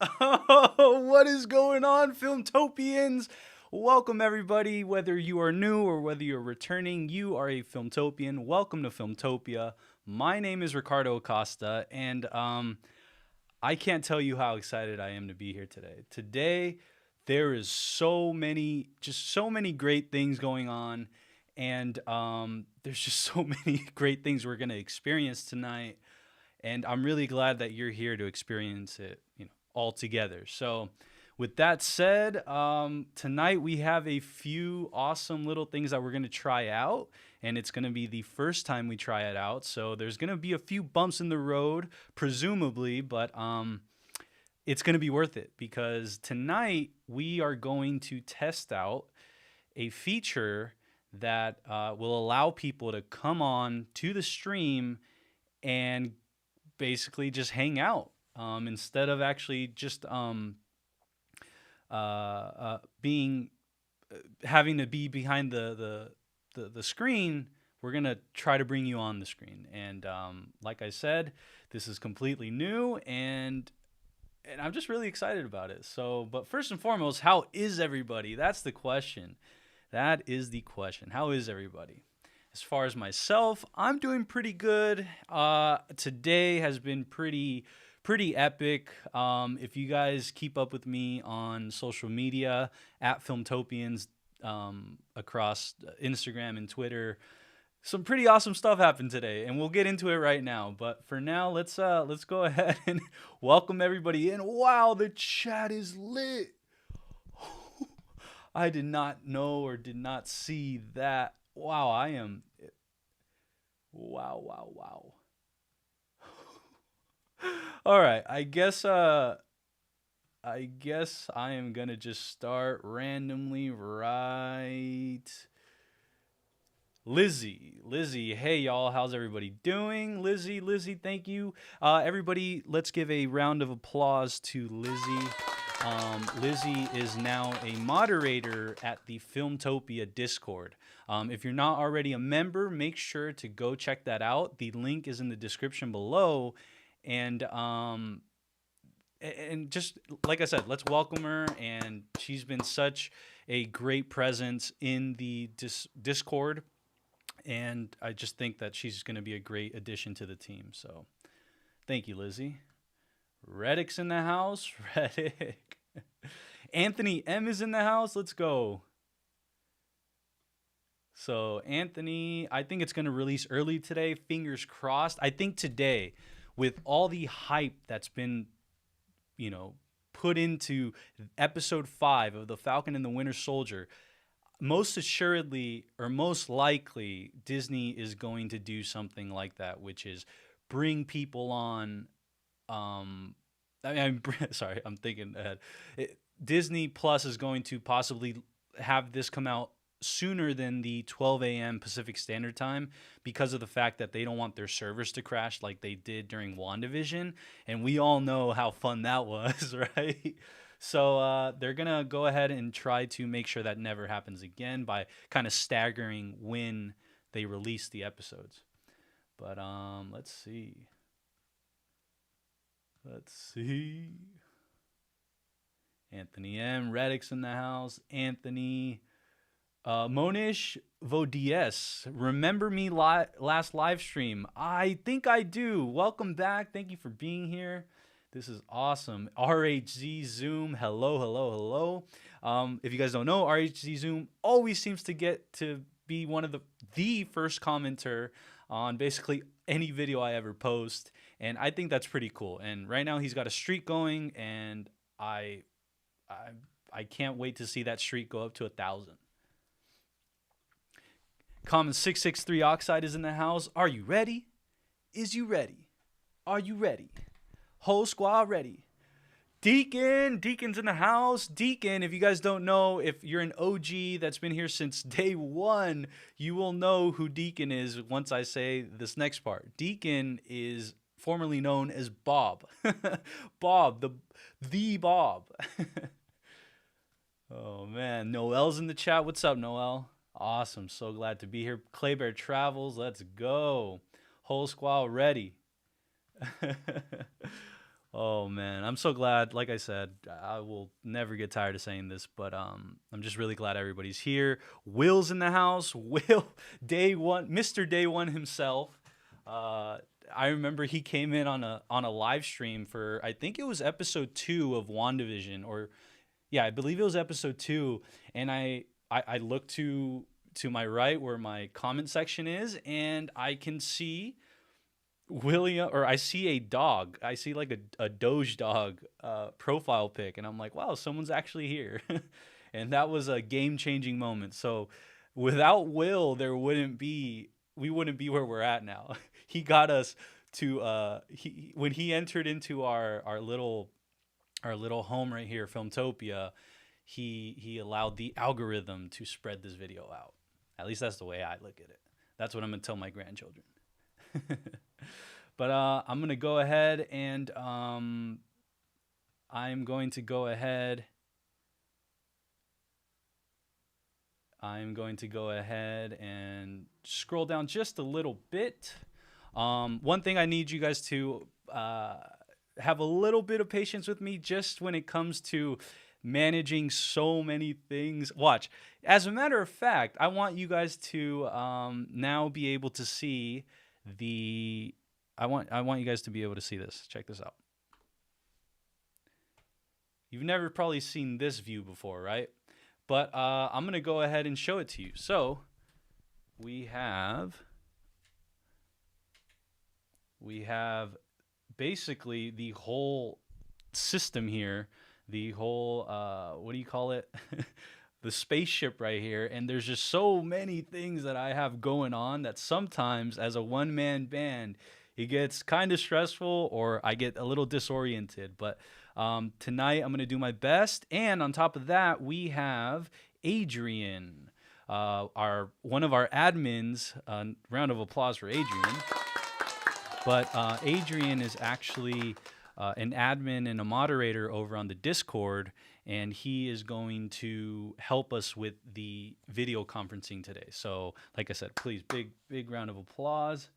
Oh, what is going on, Filmtopians? Welcome, everybody. Whether you are new or whether you're returning, you are a Filmtopian. Welcome to Filmtopia. My name is Ricardo Acosta, and I can't tell you how excited I am to be here today. Today, there is so many great things going on, and there's just so many great things we're gonna experience tonight. And I'm really glad that you're here to experience it, all together. So, with that said, tonight we have a few awesome little things that we're gonna try out, and it's gonna be the first time we try it out. So there's gonna be a few bumps in the road, presumably, but it's gonna be worth it because tonight we are going to test out a feature that will allow people to come on to the stream and basically just hang out instead of actually just being having to be behind the screen. We're gonna try to bring you on the screen, and like I said, this is completely new, and I'm just really excited about it. So, but first and foremost, how is everybody? That's the question. That is the question. How is everybody? As far as myself, I'm doing pretty good. Today has been pretty epic. If you guys keep up with me on social media at Filmtopians across Instagram and Twitter, some pretty awesome stuff happened today, and we'll get into it right now. But for now, let's go ahead and welcome everybody in. Wow, the chat is lit. I did not know or did not see that. Wow, I am. Wow, wow, wow. All right, I guess I am gonna just start randomly, right? Lizzie, hey y'all, how's everybody doing? Lizzie, thank you. Everybody, let's give a round of applause to Lizzie. Lizzie is now a moderator at the Filmtopia Discord. If you're not already a member, make sure to go check that out. The link is in the description below. And just like I said, let's welcome her. And she's been such a great presence in the Discord. And I just think that she's going to be a great addition to the team. So thank you, Lizzie. Reddick's in the house. Reddick. Anthony M is in the house. Let's go. So Anthony, I think it's going to release early today. Fingers crossed. I think today, with all the hype that's been, put into episode 5 of the Falcon and the Winter Soldier, most assuredly or most likely Disney is going to do something like that, which is bring people on. Sorry, I'm thinking ahead. Disney Plus is going to possibly have this come out sooner than the 12 a.m. Pacific Standard Time because of the fact that they don't want their servers to crash like they did during WandaVision. And we all know how fun that was, right? So they're going to go ahead and try to make sure that never happens again by kind of staggering when they release the episodes. But let's see. Anthony M. Reddick's in the house. Anthony Monish Vodies. Remember me last live stream? I think I do. Welcome back. Thank you for being here. This is awesome. RHZ Zoom. Hello. If you guys don't know, RHZ Zoom always seems to get to be one of the first commenter on basically any video I ever post. And I think that's pretty cool. And right now he's got a streak going, and I can't wait to see that streak go up to 1,000. Common 663 Oxide is in the house. Are you ready? Is you ready? Are you ready? Whole squad ready. Deacon's in the house. Deacon, if you guys don't know, if you're an OG that's been here since day one, you will know who Deacon is once I say this next part. Deacon is formerly known as Bob. Bob, the Bob. Oh, man. Noel's in the chat. What's up, Noel? Awesome. So glad to be here. Claybear Travels. Let's go. Whole squad ready. Oh man, I'm so glad. Like I said, I will never get tired of saying this, but I'm just really glad everybody's here. Will's in the house. Will, day one, Mr. Day One himself. Uh, I remember he came in on a live stream for, I think it was episode 2 of WandaVision, or yeah, I believe it was episode 2, and I looked to my right where my comment section is, and I can see William, or I see a dog. I see like a Doge dog profile pic, and I'm like, wow, someone's actually here. And that was a game changing moment. So without Will, we wouldn't be where we're at now. He got us to he when he entered into our little home right here, Filmtopia. He allowed the algorithm to spread this video out. At least that's the way I look at it. That's what I'm gonna tell my grandchildren. But I'm gonna go ahead and I'm going to go ahead. I'm going to go ahead and scroll down just a little bit. One thing I need you guys to have a little bit of patience with me, just when it comes to managing so many things. Watch. As a matter of fact, I want you guys to now be able to see the. I want you guys to be able to see this. Check this out. You've never probably seen this view before, right? But I'm gonna go ahead and show it to you. So we have basically the whole system here, the whole what do you call it? The spaceship right here, and there's just so many things that I have going on that sometimes as a one-man band it gets kind of stressful, or I get a little disoriented. But tonight I'm going to do my best. And on top of that, we have Adrian, one of our admins. Round of applause for Adrian. But Adrian is actually an admin and a moderator over on the Discord, and he is going to help us with the video conferencing today. So, like I said, please, big round of applause.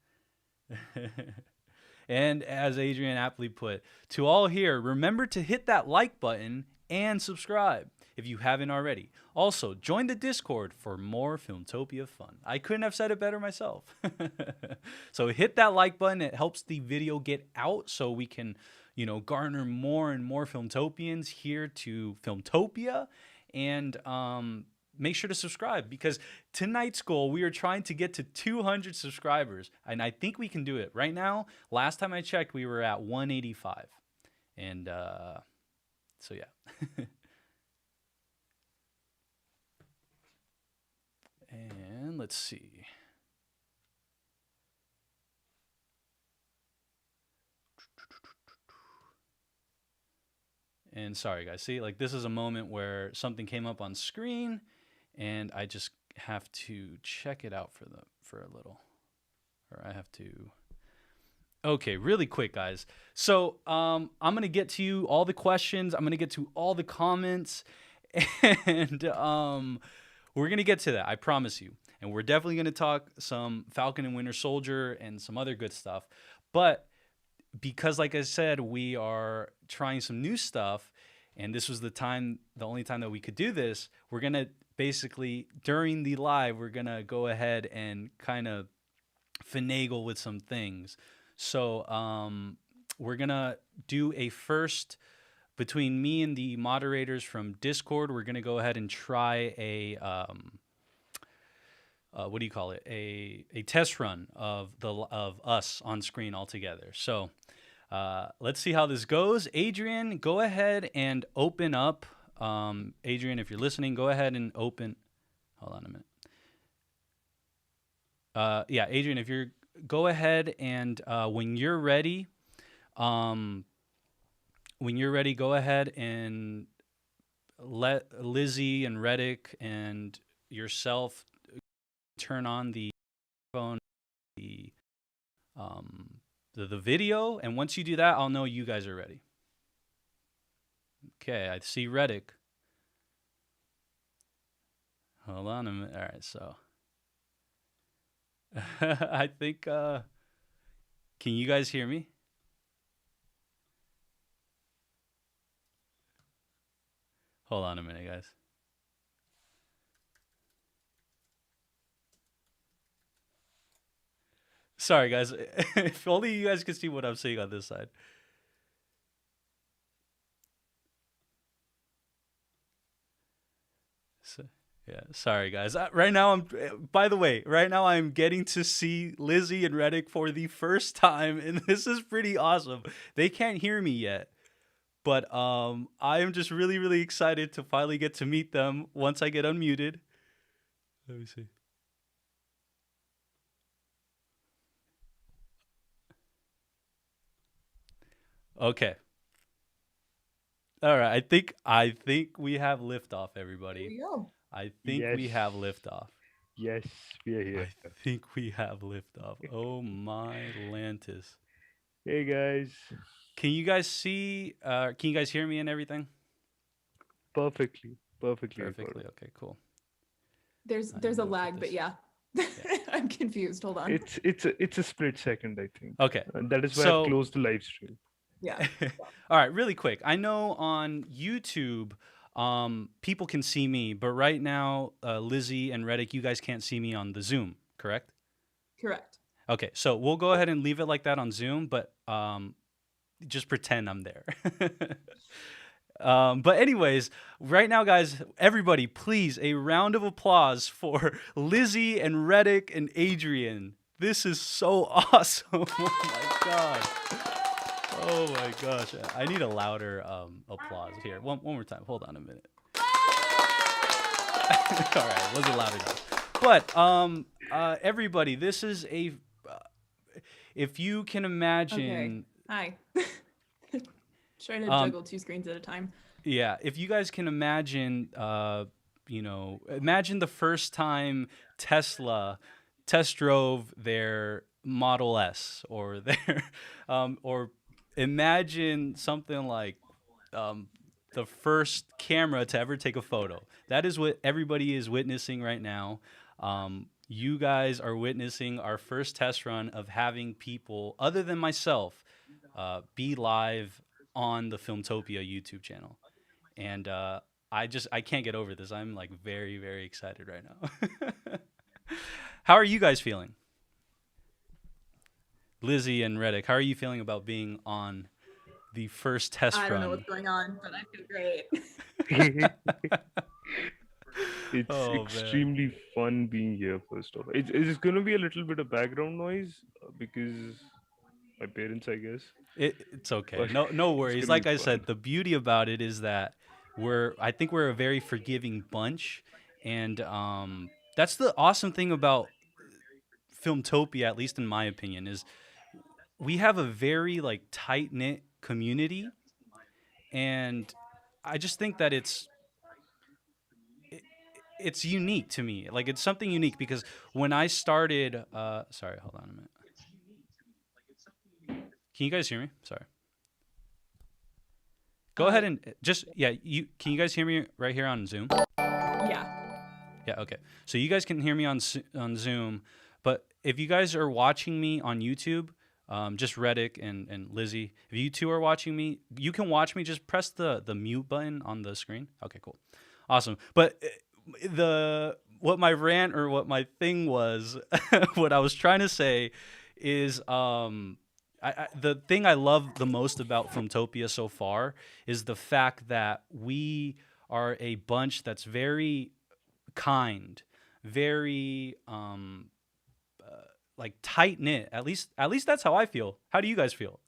And as Adrian aptly put, to all here, remember to hit that like button and subscribe if you haven't already. Also, join the Discord for more Filmtopia fun. I couldn't have said it better myself. So hit that like button. It helps the video get out so we can, garner more and more Filmtopians here to Filmtopia. And make sure to subscribe, because tonight's goal, we are trying to get to 200 subscribers, and I think we can do it. Right now, last time I checked, we were at 185, and so yeah. And let's see. And sorry guys, see, like, this is a moment where something came up on screen and I just have to check it out for a little, or I have to. Okay, really quick, guys. So I'm gonna get to you all the questions. I'm gonna get to all the comments, and we're gonna get to that. I promise you. And we're definitely gonna talk some Falcon and Winter Soldier and some other good stuff. But because, like I said, we are trying some new stuff, and this was the only time that we could do this, we're going to basically, during the live, we're going to go ahead and kind of finagle with some things. So we're going to do a first, between me and the moderators from Discord, we're going to go ahead and try a what do you call it? A test run of us on screen all together. So let's see how this goes. Adrian, go ahead and open up. Adrian, if you're listening, go ahead and open. Hold on a minute. Yeah, Adrian, if you're, go ahead and when you're ready, go ahead and let Lizzie and Reddick and yourself turn on the phone, the video, and once you do that, I'll know you guys are ready. Okay, I see Reddick. Hold on a minute. All right, so I think can you guys hear me? Hold on a minute, guys. Sorry, guys. If only you guys could see what I'm seeing on this side. So, yeah, sorry, guys. Right now, by the way, right now I'm getting to see Lizzie and Reddick for the first time, and this is pretty awesome. They can't hear me yet, but I am just really, really excited to finally get to meet them once I get unmuted. Let me see. Okay. All right. I think we have liftoff, everybody. Here we go. I think we Yes. have liftoff. Yes, we are here. I think we have liftoff. Oh my Lantis. Hey guys. Can you guys see can you guys hear me and everything? Perfectly. Perfectly. Perfectly. Ricardo. Okay, cool. There's I a need to lag, put but this- yeah. I'm confused. Hold on. It's a split second, I think. Okay. That is why So- I've closed the live stream. Yeah. All right, really quick. I know on YouTube people can see me, but right now Lizzie and Reddick, you guys can't see me on the Zoom, correct? Correct. Okay, so we'll go ahead and leave it like that on Zoom, but just pretend I'm there. But anyways, right now, guys, everybody, please, a round of applause for Lizzie and Reddick and Adrian. This is so awesome. Oh my god. Oh my gosh. I need a louder applause here. One more time. Hold on a minute. All right, wasn't loud enough. But everybody, this is a if you can imagine Hi. Trying to Um, juggle two screens at a time. yeah, if you guys can imagine imagine the first time Tesla test drove their Model S or their or imagine something like the first camera to ever take a photo. That is what everybody is witnessing right now. You guys are witnessing our first test run of having people other than myself be live on the Filmtopia YouTube channel. And I can't get over this. I'm like very, very excited right now. How are you guys feeling? Lizzie and Reddick, how are you feeling about being on the first test I run? don't know what's going on, but I feel great. It's Oh, man. extremely fun being here, first off. It's going to be a little bit of background noise because my parents, I guess. It's okay. But No it's worries. gonna Like be I fun. said, the beauty about it is that I think we're a very forgiving bunch, and that's the awesome thing about Filmtopia, at least in my opinion, is we have a very like tight knit community, and I just think that it's unique to me. Like it's something unique because when I started, sorry, hold on a minute. Can you guys hear me? Sorry. Go ahead and just can you guys hear me right here on Zoom? Yeah. Yeah, okay. So you guys can hear me on Zoom, but if you guys are watching me on YouTube, just Reddick and Lizzie, if you two are watching me, you can watch me. Just press the mute button on the screen. Okay, cool, awesome. But what my rant or what my thing was, what I was trying to say, is the thing I love the most about Filmtopia so far is the fact that we are a bunch that's very kind, very like tight knit. At least that's how I feel. How do you guys feel?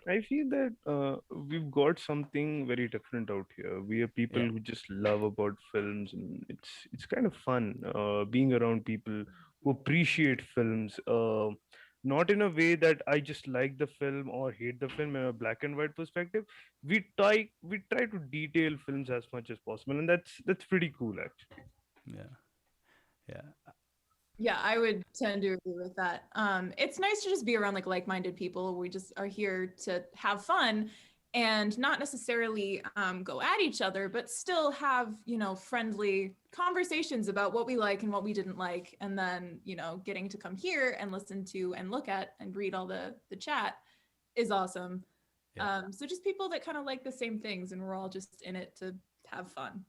I feel that we've got something very different out here. We are people Yeah. who just love about films, and it's kind of fun being around people who appreciate films. Not in a way that I just like the film or hate the film in a black and white perspective. We try to detail films as much as possible, and that's pretty cool actually. Yeah. Yeah. Yeah, I would tend to agree with that. It's nice to just be around like-minded people. We just are here to have fun and not necessarily go at each other, but still have, friendly conversations about what we like and what we didn't like. And then, getting to come here and listen to and look at and read all the chat is awesome. So just people that kind of like the same things, and we're all just in it to have fun.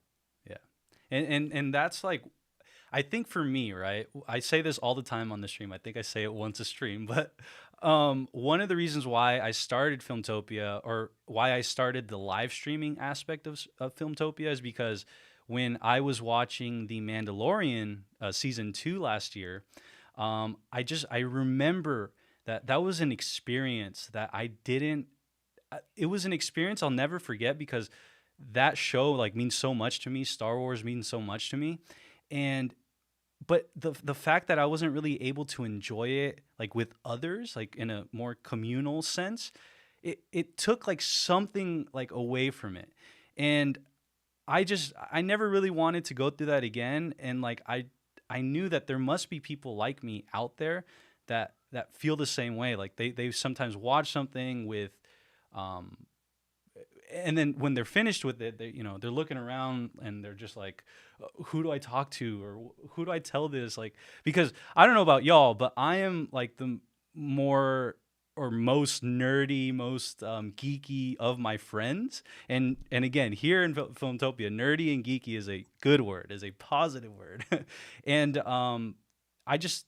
Yeah. And that's like, I think for me, right? I say this all the time on the stream. I think I say it once a stream, but one of the reasons why I started Filmtopia, or why I started the live streaming aspect of Filmtopia, is because when I was watching The Mandalorian season 2 last year, I remember that was an experience that I didn't. It was an experience I'll never forget, because that show like means so much to me. Star Wars means so much to me, and but the fact that I wasn't really able to enjoy it like with others, like in a more communal sense, it took like something like away from it. And I never really wanted to go through that again. And like I knew that there must be people like me out there that feel the same way. Like they sometimes watch something with and then when they're finished with it, they're looking around and they're just like, who do I talk to, or who do I tell this? Like, because I don't know about y'all, but I am like the more or most nerdy, most geeky of my friends. And again, here in Filmtopia, nerdy and geeky is a good word, is a positive word. And I just,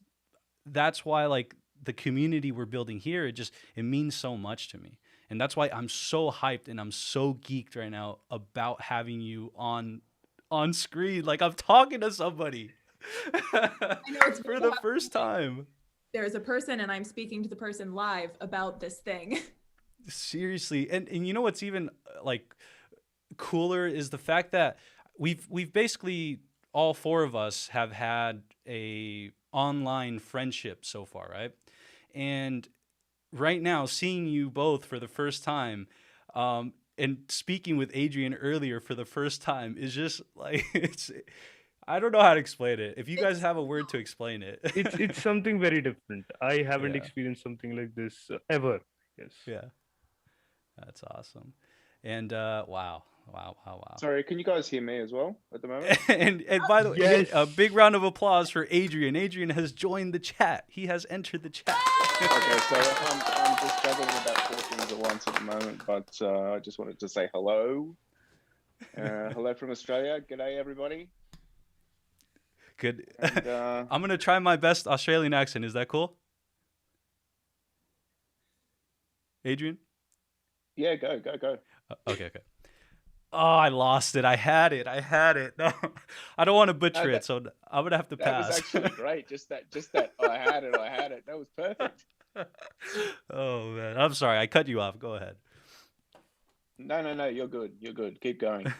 that's why like the community we're building here, it means so much to me. And that's why I'm so hyped and I'm so geeked right now about having you on screen. Like I'm talking to somebody I know it's for the first time. There's a person and I'm speaking to the person live about this thing. Seriously. And you know what's even like cooler is the fact that we've basically, all four of us have had a online friendship so far, right? And right now, seeing you both for the first time, and speaking with Adrian earlier for the first time is just like, I don't know how to explain it. If you guys have a word to explain it. It's something very different. I haven't experienced something like this ever. Yes. Yeah. That's awesome. And wow. Sorry, can you guys hear me as well at the moment? and by the way, Yes. a big round of applause for Adrian. Adrian has joined the chat. He has entered the chat. Okay, so I'm just juggling about 4 things at once at the moment, but I just wanted to say hello. Hello from Australia. G'day, everybody. Good. And, I'm going to try my best Australian accent. Is that cool? Adrian? yeah, go. Okay. Oh, I lost it. I had it. No, I don't want to butcher it, so I'm gonna have to pass. That was actually great. Just that. I had it. That was perfect. Oh man, I'm sorry. I cut you off. Go ahead. No. You're good. Keep going.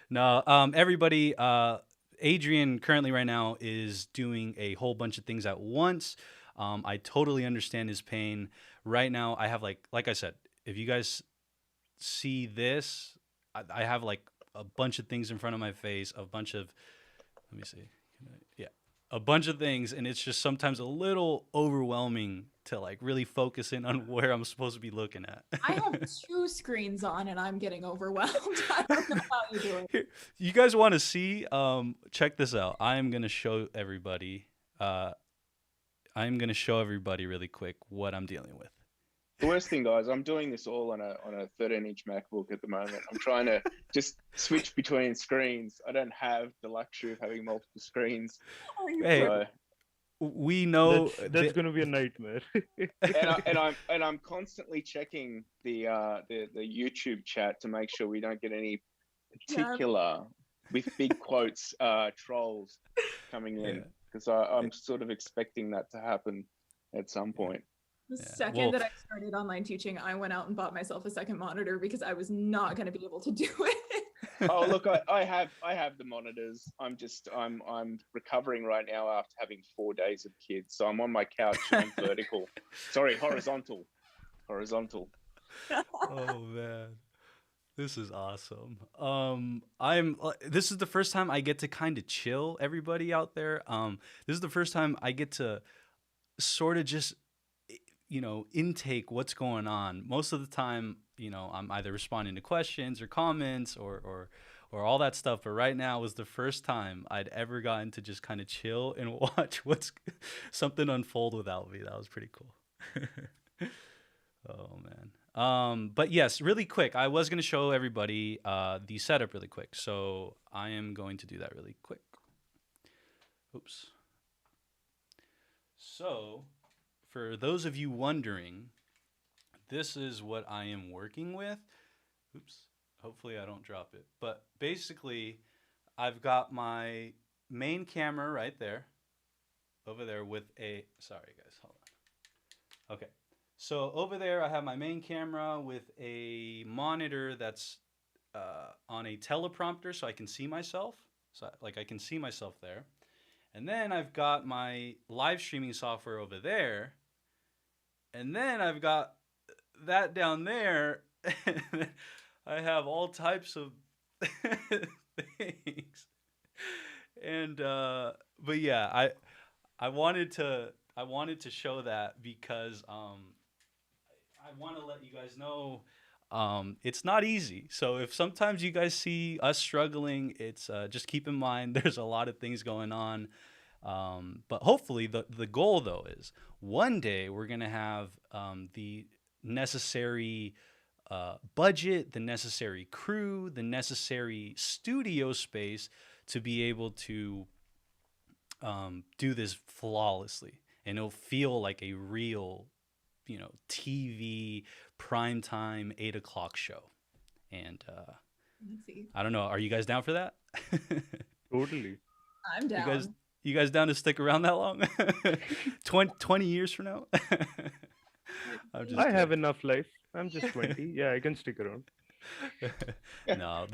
No, everybody. Adrian currently right now is doing a whole bunch of things at once. I totally understand his pain. Right now, I have like I said, if you guys see this, I have like a bunch of things in front of my face, a bunch of things, and it's just sometimes a little overwhelming to like really focus in on where I'm supposed to be looking at. I have 2 screens on and I'm getting overwhelmed. I don't know how you do it. Here, you guys want to see? Check this out. I am gonna show everybody. Really quick what I'm dealing with. The worst thing, guys, I'm doing this all on a 13-inch MacBook at the moment. I'm trying to just switch between screens. I don't have the luxury of having multiple screens. Hey, So, we know That's going to be a nightmare. and I'm constantly checking the YouTube chat to make sure we don't get any particular with big quotes trolls coming in, because I'm sort of expecting that to happen at some point. The second that I started online teaching, I went out and bought myself a second monitor because I was not going to be able to do it. Oh, look, I have the monitors. I'm recovering right now after having 4 days of kids. So I'm on my couch and I'm vertical. Sorry, horizontal. Oh man, this is awesome. This is the first time I get to kind of chill, everybody out there. This is the first time I get to sort of just intake what's going on. Most of the time, I'm either responding to questions or comments or all that stuff. But right now was the first time I'd ever gotten to just kind of chill and watch something unfold without me. That was pretty cool. Oh man. But yes, really quick. I was going to show everybody the setup really quick. So I am going to do that really quick. Oops. So for those of you wondering, this is what I am working with. Oops. Hopefully I don't drop it. But basically, I've got my main camera right there. Over there with a... Sorry, guys. Hold on. Okay. So over there, I have my main camera with a monitor that's on a teleprompter so I can see myself. So like I can see myself there. And then I've got my live streaming software over there. And then I've got that down there. I have all types of things. And but yeah, I wanted to show that because I want to let you guys know it's not easy. So if sometimes you guys see us struggling, it's just keep in mind there's a lot of things going on. But hopefully the goal though is one day we're gonna have the necessary budget, the necessary crew, the necessary studio space to be able to do this flawlessly, and it'll feel like a real, TV primetime 8 o'clock show. And Let's see. I don't know, are you guys down for that? Totally. I'm down. You guys down to stick around that long? 20 years from now? I have enough life. I'm just 20. Yeah, I can stick around. No,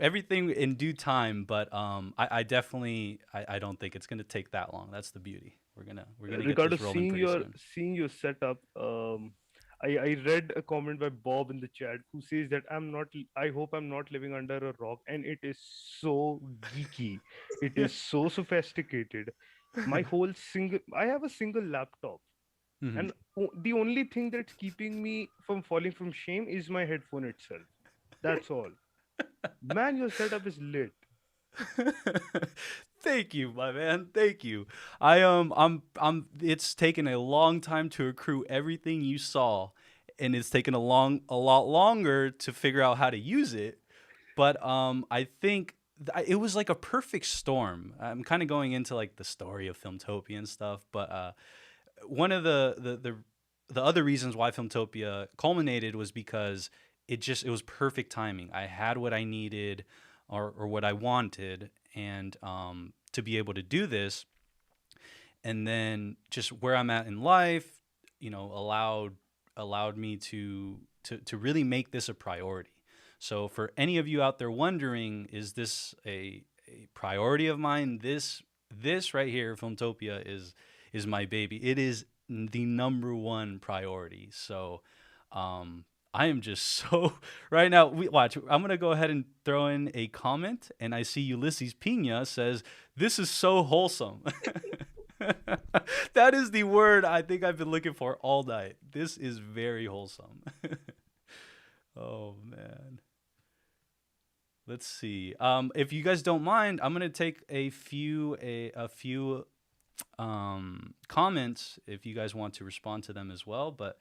everything in due time, but I definitely don't think it's gonna take that long. That's the beauty. We're gonna Ricardo, get this rolling pretty soon. seeing your setup, I read a comment by Bob in the chat who says that I hope I'm not living under a rock, and it is so geeky. It is so sophisticated. I have a single laptop. Mhm. And the only thing that's keeping me from falling from shame is my headphone itself. That's all. Man, your setup is lit. Thank you, my man. Thank you. It's taken a long time to accrue everything you saw, and it's taken a lot longer to figure out how to use it. But I think it was like a perfect storm. I'm kind of going into like the story of Filmtopia and stuff, but one of the other reasons why Filmtopia culminated was because it was perfect timing. I had what I needed or what I wanted, and to be able to do this, and then just where I'm at in life, allowed me to really make this a priority. So for any of you out there wondering, is this a priority of mine? This right here, Filmtopia, is my baby. It is the #1 priority. So I am just so right now. Watch. I'm gonna go ahead and throw in a comment, and I see Ulysses Pina says, "This is so wholesome." That is the word I think I've been looking for all night. This is very wholesome. Oh man. Let's see. If you guys don't mind, I'm gonna take a few comments if you guys want to respond to them as well, but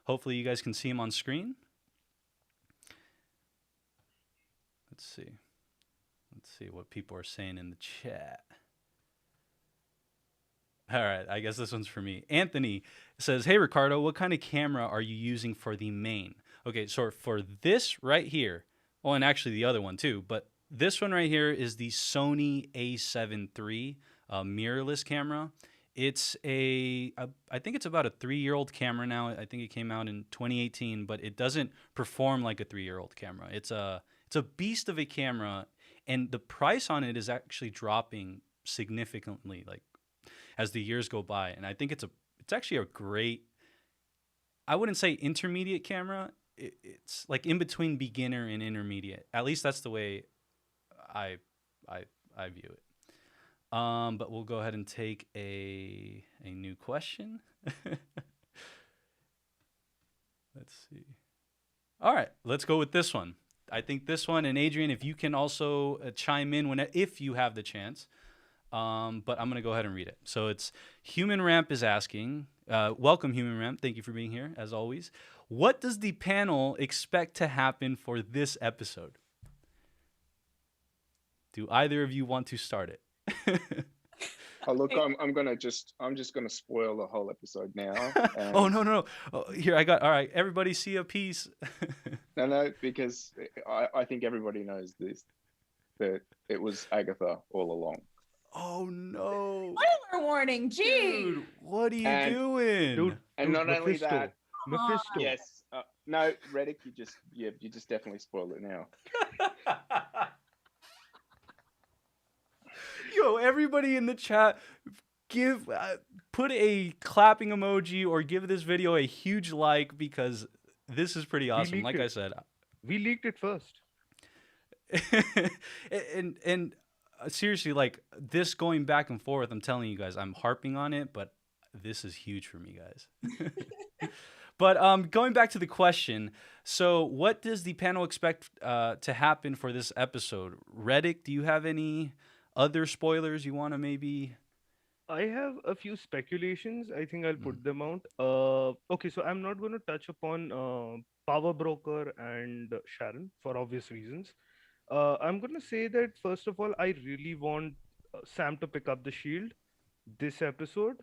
hopefully you guys can see them on screen. Let's see what people are saying in the chat. All right, I guess this one's for me. Anthony says, "Hey Ricardo, what kind of camera are you using for the main?" Okay, so for this right here, well, and actually the other one too, but this one right here is the Sony A7 III mirrorless camera. It's I think it's about a 3-year-old camera now. I think it came out in 2018, but it doesn't perform like a 3-year-old camera. It's a beast of a camera, and the price on it is actually dropping significantly, like as the years go by. And I think it's actually a great, I wouldn't say intermediate camera. It's like in between beginner and intermediate. At least that's the way I view it. But we'll go ahead and take a new question. Let's see. All right, let's go with this one. I think this one, and Adrian, if you can also chime in if you have the chance. But I'm going to go ahead and read it. So it's Human Ramp is asking, welcome Human Ramp. Thank you for being here as always. What does the panel expect to happen for this episode? Do either of you want to start it? Oh look, I'm just gonna spoil the whole episode now. Oh no. Oh, here all right, everybody see a piece. No, because I think everybody knows this, that it was Agatha all along. Oh no. Spoiler warning, gee. Dude, what are you doing? Dude, And not only Mephisto. that, Mephisto. yes, no, Reddick, you just definitely spoiled it now. Yo, everybody in the chat, put a clapping emoji or give this video a huge like, because this is pretty awesome. Like I said, we leaked it first. and seriously, like this going back and forth, I'm telling you guys, I'm harping on it, but this is huge for me, guys. But going back to the question, so what does the panel expect to happen for this episode? Reddick, do you have any other spoilers you want to maybe? I have a few speculations. I think I'll put them out. Okay, so I'm not going to touch upon Power Broker and Sharon for obvious reasons. I'm going to say that, first of all, I really want Sam to pick up the shield this episode,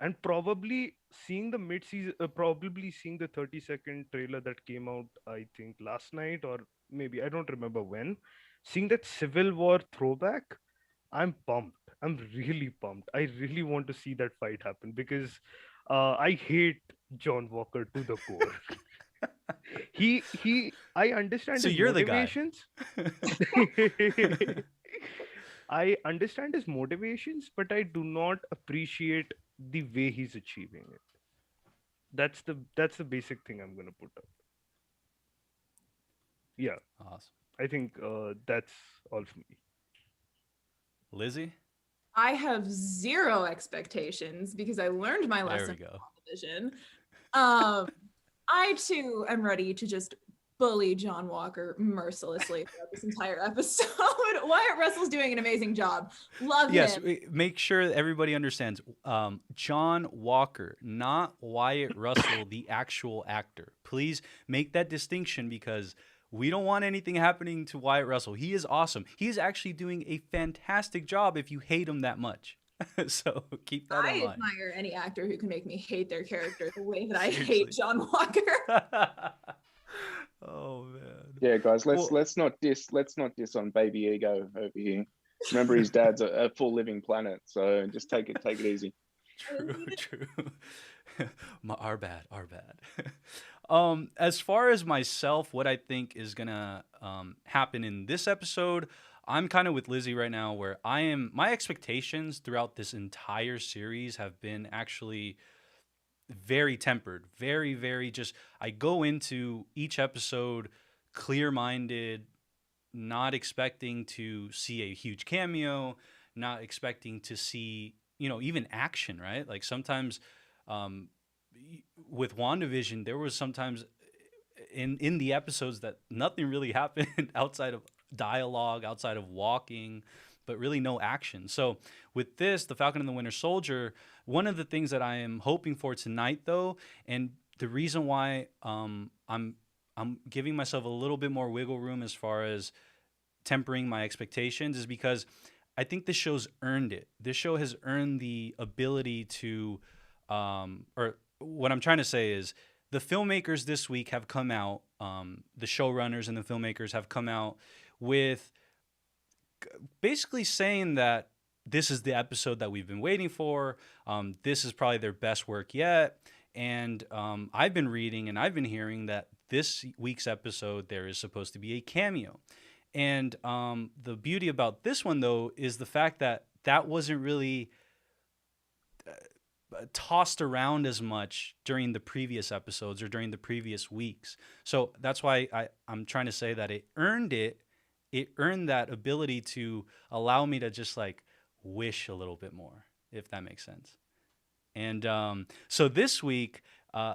and probably seeing the mid-season, probably seeing the 30-second trailer that came out, I think last night, or maybe I don't remember when, seeing that Civil War throwback, I'm pumped. I'm really pumped. I really want to see that fight happen, because I hate John Walker to the core. I understand So his you're the guy. motivations. I understand his motivations, but I do not appreciate the way he's achieving it. That's the basic thing I'm gonna put up. Yeah, Awesome. I think that's all for me. Lizzie? I have zero expectations because I learned my lesson There we go. in television. I too am ready to just bully John Walker mercilessly throughout this entire episode. Wyatt Russell's doing an amazing job. Love Yes, him. make sure that everybody understands. John Walker, not Wyatt Russell, the actual actor. Please make that distinction, because we don't want anything happening to Wyatt Russell. He is awesome. He is actually doing a fantastic job if you hate him that much. So keep that I in mind. admire any actor who can make me hate their character the way that I Seriously. hate John Walker. Oh man. Yeah, guys, let's not diss on Baby Ego over here. Remember, his dad's a full living planet, so just take it easy. True. Our bad. As far as myself, what I think is gonna happen in this episode, I'm kind of with Lizzie right now, where my expectations throughout this entire series have been actually very tempered, very, very just, I go into each episode clear-minded, not expecting to see a huge cameo, not expecting to see, even action, right? Like sometimes with WandaVision, there was sometimes in the episodes that nothing really happened outside of dialogue, outside of walking, but really no action. So with this, The Falcon and the Winter Soldier, one of the things that I am hoping for tonight, though, and the reason why I'm giving myself a little bit more wiggle room as far as tempering my expectations, is because I think this show's earned it. This show has earned the ability to, or what I'm trying to say is, the filmmakers this week have come out, the showrunners and the filmmakers have come out with basically saying that this is the episode that we've been waiting for. This is probably their best work yet. And I've been reading and I've been hearing that this week's episode, there is supposed to be a cameo. And the beauty about this one, though, is the fact that that wasn't really tossed around as much during the previous episodes or during the previous weeks. So that's why I'm trying to say that it earned it. It earned that ability to allow me to just like wish a little bit more, if that makes sense. And so this week,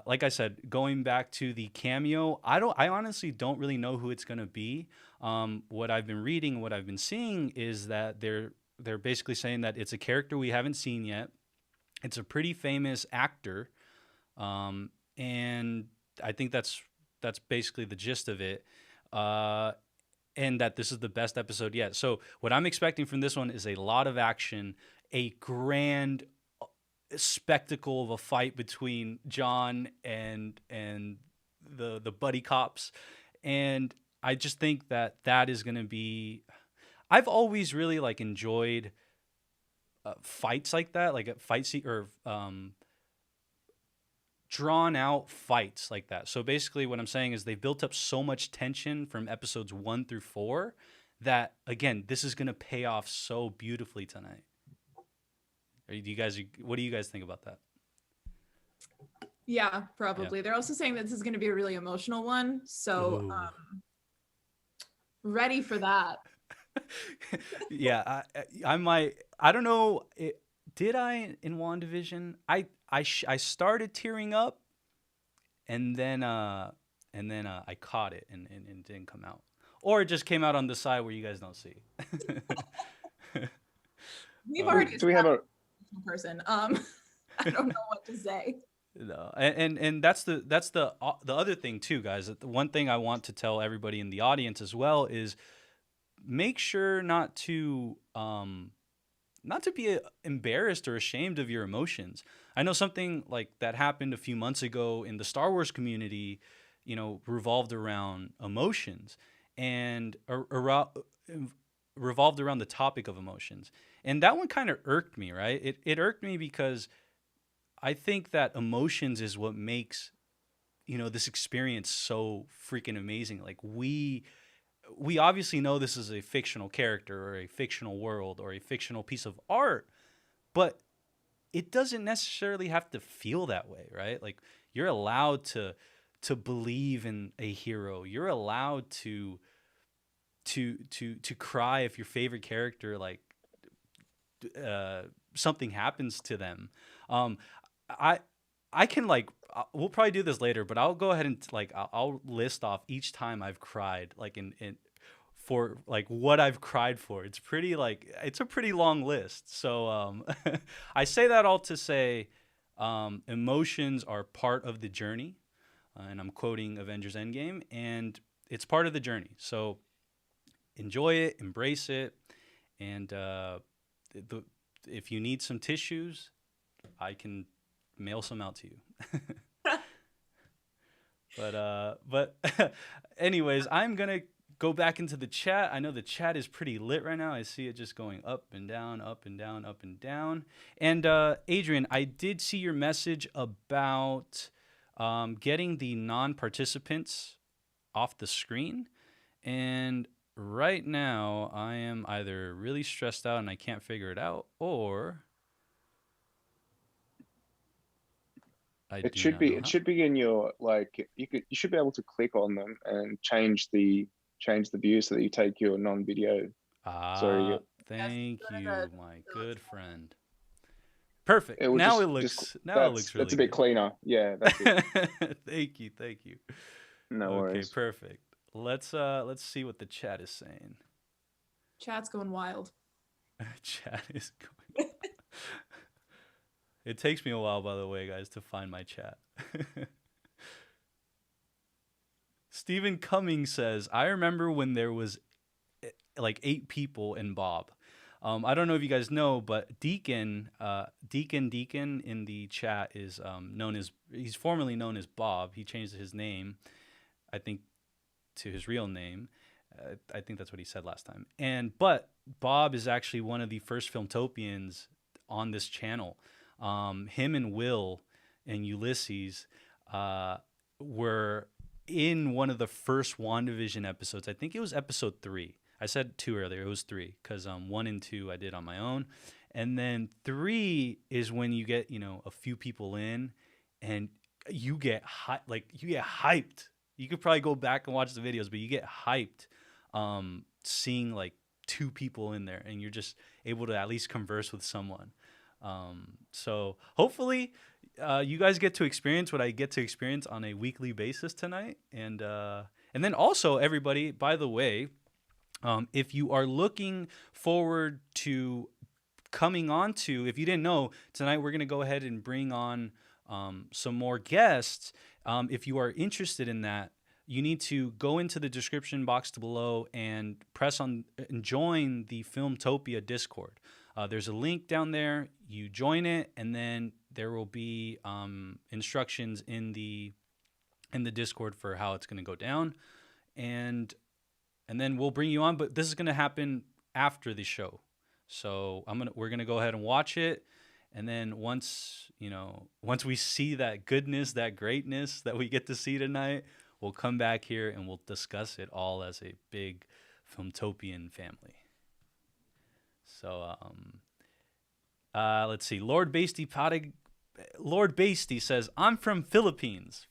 like I said, going back to the cameo, I honestly don't really know who it's going to be. What I've been reading, what I've been seeing is that they're basically saying that it's a character we haven't seen yet. It's a pretty famous actor. And I think that's basically the gist of it. And that this is the best episode yet. So what I'm expecting from this one is a lot of action, a grand spectacle of a fight between John and the buddy cops, and I just think that is going to be. I've always really like enjoyed fights like that, like a fight or drawn out fights like that. So basically what I'm saying is they've built up so much tension from episodes 1 through 4 that, again, this is going to pay off so beautifully tonight. What do you guys think about that? Yeah, probably. They're also saying that this is going to be a really emotional one. So ready for that. Yeah, I might. I don't know. Did I in WandaVision? I started tearing up, and then I caught it and it didn't come out, or it just came out on the side where you guys don't see. We've already. Do we have a person? I don't know what to say. No, and that's the other thing too, guys. The one thing I want to tell everybody in the audience as well is make sure not to be embarrassed or ashamed of your emotions. I know something like that happened a few months ago in the Star Wars community, revolved around emotions and revolved around the topic of emotions. And that one kind of irked me, right? It irked me because I think that emotions is what makes, this experience so freaking amazing. Like we obviously know this is a fictional character or a fictional world or a fictional piece of art, but it doesn't necessarily have to feel that way, right? Like you're allowed to believe in a hero. You're allowed to cry if your favorite character, like something happens to them. I can we'll probably do this later, but I'll go ahead and I'll list off each time I've cried, like in for like what I've cried for. It's a pretty long list. So I say that all to say emotions are part of the journey, and I'm quoting Avengers Endgame, and it's part of the journey. So enjoy it, embrace it, and if you need some tissues, I can mail some out to you. But anyways, I'm gonna go back into the chat. I know the chat is pretty lit right now. I see it just going up and down, up and down, up and down. And Adrian, I did see your message about getting the non-participants off the screen, and right now I am either really stressed out and I can't figure it out, or it should be in your, you should be able to click on them and change the view so that you take your non-video. Thank you, my good friend. Perfect. It looks really that's a bit cleaner. Yeah, that's it. Thank you. No worries. Okay, perfect. Let's see what the chat is saying. Chat's going wild. Chat is going. It takes me a while, by the way, guys, to find my chat. Stephen Cummings says, I remember when there was like 8 people in Bob. I don't know if you guys know, but Deacon in the chat is he's formerly known as Bob. He changed his name, I think, to his real name. I think that's what he said last time. But Bob is actually one of the first Filmtopians on this channel. Him and Will and Ulysses were in one of the first WandaVision episodes. I think it was episode 3. I said 2 earlier. It was 3 because 1 and 2 I did on my own, and then 3 is when you get a few people in, and you get hyped. You could probably go back and watch the videos, but you get hyped seeing like 2 people in there, and you're just able to at least converse with someone. So hopefully you guys get to experience what I get to experience on a weekly basis tonight. And then also, everybody, by the way, if you are looking forward to coming on to, if you didn't know, tonight we're going to go ahead and bring on some more guests. If you are interested in that, you need to go into the description box below and press on and join the Filmtopia Discord. There's a link down there. You join it, and then there will be instructions in the Discord for how it's going to go down, and then we'll bring you on. But this is going to happen after the show, so we're gonna go ahead and watch it, and then once we see that goodness, that greatness that we get to see tonight, we'll come back here and we'll discuss it all as a big Filmtopian family. So let's see. Lord Basty says, I'm from Philippines.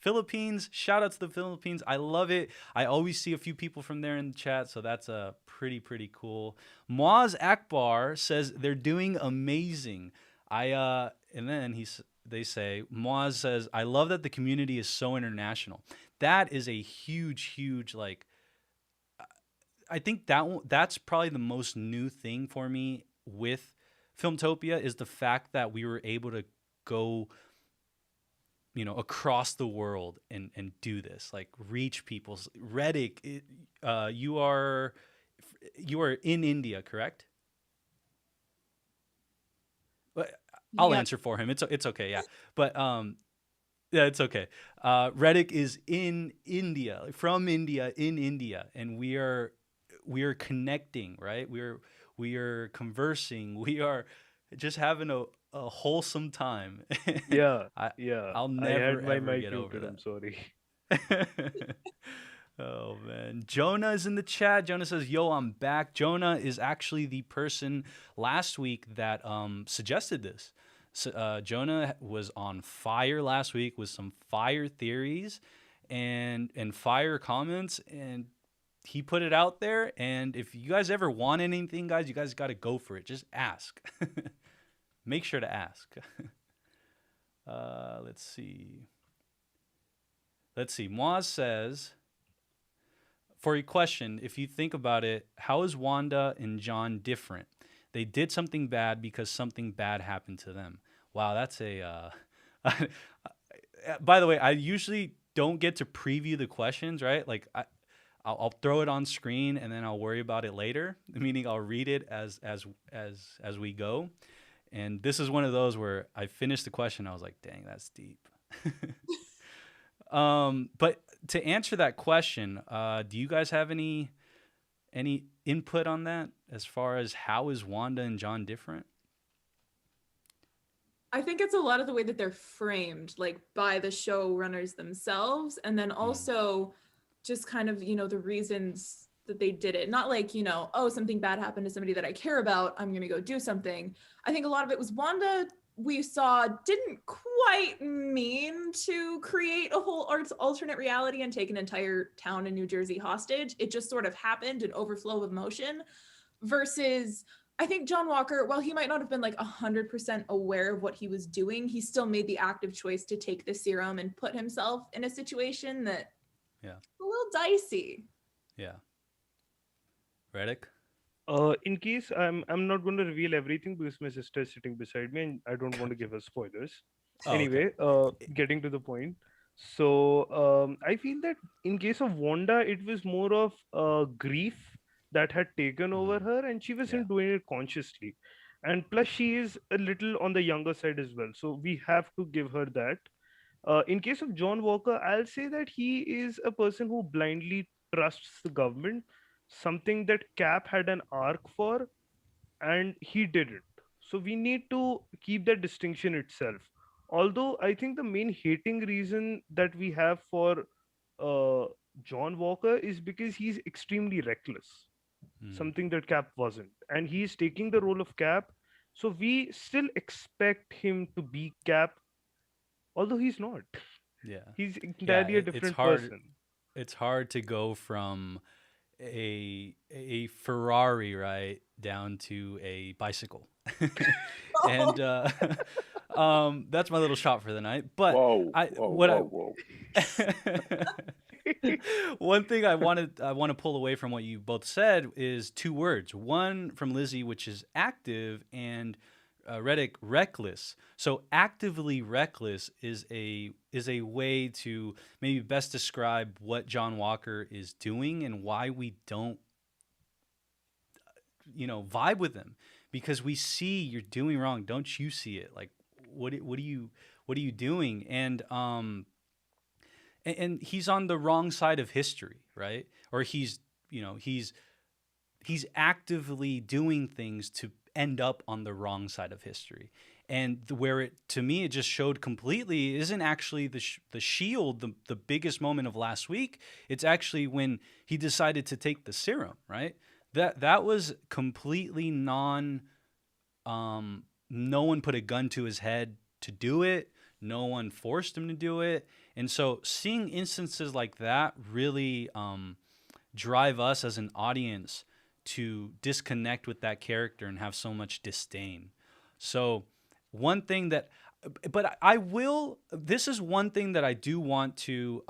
Shout out to the Philippines. I love it. I always see a few people from there in the chat, so that's pretty cool. Moaz Akbar says they're doing amazing. And then they say, Moaz says, I love that the community is so international. That is a huge, like, I think that's probably the most new thing for me with Filmtopia, is the fact that we were able to go, across the world and do this, like reach people. Reddick, you are in India, correct? But I'll answer for him. It's okay, yeah. But yeah, it's okay. Reddick is in India, from India, in India, and we are connecting, right? We are conversing. We are just having a wholesome time. Yeah, I'll I never had my ever mic get over muted, I'm sorry. that. Oh man, Jonah is in the chat. Jonah says, "Yo, I'm back." Jonah is actually the person last week that suggested this. So, Jonah was on fire last week with some fire theories and fire comments, and he put it out there. And if you guys ever want anything, guys, you guys got to go for it. Just ask. Make sure to ask. Let's see. Moaz says, for a question, if you think about it, how is Wanda and John different? They did something bad because something bad happened to them. Wow, that's a... By the way, I usually don't get to preview the questions, right? Like, I'll throw it on screen and then I'll worry about it later, meaning I'll read it as we go. And this is one of those where I finished the question, I was like, dang, that's deep. But to answer that question, do you guys have any input on that as far as how is Wanda and John different? I think it's a lot of the way that they're framed, like by the showrunners themselves, and then also just kind of, the reasons that they did it. Not like, oh, something bad happened to somebody that I care about, I'm gonna go do something. I think a lot of it was Wanda, we saw, didn't quite mean to create a whole alternate reality and take an entire town in New Jersey hostage. It just sort of happened, an overflow of emotion, versus I think John Walker, while he might not have been like 100% aware of what he was doing, he still made the active choice to take the serum and put himself in a situation that a little dicey. Yeah. Reddick? In case I'm not going to reveal everything because my sister is sitting beside me and I don't want to give her spoilers. Anyway, getting to the point. So I feel that in case of Wanda, it was more of grief that had taken over her, and she wasn't doing it consciously. And plus, she is a little on the younger side as well. So we have to give her that. In case of John Walker, I'll say that he is a person who blindly trusts the government, something that Cap had an arc for, and he didn't. So we need to keep that distinction itself. Although I think the main hating reason that we have for John Walker is because he's extremely reckless, something that Cap wasn't. And he's taking the role of Cap. So we still expect him to be Cap, although he's not. Yeah. He's entirely a different person. It's hard to go from a Ferrari, right, down to a bicycle. And that's my little shot for the night. But whoa. One thing I want to pull away from what you both said is two words. One from Lizzie, which is active, and reckless. So actively reckless is a way to maybe best describe what John Walker is doing and why we don't, vibe with him, because we see you're doing wrong. Don't you see it? Like, what are you doing? And he's on the wrong side of history, right? Or he's actively doing things to end up on the wrong side of history. And where it, to me, it just showed completely isn't actually the shield, the biggest moment of last week. It's actually when he decided to take the serum, right? That was completely no one put a gun to his head to do it. No one forced him to do it. And so seeing instances like that really drive us as an audience to disconnect with that character and have so much disdain. So one thing that, but I will, this is one thing that I do want to,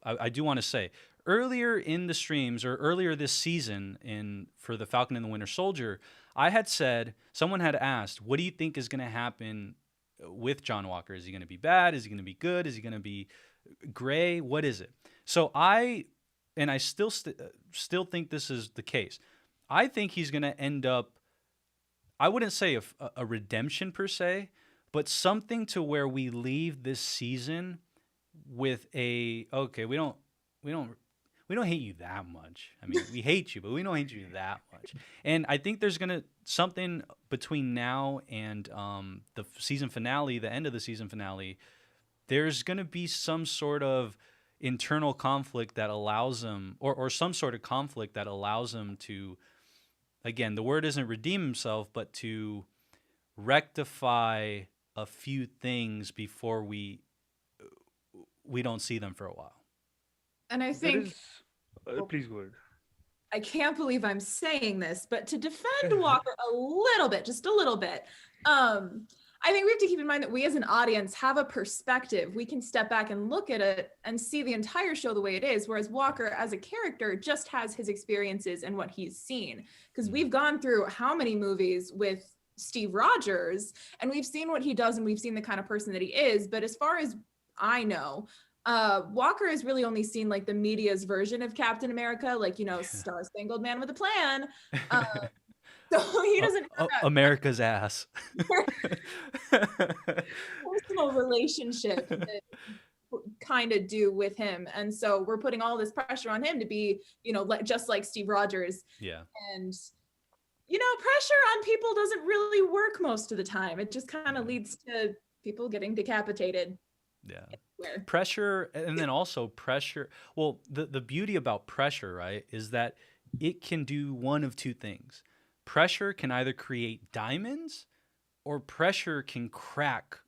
I do want to say. Earlier in the streams, or earlier this season for the Falcon and the Winter Soldier, I had said, someone had asked, what do you think is going to happen with John Walker? Is he going to be bad? Is he going to be good? Is he going to be gray? What is it? So I still think this is the case. I think he's going to end up, I wouldn't say a redemption per se, but something to where we leave this season with okay, we don't hate you that much. I mean, we hate you, but we don't hate you that much. And I think there's going to something between now and the season finale, the end of the season finale, there's going to be some sort of internal conflict that allows him, or some sort of conflict that allows him to, again, the word isn't redeem himself, but to rectify a few things before we don't see them for a while. And I think, please go ahead. I can't believe I'm saying this, but to defend Walker a little bit, just a little bit, I think we have to keep in mind that we as an audience have a perspective. We can step back and look at it and see the entire show the way it is, whereas Walker as a character just has his experiences and what he's seen. Because we've gone through how many movies with Steve Rogers, and we've seen what he does and we've seen the kind of person that he is. But as far as I know, Walker has really only seen like the media's version of Captain America, like, Star Spangled Man with a Plan. So he doesn't have America's ass. personal relationship that kind of do with him. And so we're putting all this pressure on him to be, just like Steve Rogers. Yeah. And, pressure on people doesn't really work most of the time. It just kind of leads to people getting decapitated. Yeah. Pressure, and then also pressure. Well, the beauty about pressure, right, is that it can do one of two things. Pressure can either create diamonds, or pressure can crack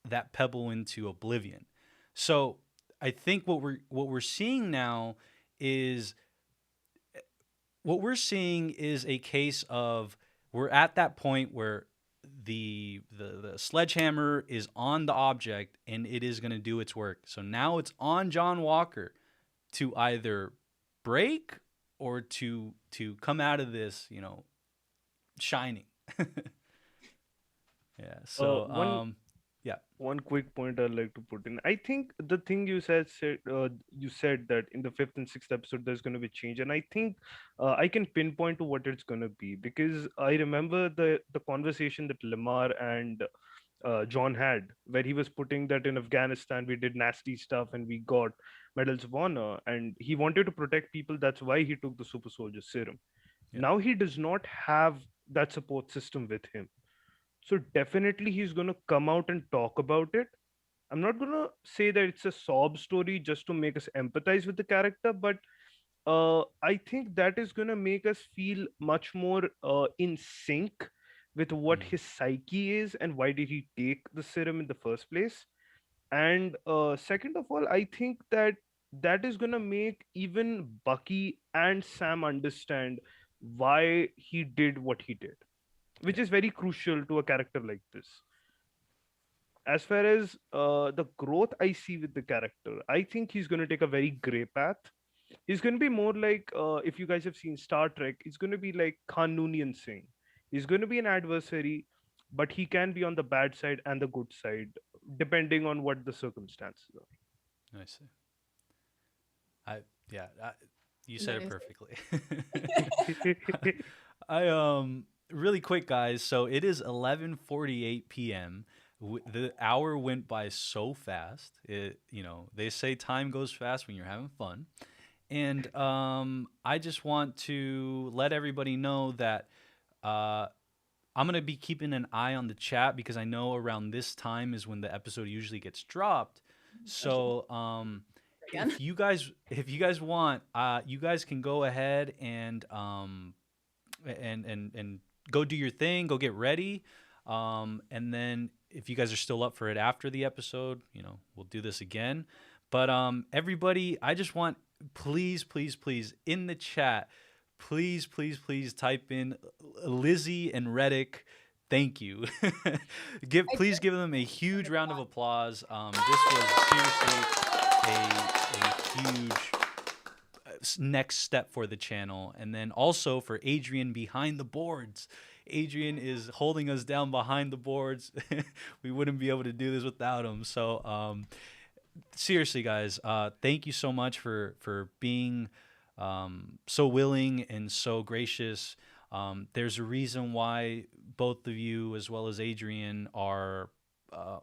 that pebble into oblivion. So I think what we're seeing now is a case of, we're at that point where the sledgehammer is on the object and it is going to do its work. So now it's on John Walker to either break or to come out of this, shining. Yeah. So one quick point I'd like to put in. I think the thing you said that in the 5th and 6th episode there's going to be change, and I think I can pinpoint to what it's going to be, because I remember the conversation that Lamar and John had, where he was putting that in Afghanistan we did nasty stuff and we got medals of honor, and he wanted to protect people. That's why he took the super soldier serum. Yeah. Now he does not have that support system with him. So definitely he's going to come out and talk about it. I'm not going to say that it's a sob story just to make us empathize with the character, but I think that is going to make us feel much more in sync with what his psyche is and why did he take the serum in the first place. And second of all, I think that is going to make even Bucky and Sam understand why he did what he did, which is very crucial to a character like this. As far as the growth I see with the character, I think he's going to take a very gray path. He's going to be more like, if you guys have seen Star Trek, he's going to be like Khan Noonien Singh. He's going to be an adversary, but he can be on the bad side and the good side depending on what the circumstances are. I see. Yeah, you said it Nice. perfectly. I really quick, guys. So it is 11:48 p.m. The hour went by so fast. They say time goes fast when you're having fun. And I just want to let everybody know that I'm going to be keeping an eye on the chat because I know around this time is when the episode usually gets dropped. So if you guys want, you guys can go ahead and go do your thing, go get ready. And then if you guys are still up for it after the episode, we'll do this again. But everybody, I just want, please in the chat, please type in Lizzie and Reddick. Thank you. Please give them a huge round of applause. This was seriously a huge next step for the channel. And then also for Adrian behind the boards. Adrian is holding us down behind the boards. We wouldn't be able to do this without him. So seriously, guys, thank you so much for being so willing and so gracious. There's a reason why both of you, as well as Adrian, are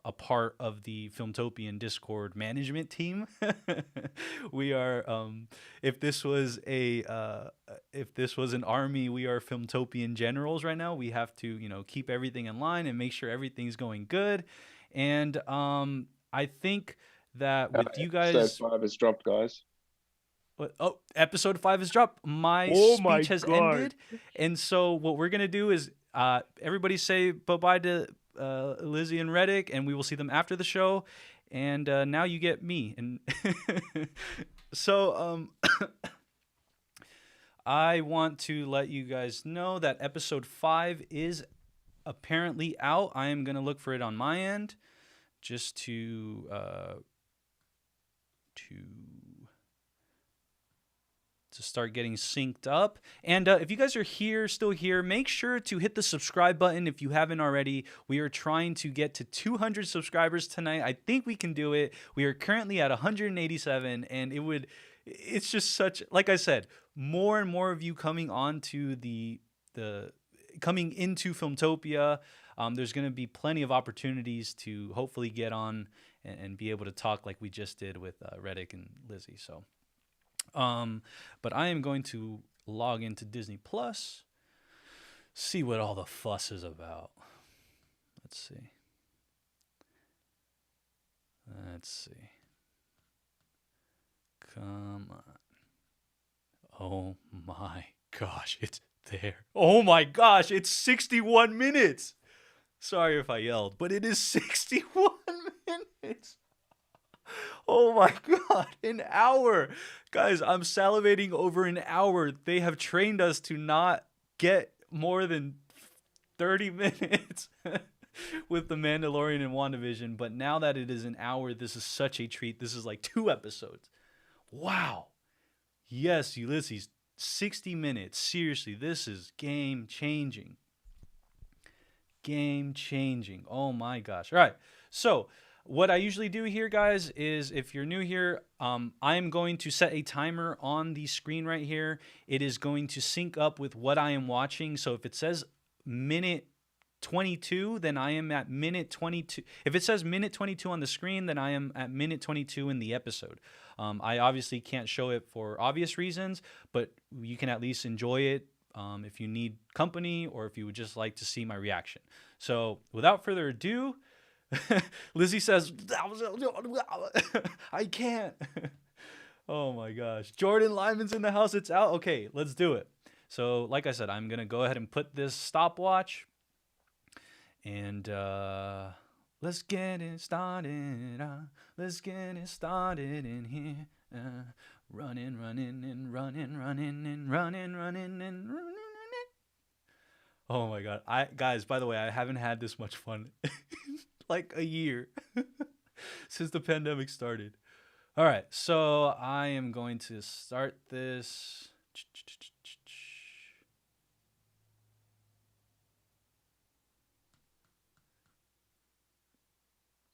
a part of the Filmtopian Discord management team. We are, if this was an army, we are Filmtopian generals right now. We have to, keep everything in line and make sure everything's going good. And I think that with you guys, Episode 5 has dropped, guys. Oh, episode 5 is dropped. My speech has ended. And so what we're going to do is everybody say bye-bye to Lizzie and Reddick, and we will see them after the show. And now you get me. And so I want to let you guys know that episode 5 is apparently out. I am going to look for it on my end just to start getting synced up. And if you guys are still here, make sure to hit the subscribe button if you haven't already. We are trying to get to 200 subscribers tonight. I think we can do it. We are currently at 187, and it's just such, like I said, more and more of you coming on to coming into Filmtopia. There's going to be plenty of opportunities to hopefully get on and be able to talk like we just did with Reddick and Lizzie. So but I am going to log into Disney Plus, see what all the fuss is about. Let's see. Come on. Oh my gosh, it's there. Oh my gosh, it's 61 minutes. Sorry if I yelled, but it is 61 minutes. Oh my God, an hour. Guys, I'm salivating over an hour. They have trained us to not get more than 30 minutes with The Mandalorian and WandaVision. But now that it is an hour, this is such a treat. This is like 2 episodes. Wow. Yes, Ulysses, 60 minutes. Seriously, this is game changing. Game changing. Oh my gosh. All right. So what I usually do here, guys, is if you're new here, I'm going to set a timer on the screen right here. It is going to sync up with what I am watching. So if it says minute 22, then I am at minute 22. If it says minute 22 on the screen, then I am at minute 22 in the episode. I obviously can't show it for obvious reasons, but you can at least enjoy it if you need company or if you would just like to see my reaction. So without further ado, Lizzie says, I can't. Oh my gosh. Jordan Lyman's in the house. It's out. Okay, let's do it. So like I said, I'm going to go ahead and put this stopwatch. And let's get it started. Let's get it started in here. Running and running. Oh my God. Guys, by the way, I haven't had this much fun like a year since the pandemic started. All right, so I am going to start this.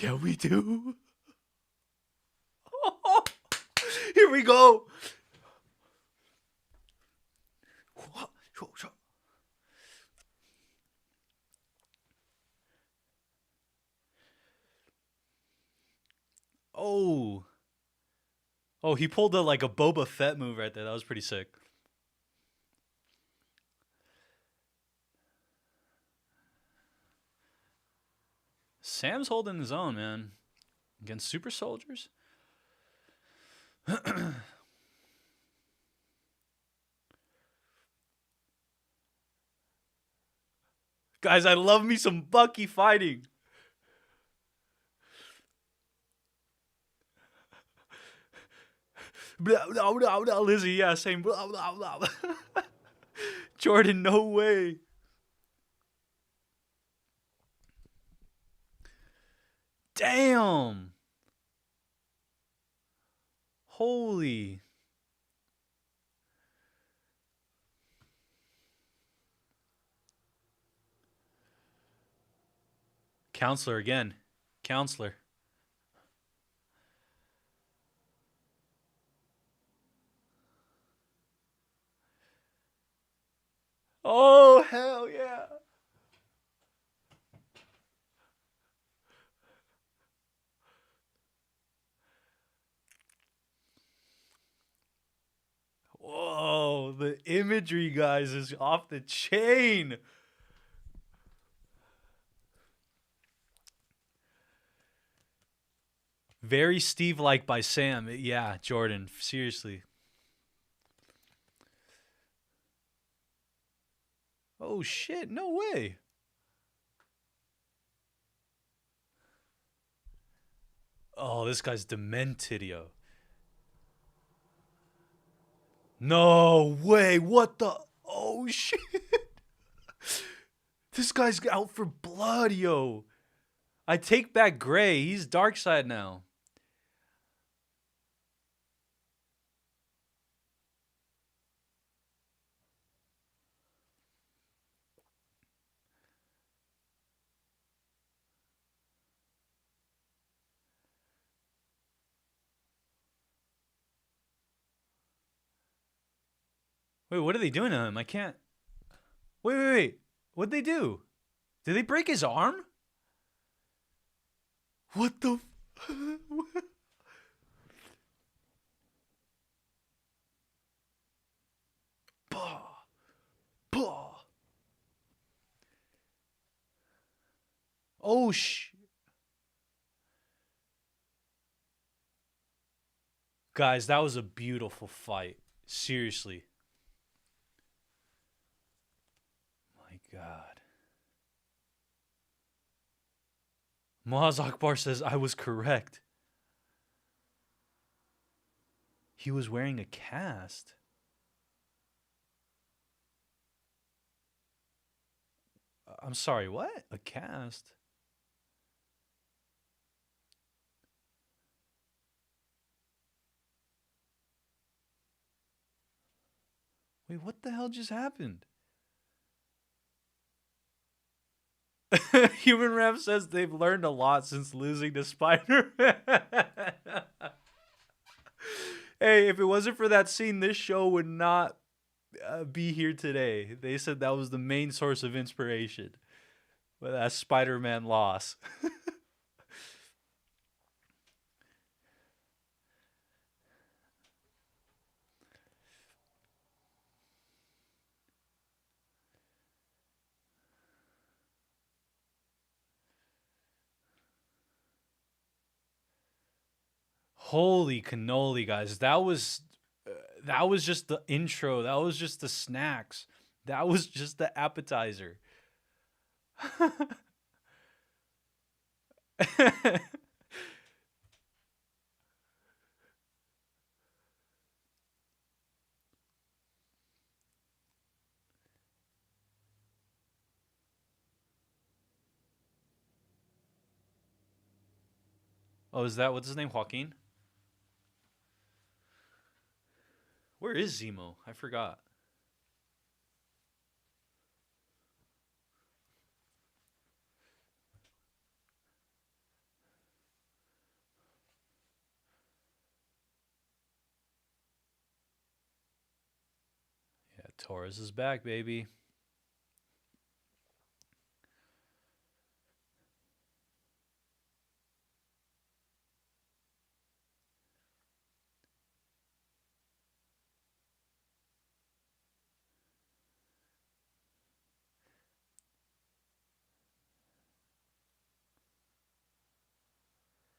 Yeah, we do. Here we go. Oh. Oh, he pulled a like a Boba Fett move right there. That was pretty sick. Sam's holding his own, man. Against super soldiers. Guys, I love me some Bucky fighting. Blah, blah, blah, blah. Lizzie, yeah, same. Blah, blah, blah. Jordan, no way. Damn. Holy. Counselor again. Counselor. Oh, hell yeah. Whoa, the imagery, guys, is off the chain. Very Steve-like by Sam. Yeah, Jordan, seriously. Oh, shit, no way. Oh, this guy's demented, yo. No way, what the? Oh, shit. This guy's out for blood, yo. I take back Gray. He's dark side now. Wait, what are they doing to him? I can't. Wait. What'd they do? Did they break his arm? What the? Bah. Bah. Oh, Guys, that was a beautiful fight. Seriously. My God. Moaz Akbar says, I was correct. He was wearing a cast. I'm sorry, what? A cast? Wait, what the hell just happened? Human Rev says they've learned a lot since losing to Spider-Man. Hey, if it wasn't for that scene, this show would not be here today. They said that was the main source of inspiration. But that Spider-Man loss. Holy cannoli, guys. That was just the intro. That was just the snacks. That was just the appetizer. Oh, is that what's his name? Joaquin? Where is Zemo? I forgot. Taurus is back, baby.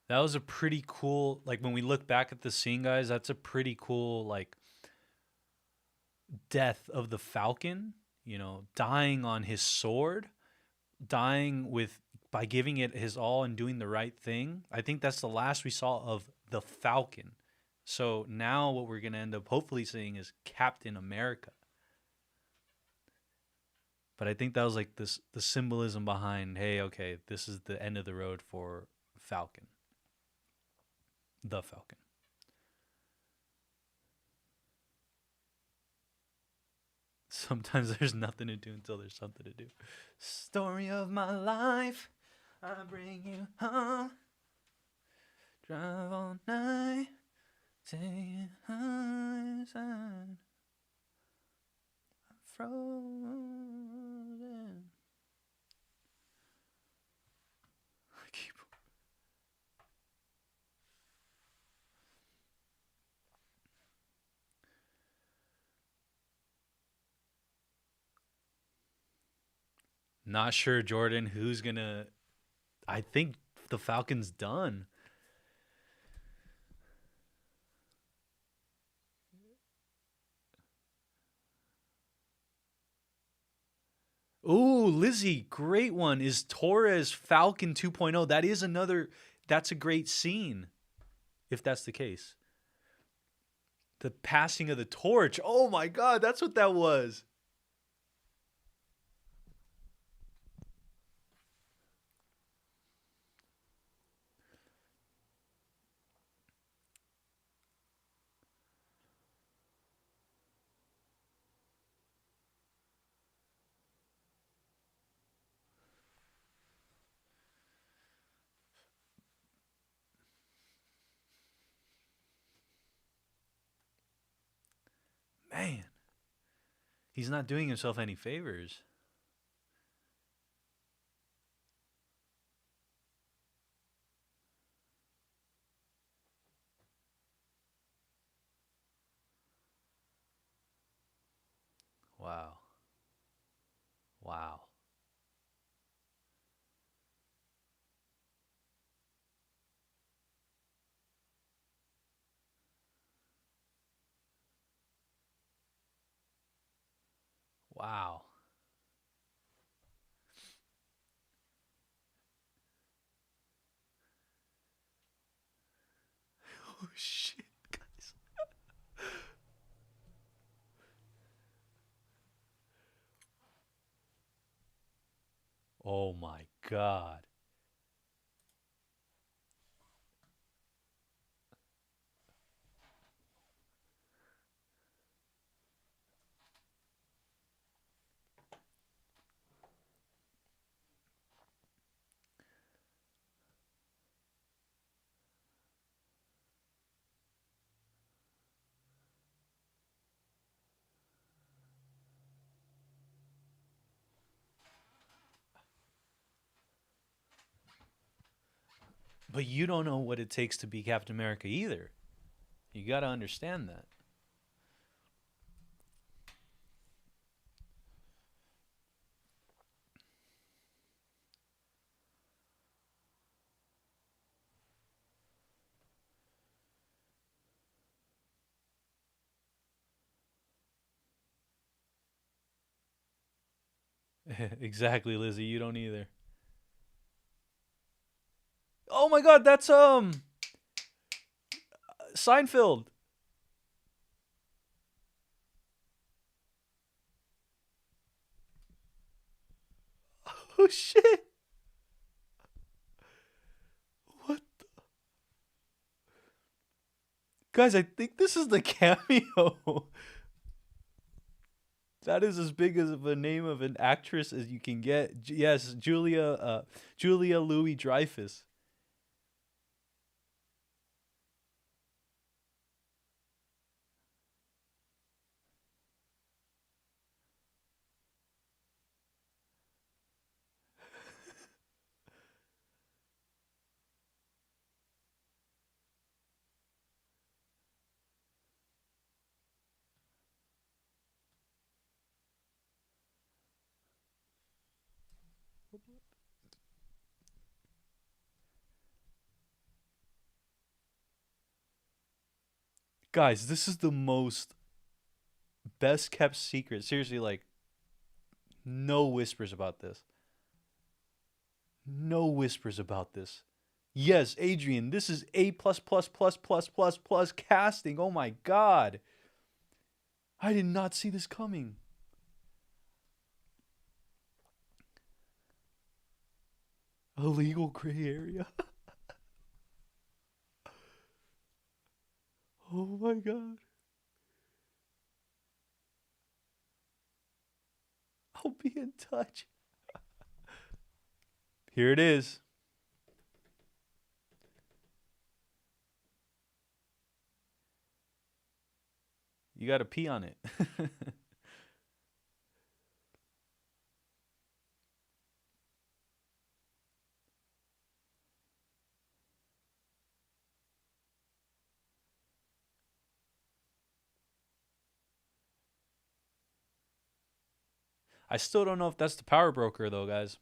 That was a pretty cool, like when we look back at the scene, guys, that's a pretty cool, like, death of the Falcon, you know, dying on his sword, dying by giving it his all and doing the right thing. I think that's the last we saw of the Falcon. So now what we're going to end up hopefully seeing is Captain America. But I think that was like the symbolism behind, hey, okay, this is the end of the road for Falcon. The Falcon. Sometimes there's nothing to do until there's something to do. Story of my life, I bring you home. Drive all night, take you home. I'm frozen. I keep. Not sure, Jordan, who's gonna. I think the Falcon's done. Ooh, Lizzie, great one. Is Torres Falcon 2.0? That is another. That's a great scene, if that's the case. The passing of the torch. Oh my God, that's what that was. Man, he's not doing himself any favors. Wow. Wow. Wow. Oh shit, guys. Oh my God. But you don't know what it takes to be Captain America either. You got to understand that. Exactly, Lizzie. You don't either. Oh my God, that's Seinfeld. Oh shit. What the... Guys, I think this is the cameo. That is as big of a name of an actress as you can get. Yes, Julia Louis-Dreyfus. Guys, this is the most best kept secret. Seriously, like, no whispers about this. No whispers about this. Yes, Adrian, this is A plus plus plus plus plus plus casting. Oh my god. I did not see this coming. A legal gray area. Oh my god. I'll be in touch. Here it is. You got to pee on it. I still don't know if that's the power broker, though, guys.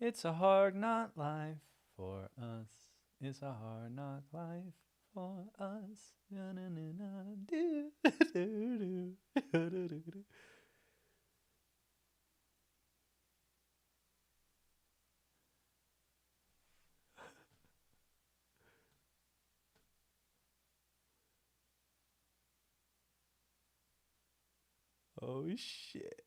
It's a hard knock life for us. It's a hard knock life for us. Na, na, na, na, do, do, do, do, do, do. Oh shit.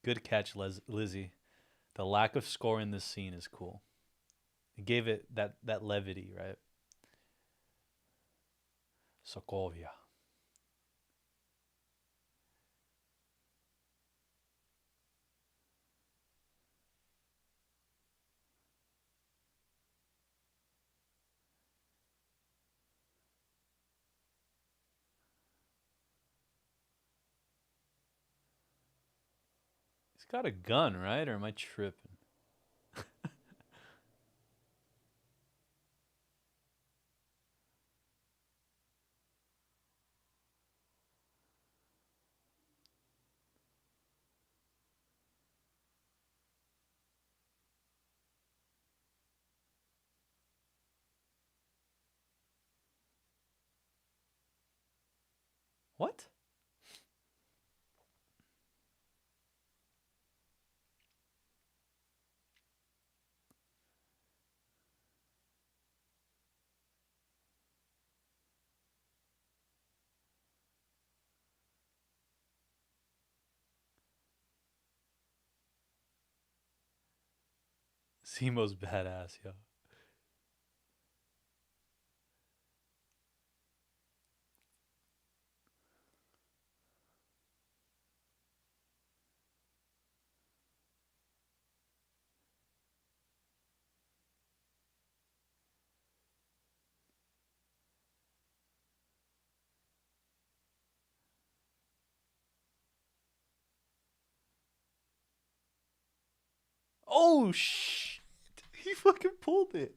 Good catch, Lizzie. The lack of score in this scene is cool. It gave it that levity, right? Sokovia. He's got a gun, right? Or am I tripping? What? Zemo's badass, yo. Oh shit! He fucking pulled it.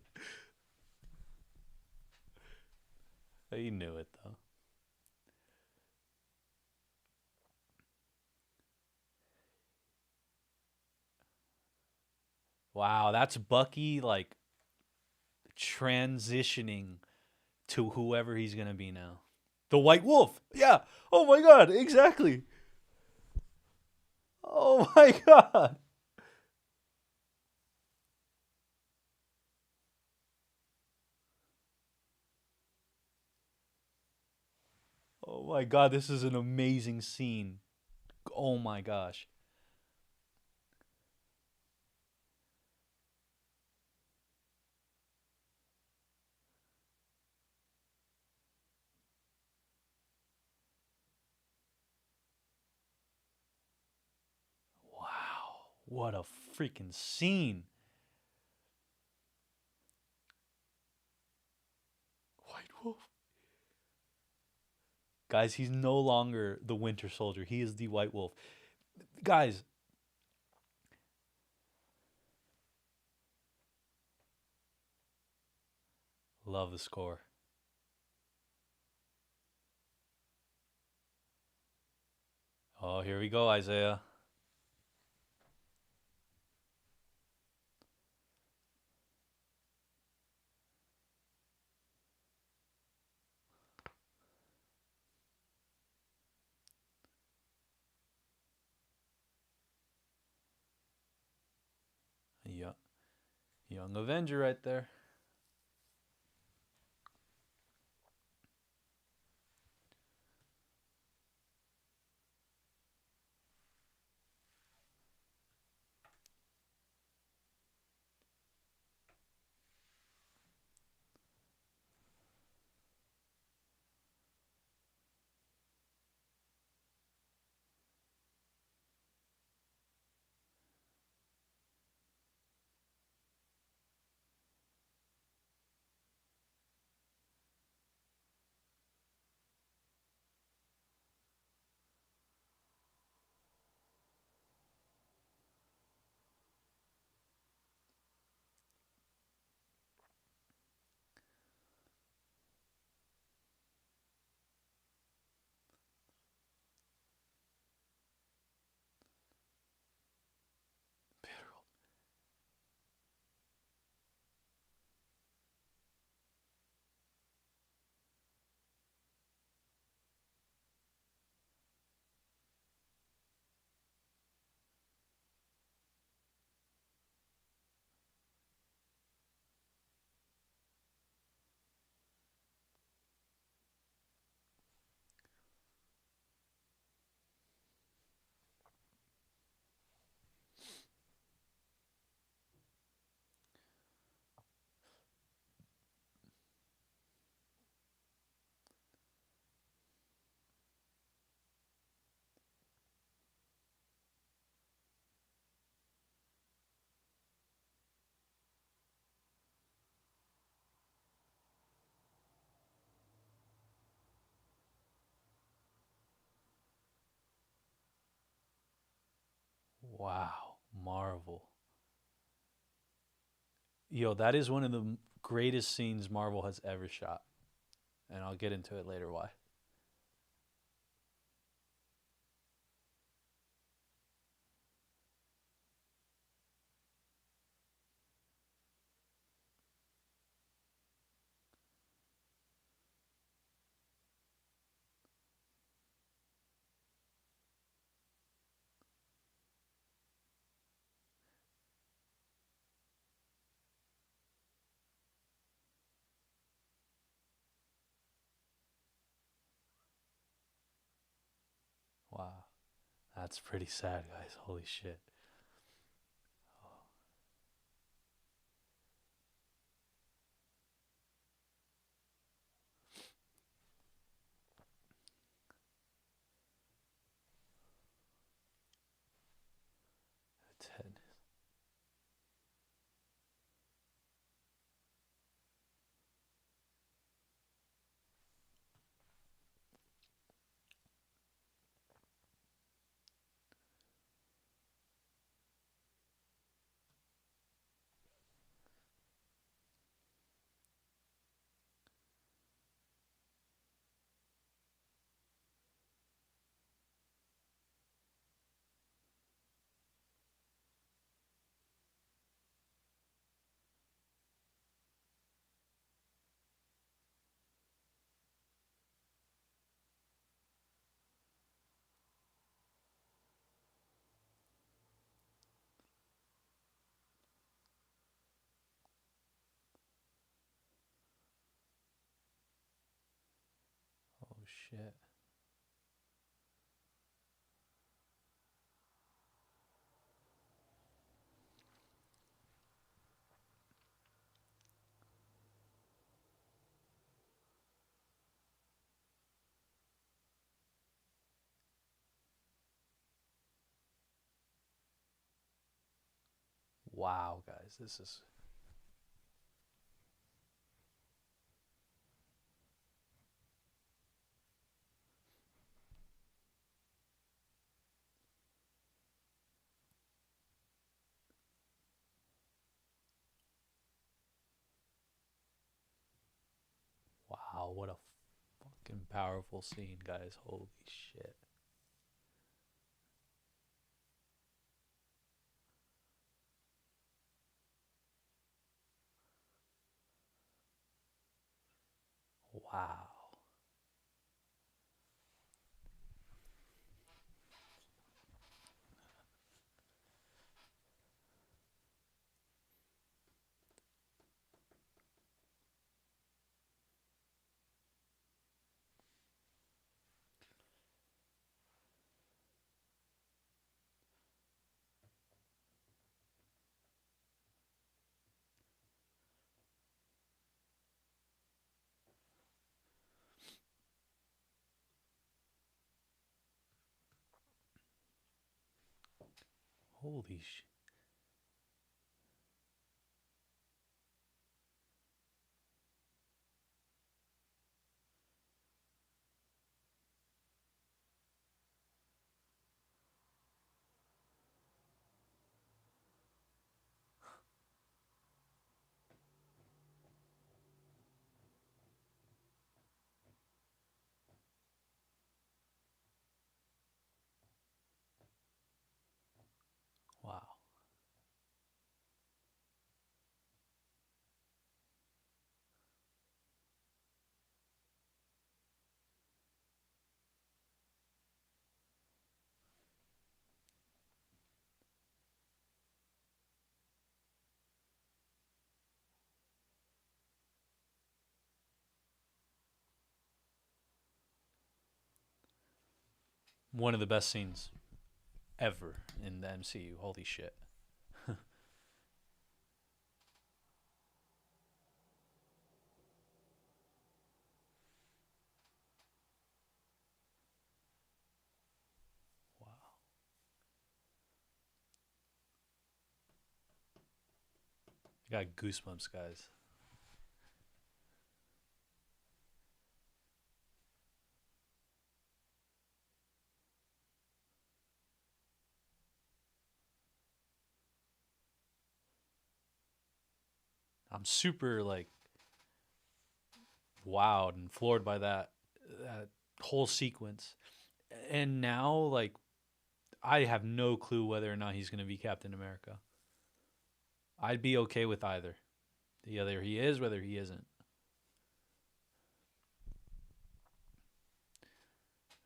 He knew it though. Wow, that's Bucky like transitioning to whoever he's gonna be now. The White Wolf. Yeah. Oh my god. Exactly. Oh my god. Oh my god. This is an amazing scene. Oh my gosh. What a freaking scene. White Wolf. Guys, he's no longer the Winter Soldier. He is the White Wolf. Guys, love the score. Oh, here we go, Isaiah. Yeah. Young Avenger right there. Wow. Marvel. Yo, that is one of the greatest scenes Marvel has ever shot. And I'll get into it later why. Wow. That's pretty sad, guys. Holy shit. Its head. Oh shit. Wow, guys, this is... Wow, what a fucking powerful scene, guys. Holy shit. Wow. Holy shit. Wow. One of the best scenes ever in the MCU. Holy shit. Wow. I got goosebumps, guys. I'm super like wowed and floored by that whole sequence. And now like I have no clue whether or not he's going to be Captain America. I'd be okay with either. Either he is, whether he isn't.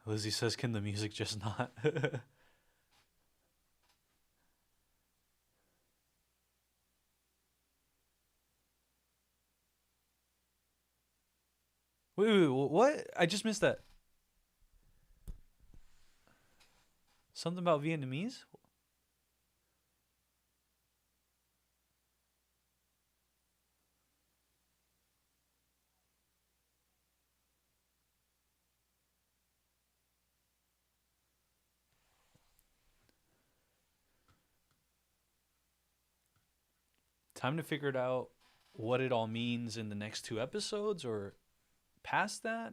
Lizzie says, can the music just not? Wait, what? I just missed that. Something about Vietnamese? Time to figure it out what it all means in the next 2 episodes or past that?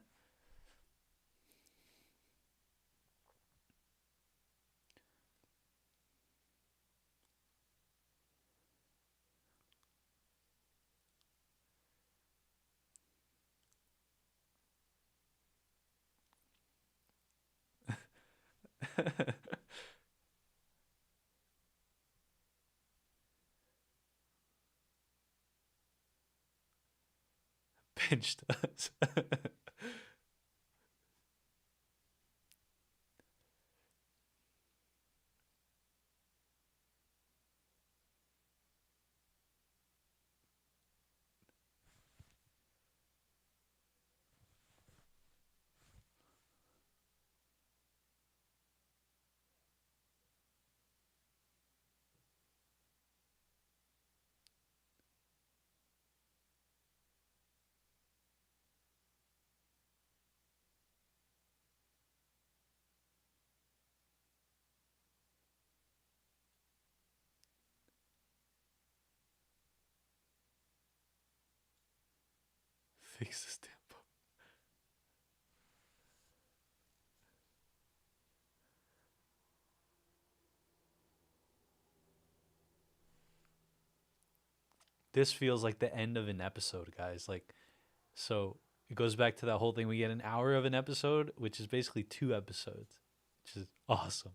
Pinched us. Fix this tempo. This feels like the end of an episode, guys. Like, so it goes back to that whole thing. We get an hour of an episode, which is basically 2 episodes, which is awesome.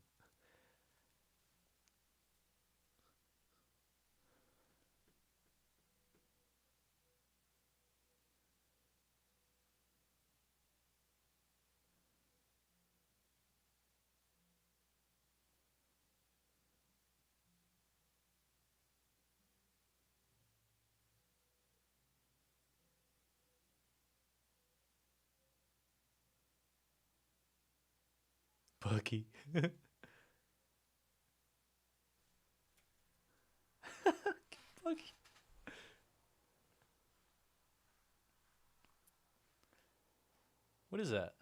Bucky. Bucky. What is that?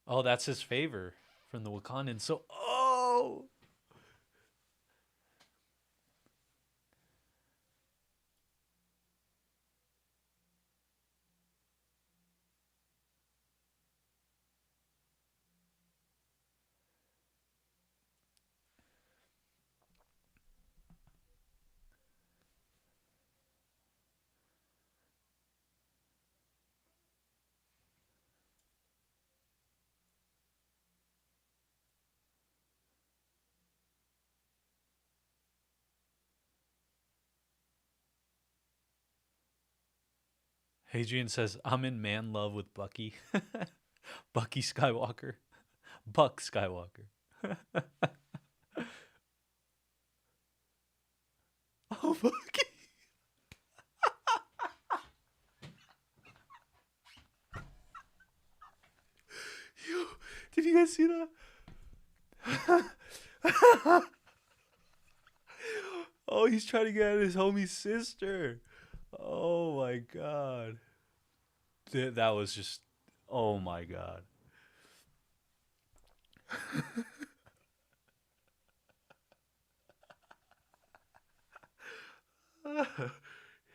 Oh, that's his favor from the Wakandan. So, oh! Hadrian says, I'm in man love with Bucky. Bucky Skywalker. Buck Skywalker. Oh, Bucky. Yo, did you guys see that? Oh, he's trying to get at his homie's sister. Oh my god. That was just, oh my god.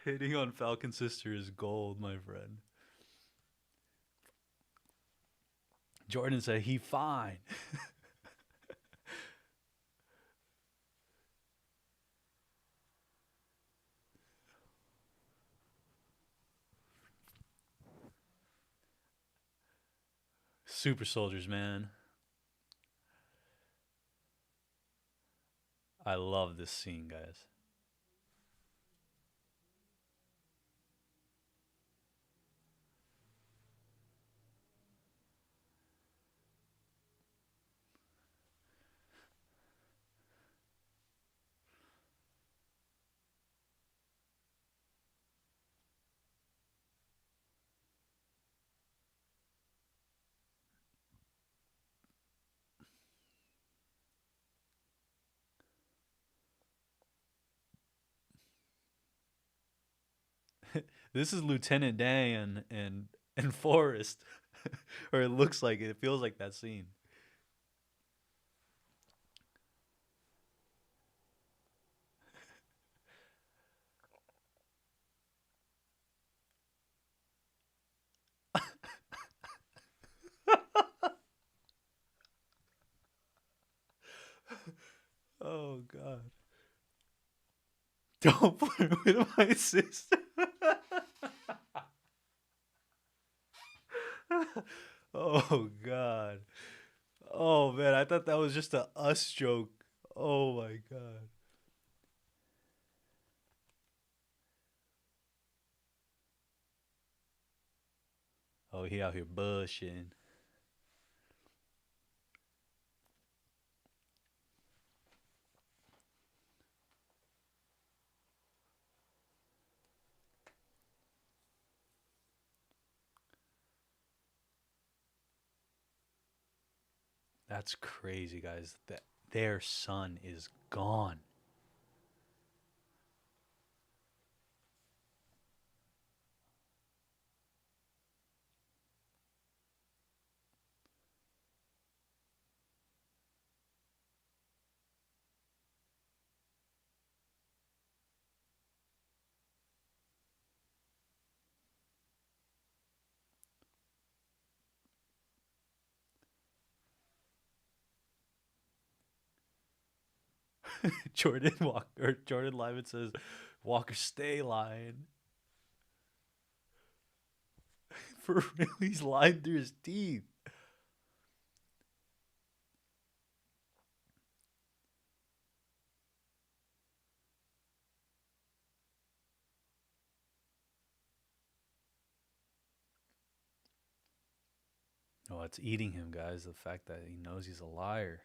Hitting on Falcon's sister is gold, my friend. Jordan said he fine. Super soldiers, man. I love this scene, guys. This is Lieutenant Dan and Forrest. Or it looks like it. It feels like that scene. Oh god. Don't flirt with my sister. Oh god. Oh man, I thought that was just a us joke. Oh my god. Oh, he out here bushing. That's crazy, guys. That their son is gone. Jordan Lyman says, Walker, stay lying. For real, he's lying through his teeth. Oh, it's eating him, guys. The fact that he knows he's a liar.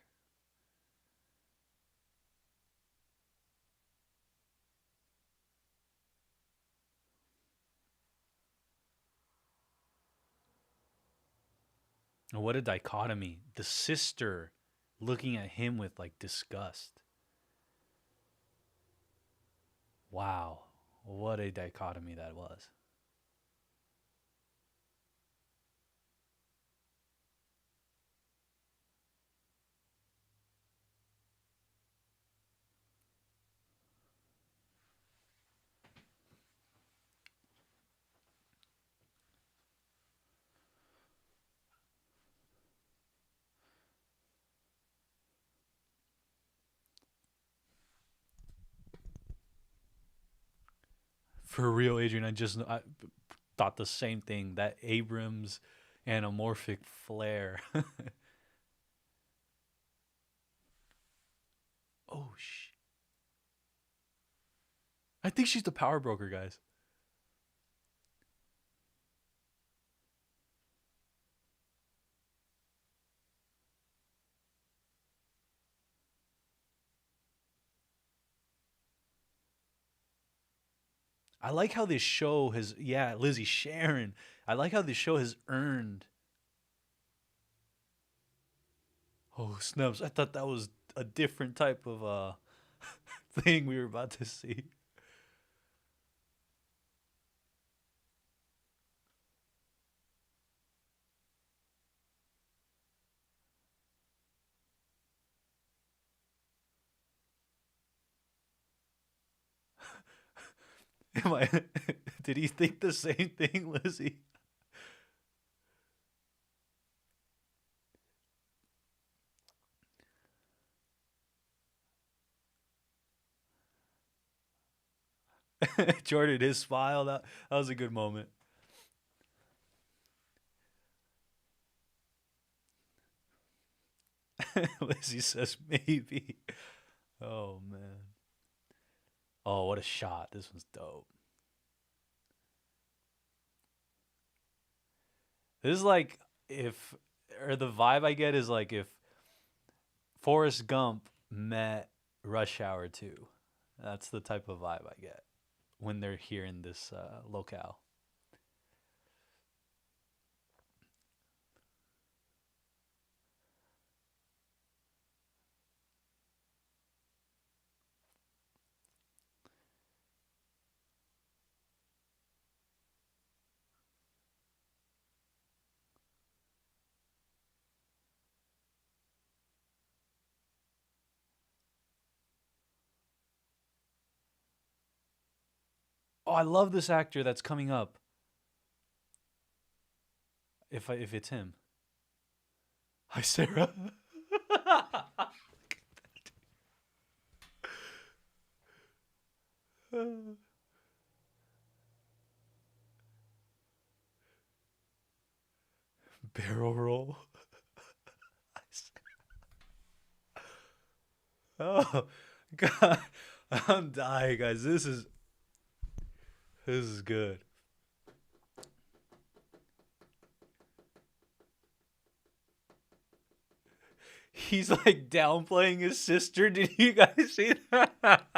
And what a dichotomy. The sister looking at him with like disgust. Wow. What a dichotomy that was. For real, Adrian, I thought the same thing. That Abrams anamorphic flare. Oh, I think she's the power broker, guys. I like how this show has, yeah, Lizzie Sharon. I like how this show has earned. Oh, snaps. I thought that was a different type of thing we were about to see. Am I? Did he think the same thing, Lizzie? Jordan, his smile, that was a good moment. Lizzie says maybe. Oh, man. Oh, what a shot. This one's dope. This is like the vibe I get is like if Forrest Gump met Rush Hour 2. That's the type of vibe I get when they're here in this locale. Oh, I love this actor that's coming up. If it's him. Hi, Sarah. Barrel roll. Oh, God. I'm dying, guys. This is good. He's like downplaying his sister. Did you guys see that?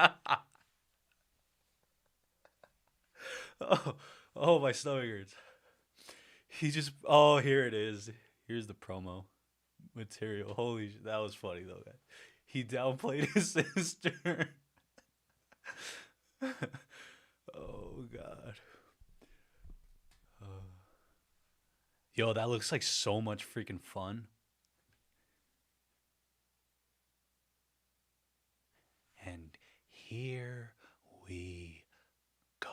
Oh, my stomach hurts. He just, here it is. Here's the promo material. Holy, that was funny though, guys. He downplayed his sister. Oh, God. Yo, that looks like so much freaking fun. And here we go.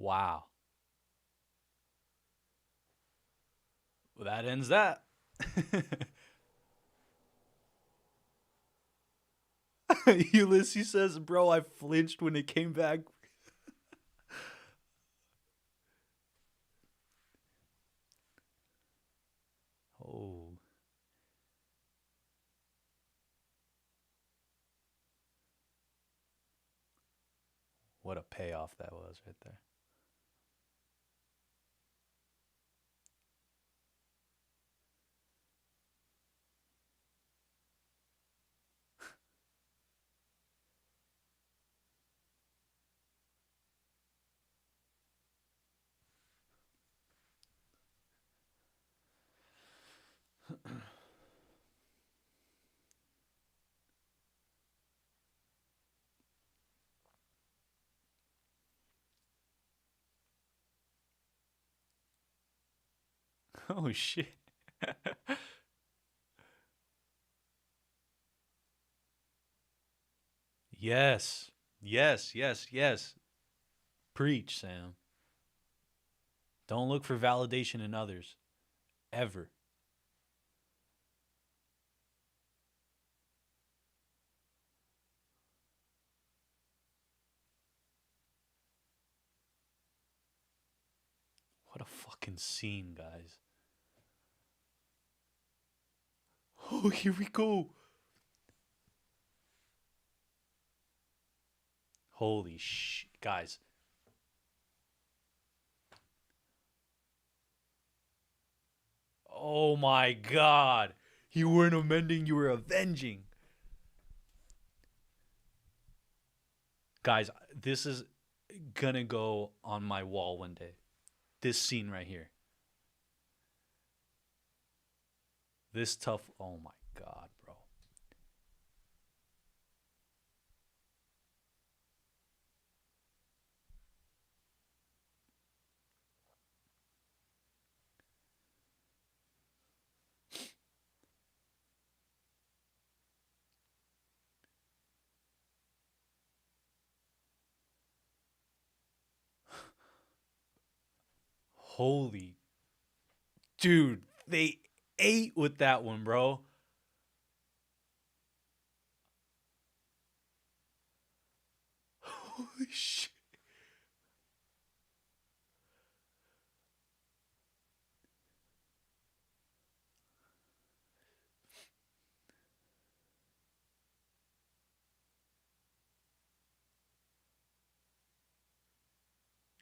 Wow. Well, that ends that. Ulysses says, bro, I flinched when it came back. Oh. What a payoff that was right there. Oh, shit. Yes. Yes, yes, yes. Preach, Sam. Don't look for validation in others. Ever. What a fucking scene, guys. Oh, here we go. Holy shit, guys. Oh my god. You weren't amending, you were avenging. Guys, this is gonna go on my wall one day. This scene right here. This tough. Oh my god, bro. Holy. Dude, they ate with that one, bro. Holy shit.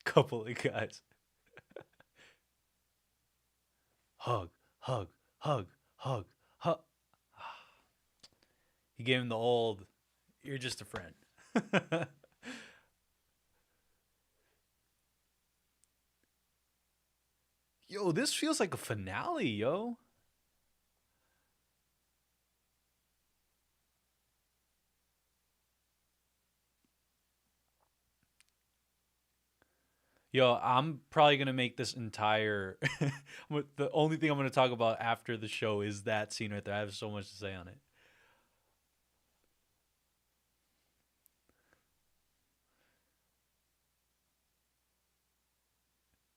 Couple of guys. Hug, hug, hug, hug, hug. He gave him the old, you're just a friend. Yo, this feels like a finale, yo. Yo, I'm probably gonna make this entire. The only thing I'm gonna talk about after the show is that scene right there. I have so much to say on it.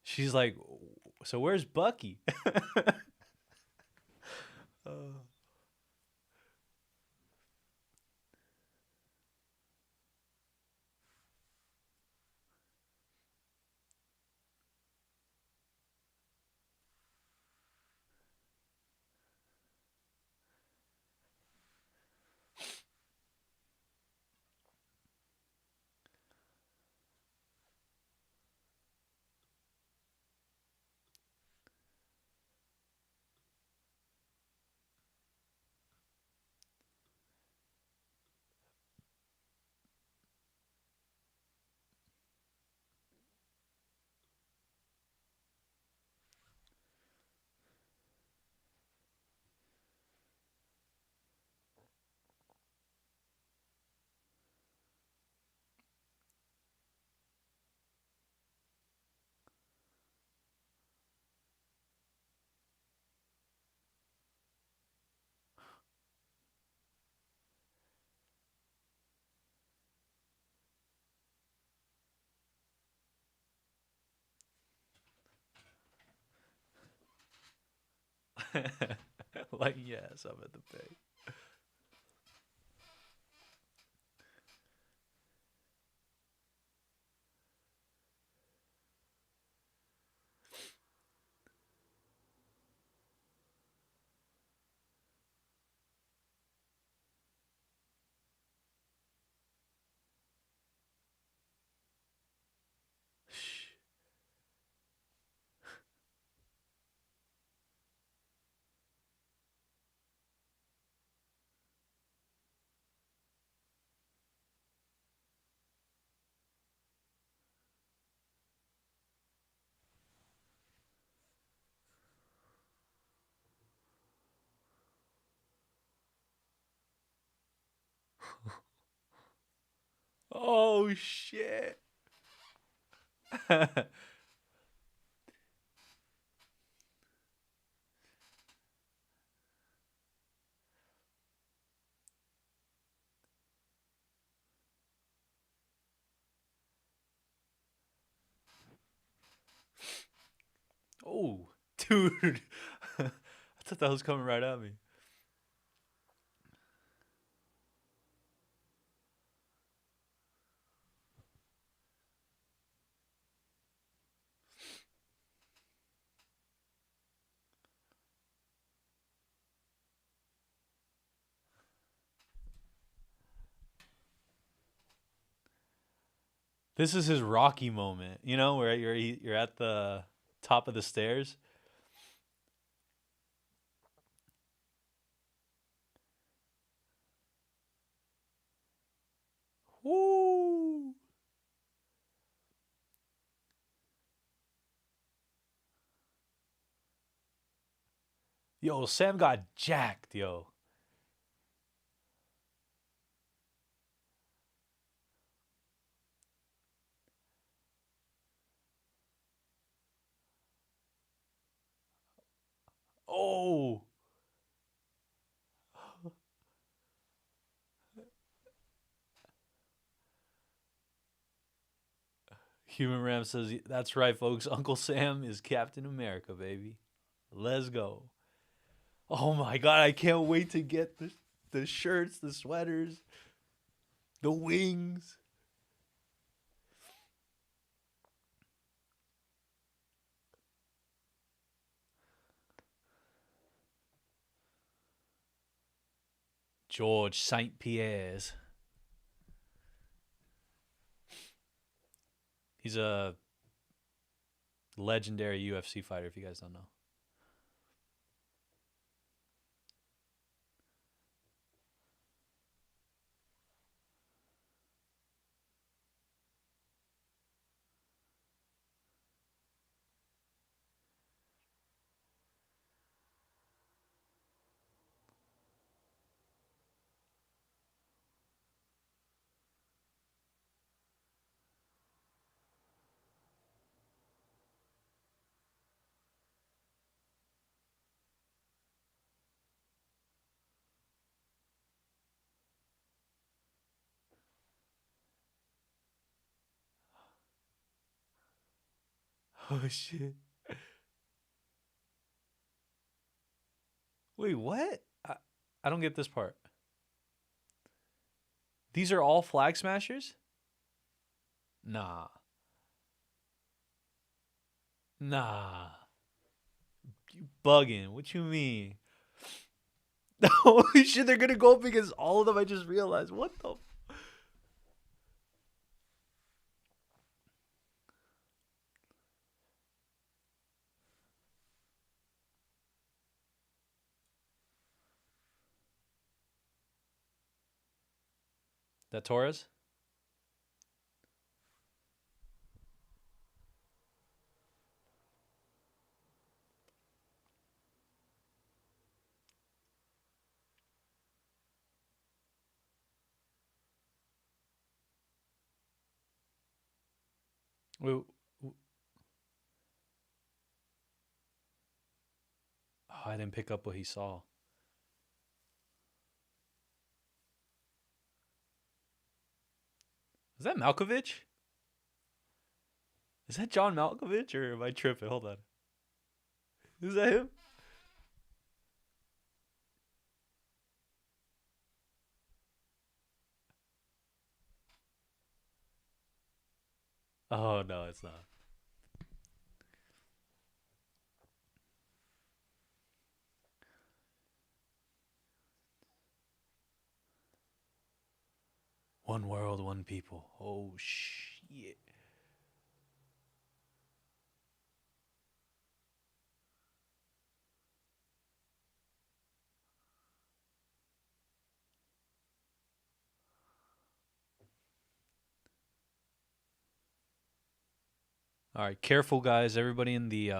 She's like, so where's Bucky? uh, Like, yes, I'm at the pay. Oh shit. Oh, dude. I thought that was coming right at me. This is his Rocky moment, you know, where you're at the top of the stairs. Woo! Yo, Sam got jacked, yo. Oh. Human Ram says, that's right, folks. Uncle Sam is Captain America, baby. Let's go. Oh my God, I can't wait to get the shirts, the sweaters, the wings. George St. Pierre's. He's a legendary UFC fighter, if you guys don't know. Oh shit. Wait, what? I don't get this part. These are all Flag Smashers? Nah. Nah. You bugging. What you mean? Holy shit, they're gonna go up against all of them. I just realized. What the? That Torres? Wait, oh, I didn't pick up what he saw. Is that Malkovich? Is that John Malkovich or am I tripping? Hold on. Is that him? Oh no, it's not. One world, one people. Oh shit. All right, careful guys. Everybody in the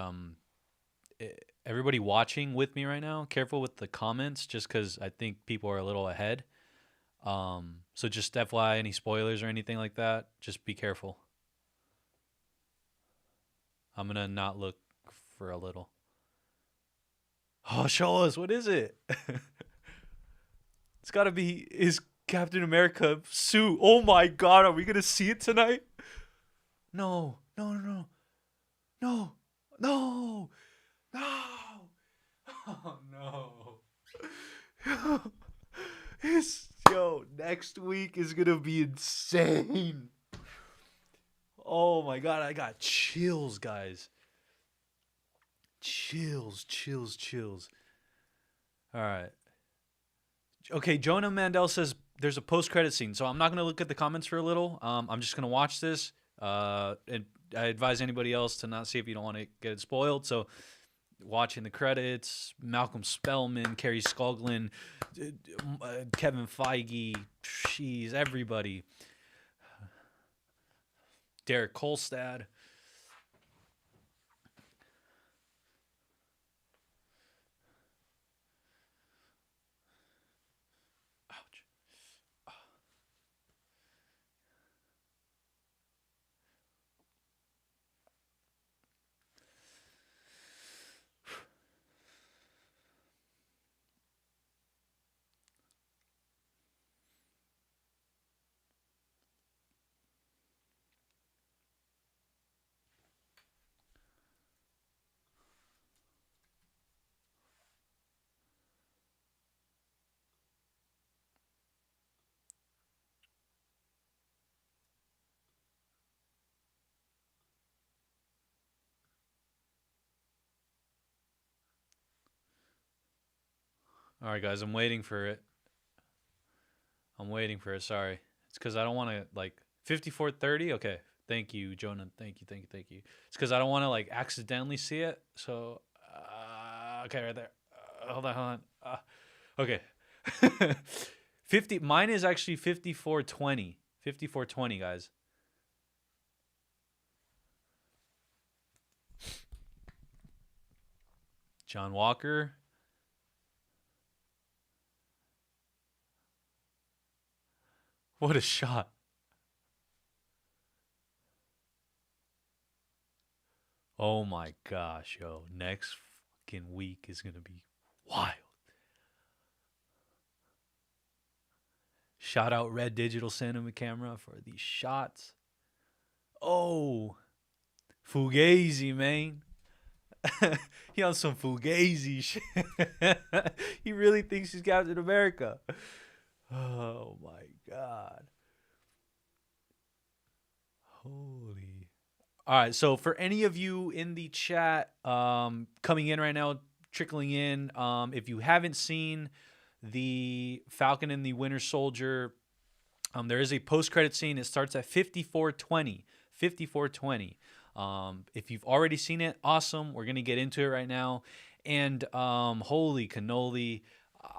everybody watching with me right now, careful with the comments just cuz I think people are a little ahead. So just FYI, any spoilers or anything like that, just be careful. I'm going to not look for a little. Oh, show us. What is it? It's got to be is Captain America suit. Oh my god, are we going to see it tonight? No. No, no, no. No. No. No. Oh no. Next week is gonna be insane. Oh my god, I got chills, guys. Chills. All right. Okay, Jonah Mandel says there's a post-credit scene, so I'm not gonna look at the comments for a little. I'm just gonna watch this. And I advise anybody else to not see if you don't want to get it spoiled. So, watching the credits, Malcolm Spellman, Kerry Skoglund, Kevin Feige, jeez, everybody. Derek Kolstad. Ouch. All right, guys, I'm waiting for it. Sorry. It's because I don't want to, 54:30? Okay. Thank you, Jonah. Thank you. It's because I don't want to, accidentally see it. So, okay, right there. Hold on. Okay. 50. Mine is actually 54:20. 54:20, guys. John Walker. What a shot. Oh my gosh, yo. Next fucking week is going to be wild. Shout out Red Digital Cinema Camera for these shots. Oh, Fugazi, man. He on some Fugazi shit. He really thinks he's Captain America. Oh my god. Holy. All right, so for any of you in the chat coming in right now, trickling in, if you haven't seen the Falcon and the Winter Soldier, there is a post-credit scene. It starts at 54:20. 54:20. If you've already seen it, awesome. We're going to get into it right now. And holy cannoli,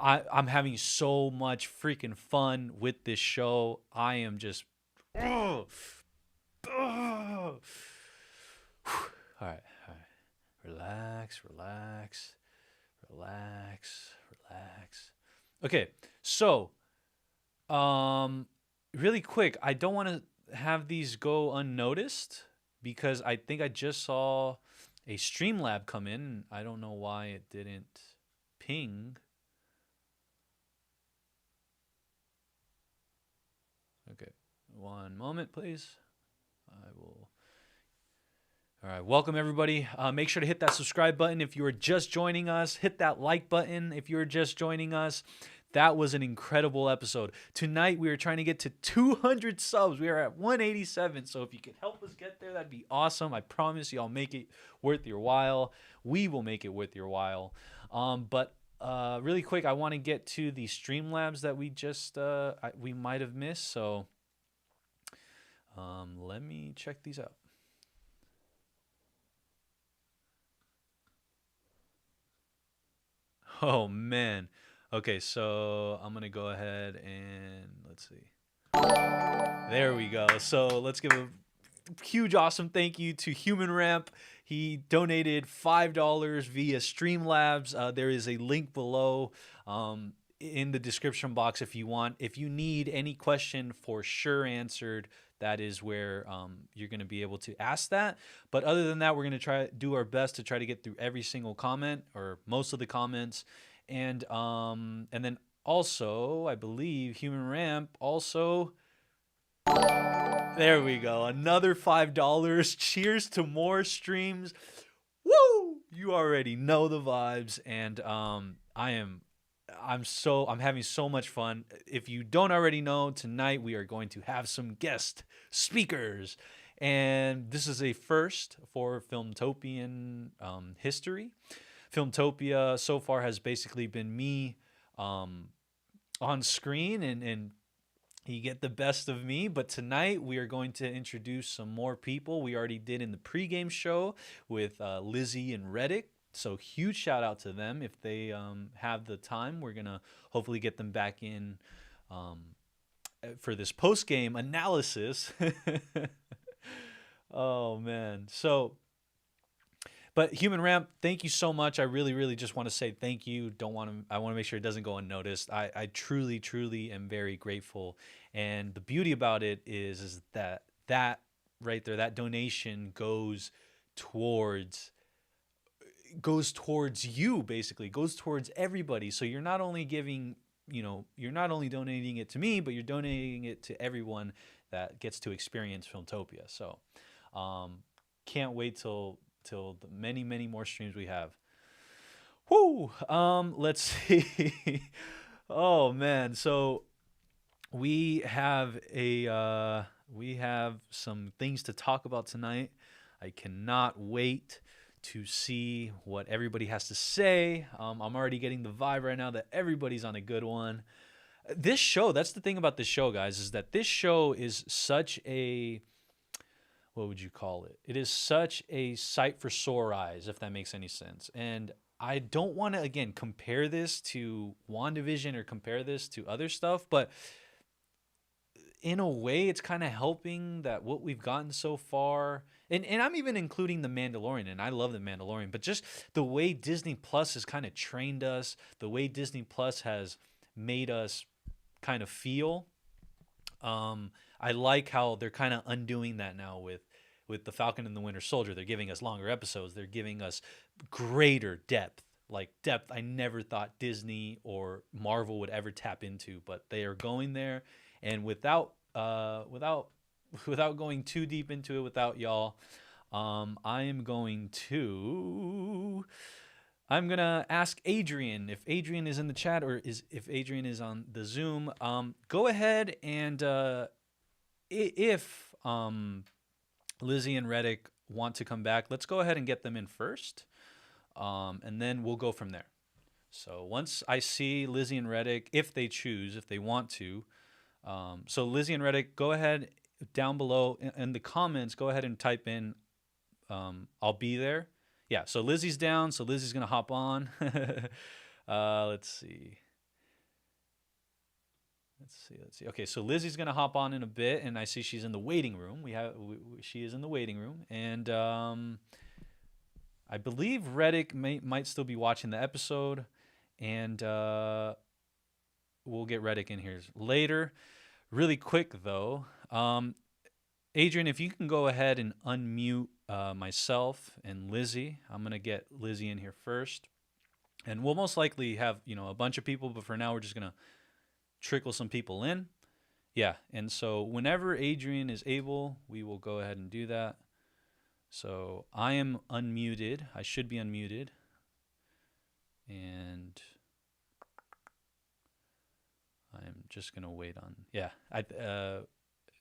I'm having so much freaking fun with this show. I am just... All right. Relax. Okay, so really quick, I don't want to have these go unnoticed because I think I just saw a Streamlab come in. I don't know why it didn't ping. Okay, one moment, please. I will. All right, welcome everybody. Make sure to hit that subscribe button if you are just joining us. Hit that like button if you're just joining us. That was an incredible episode. Tonight, we are trying to get to 200 subs. We are at 187. So if you could help us get there, that'd be awesome. I promise you I'll make it worth your while. We will make it worth your while. But really quick, I want to get to the Streamlabs that we just we might have missed. So let me check these out. Oh, man. Okay, so I'm going to go ahead and let's see. There we go. So let's give a huge, awesome thank you to Human Ramp. He donated $5 via Streamlabs. There is a link below in the description box if you want. If you need any question for sure answered, that is where you're going to be able to ask that. But other than that, we're going to try do our best to try to get through every single comment or most of the comments. And then also, I believe Human Ramp also. There we go. Another $5. Cheers to more streams. Woo! You already know the vibes, and I'm having so much fun. If you don't already know, tonight we are going to have some guest speakers, and this is a first for Filmtopian history. Filmtopia so far has basically been me on screen, and you get the best of me. But tonight we are going to introduce some more people. We already did in the pregame show with Lizzie and Reddick. So huge shout out to them. If they have the time, we're going to hopefully get them back in for this post-game analysis. Oh, man. So, but Human Ramp, thank you so much. I really, really just want to say thank you. I want to make sure it doesn't go unnoticed. I truly, truly am very grateful. And the beauty about it is that right there, that donation goes towards you, basically goes towards everybody. So you're not only giving, you're not only donating it to me, but you're donating it to everyone that gets to experience Filmtopia. So can't wait till the many, many more streams we have. Whoo! Let's see. Oh man, so we have some things to talk about tonight. I cannot wait to see what everybody has to say. I'm already getting the vibe right now that everybody's on a good one. This show, that's the thing about this show, guys, is that this show is such a, what would you call it? It is such a sight for sore eyes, if that makes any sense. And I don't want to, again, compare this to WandaVision or compare this to other stuff, but in a way, it's kind of helping that what we've gotten so far, and I'm even including The Mandalorian, and I love The Mandalorian, but just the way Disney Plus has kind of trained us, the way Disney Plus has made us kind of feel. I like how they're kind of undoing that now with the Falcon and the Winter Soldier. They're giving us longer episodes. They're giving us greater depth, like depth I never thought Disney or Marvel would ever tap into, but they are going there. And without going too deep into it, without y'all, I'm gonna ask Adrian if Adrian is in the chat or if Adrian is on the Zoom. Go ahead and if Lizzie and Reddick want to come back, let's go ahead and get them in first, and then we'll go from there. So once I see Lizzie and Reddick, if they choose, if they want to. So Lizzie and Reddick, go ahead down below in the comments, go ahead and type in, I'll be there. Yeah, so Lizzie's down, so Lizzie's going to hop on. Let's see. Okay, so Lizzie's going to hop on in a bit, and I see she's in the waiting room. She is in the waiting room, and I believe Reddick might still be watching the episode, and we'll get Reddick in here later. Really quick, though, Adrian, if you can go ahead and unmute myself and Lizzie. I'm going to get Lizzie in here first. And we'll most likely have, a bunch of people, but for now we're just going to trickle some people in. Yeah, and so whenever Adrian is able, we will go ahead and do that. So I am unmuted. I should be unmuted. And I'm just gonna wait on. Yeah,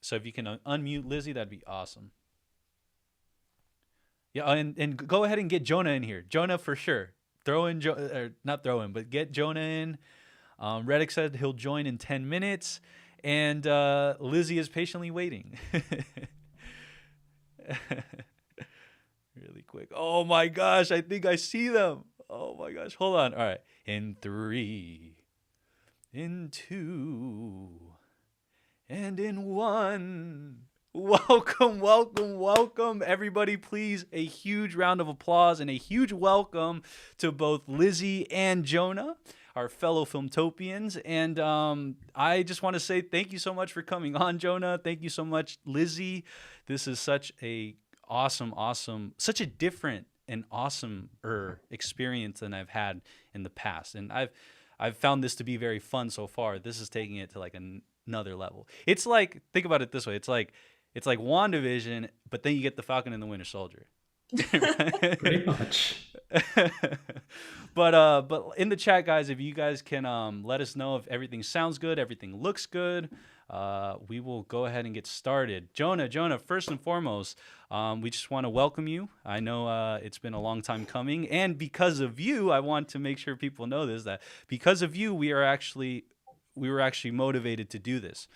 so if you can unmute Lizzie, that'd be awesome. Yeah, and go ahead and get Jonah in here. Jonah for sure. Not throw in, but get Jonah in. Reddick said he'll join in 10 minutes, and Lizzie is patiently waiting. Really quick. Oh my gosh, I think I see them. Oh my gosh, hold on. All right, in 3, in 2, and in 1. Welcome, welcome, welcome, everybody. Please, a huge round of applause and a huge welcome to both Lizzie and Jonah, our fellow Filmtopians. And I just want to say thank you so much for coming on, Jonah. Thank you so much, Lizzie. This is such a such a different and awesome-er experience than I've had in the past. And I've found this to be very fun so far. This is taking it to like another level. It's like, think about it this way. It's like WandaVision, but then you get the Falcon and the Winter Soldier. Pretty much. But in the chat, guys, if you guys can let us know if everything sounds good, everything looks good, we will go ahead and get started. Jonah, first and foremost, we just want to welcome you. I know it's been a long time coming, and because of you, I want to make sure people know this, that because of you, we were actually motivated to do this.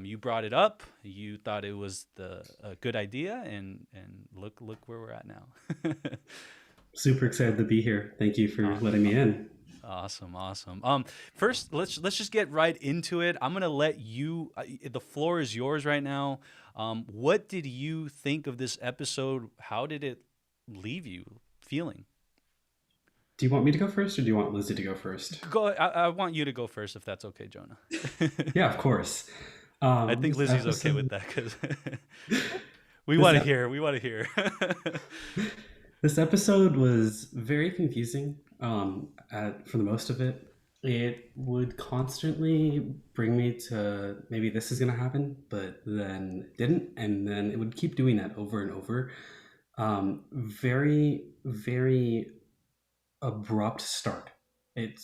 You brought it up. You thought it was a good idea, and look where we're at now. Super excited to be here. Thank you for letting me in. Awesome. First, let's just get right into it. I'm gonna let you. The floor is yours right now. What did you think of this episode? How did it leave you feeling? Do you want me to go first, or do you want Lizzie to go first? Go. I want you to go first, if that's okay, Jonah. Yeah, of course. I think Lizzie's okay with that because we want to hear. We want to hear. This episode was very confusing. For the most of it, it would constantly bring me to maybe this is going to happen, but then it didn't, and then it would keep doing that over and over. Very, very abrupt start. It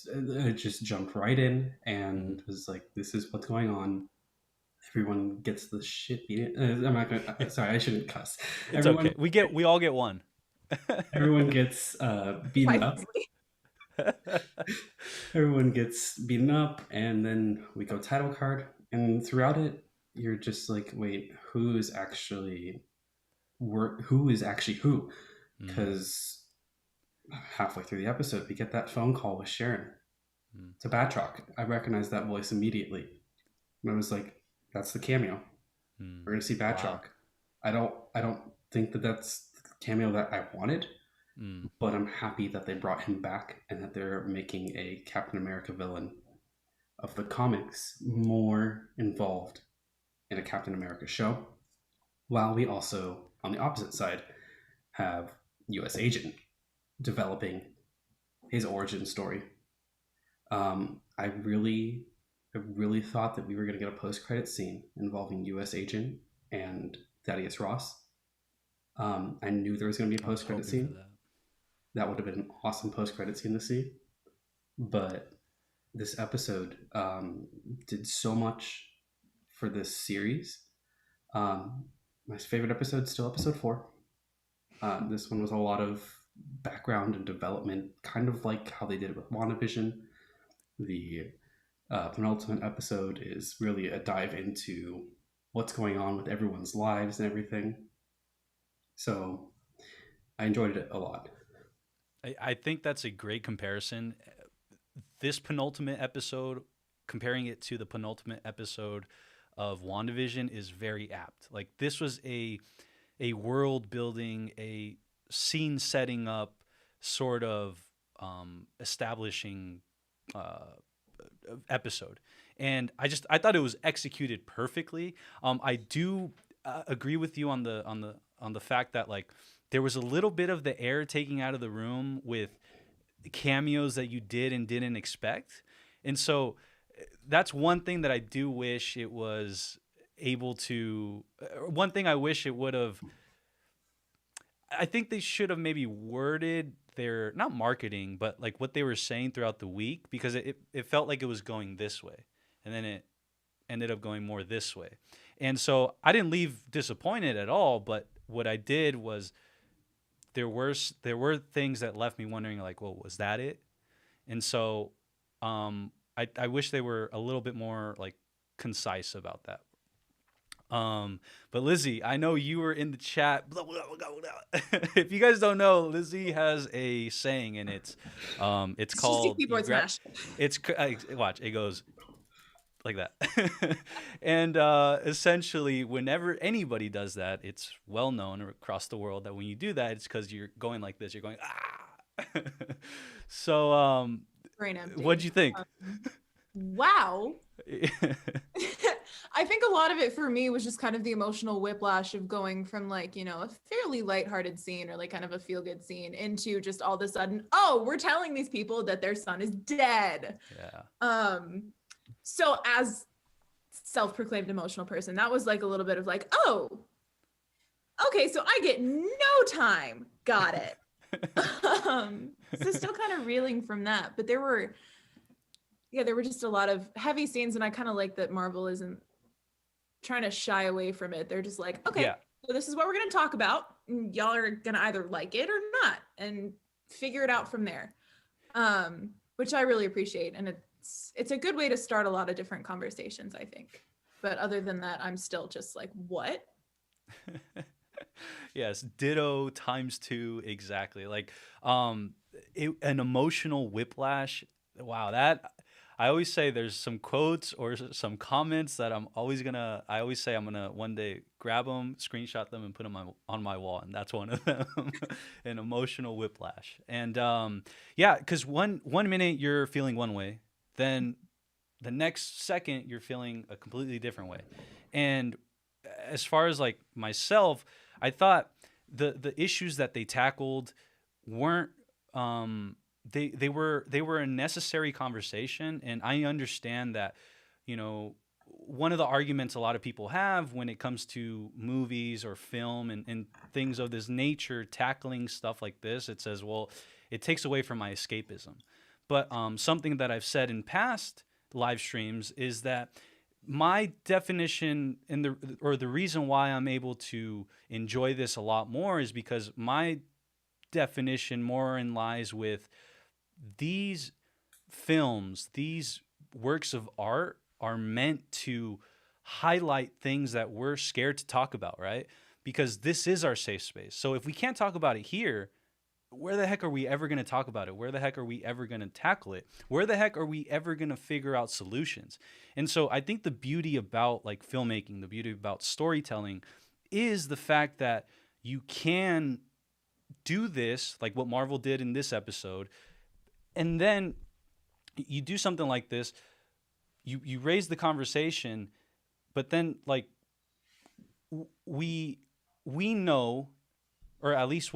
just jumped right in and was like, this is what's going on. Everyone gets the shit beat. I'm not gonna. Sorry, I shouldn't cuss. It's okay. We all get one. Everyone gets beaten up. Everyone gets beaten up, and then we go title card. And throughout it, you're just like, wait, who is actually who? Because halfway through the episode, we get that phone call with Sharon to Batroc. I recognized that voice immediately. And I was like, that's the cameo. We're gonna see Batroc. Wow. I don't think that's the cameo that I wanted, but I'm happy that they brought him back and that they're making a Captain America villain of the comics more involved in a Captain America show, while we also, on the opposite side, have US Agent developing his origin story. I really thought that we were going to get a post-credit scene involving US Agent and Thaddeus Ross. I knew there was going to be a post-credit scene. That would have been an awesome post-credit scene to see. But this episode did so much for this series. My favorite episode is still episode 4. This one was a lot of background and development, kind of like how they did it with WandaVision. The penultimate episode is really a dive into what's going on with everyone's lives and everything. So I enjoyed it a lot. I think that's a great comparison. This penultimate episode, comparing it to the penultimate episode of WandaVision, is very apt. Like, this was a world building, a scene setting up, sort of establishing episode, and I thought it was executed perfectly. I do agree with you on the fact that, like, there was a little bit of the air taking out of the room with cameos that you did and didn't expect, and so that's one thing that I do wish it was able to. One thing I wish it would have. I think they should have maybe worded their, not marketing, but like what they were saying throughout the week, because it felt like it was going this way. and then it ended up going more this way. And so I didn't leave disappointed at all, but what I did was there were things that left me wondering, like, well, was that it? And so I wish they were a little bit more like concise about that. But Lizzie, I know you were in the chat. Blah, blah, blah, blah. If you guys don't know, Lizzie has a saying, and it's called keyboard smash. It's watch, it goes like that. And essentially, whenever anybody does that, it's well known across the world that when you do that, it's because you're going like this. You're going ah. So Brain empty. what'd you think? Wow. I think a lot of it for me was just kind of the emotional whiplash of going from like, you know, a fairly lighthearted scene or like kind of a feel good scene into just all of a sudden, oh, we're telling these people that their son is dead. Yeah. So as self-proclaimed emotional person, that was like a little bit of like, oh, okay, so I get no time. Got it. So still kind of reeling from that, but there were just a lot of heavy scenes, and I kind of like that Marvel isn't trying to shy away from it. They're just like, okay, so this is what we're going to talk about, and y'all are going to either like it or not, and figure it out from there, which I really appreciate, and it's a good way to start a lot of different conversations, I think. But other than that, I'm still just like, what? Yes, ditto times 2 exactly. Like an emotional whiplash. Wow, that I always say there's some quotes or some comments that I always say I'm gonna one day grab them, screenshot them, and put them on my wall, and that's one of them. An emotional whiplash. And because one minute you're feeling one way, then the next second you're feeling a completely different way. And as far as like myself, I thought the issues that they tackled weren't they were a necessary conversation, and I understand that, you know, one of the arguments a lot of people have when it comes to movies or film and things of this nature, tackling stuff like this, it says, well, it takes away from my escapism. But something that I've said in past live streams is that my definition the reason why I'm able to enjoy this a lot more is because my definition more in lies with these films, these works of art are meant to highlight things that we're scared to talk about, right? Because this is our safe space. So if we can't talk about it here, where the heck are we ever going to talk about it? Where the heck are we ever going to tackle it? Where the heck are we ever going to figure out solutions? And so I think the beauty about like filmmaking, the beauty about storytelling is the fact that you can do this, like what Marvel did in this episode, and then you do something like this, you raise the conversation, but then like we know, or at least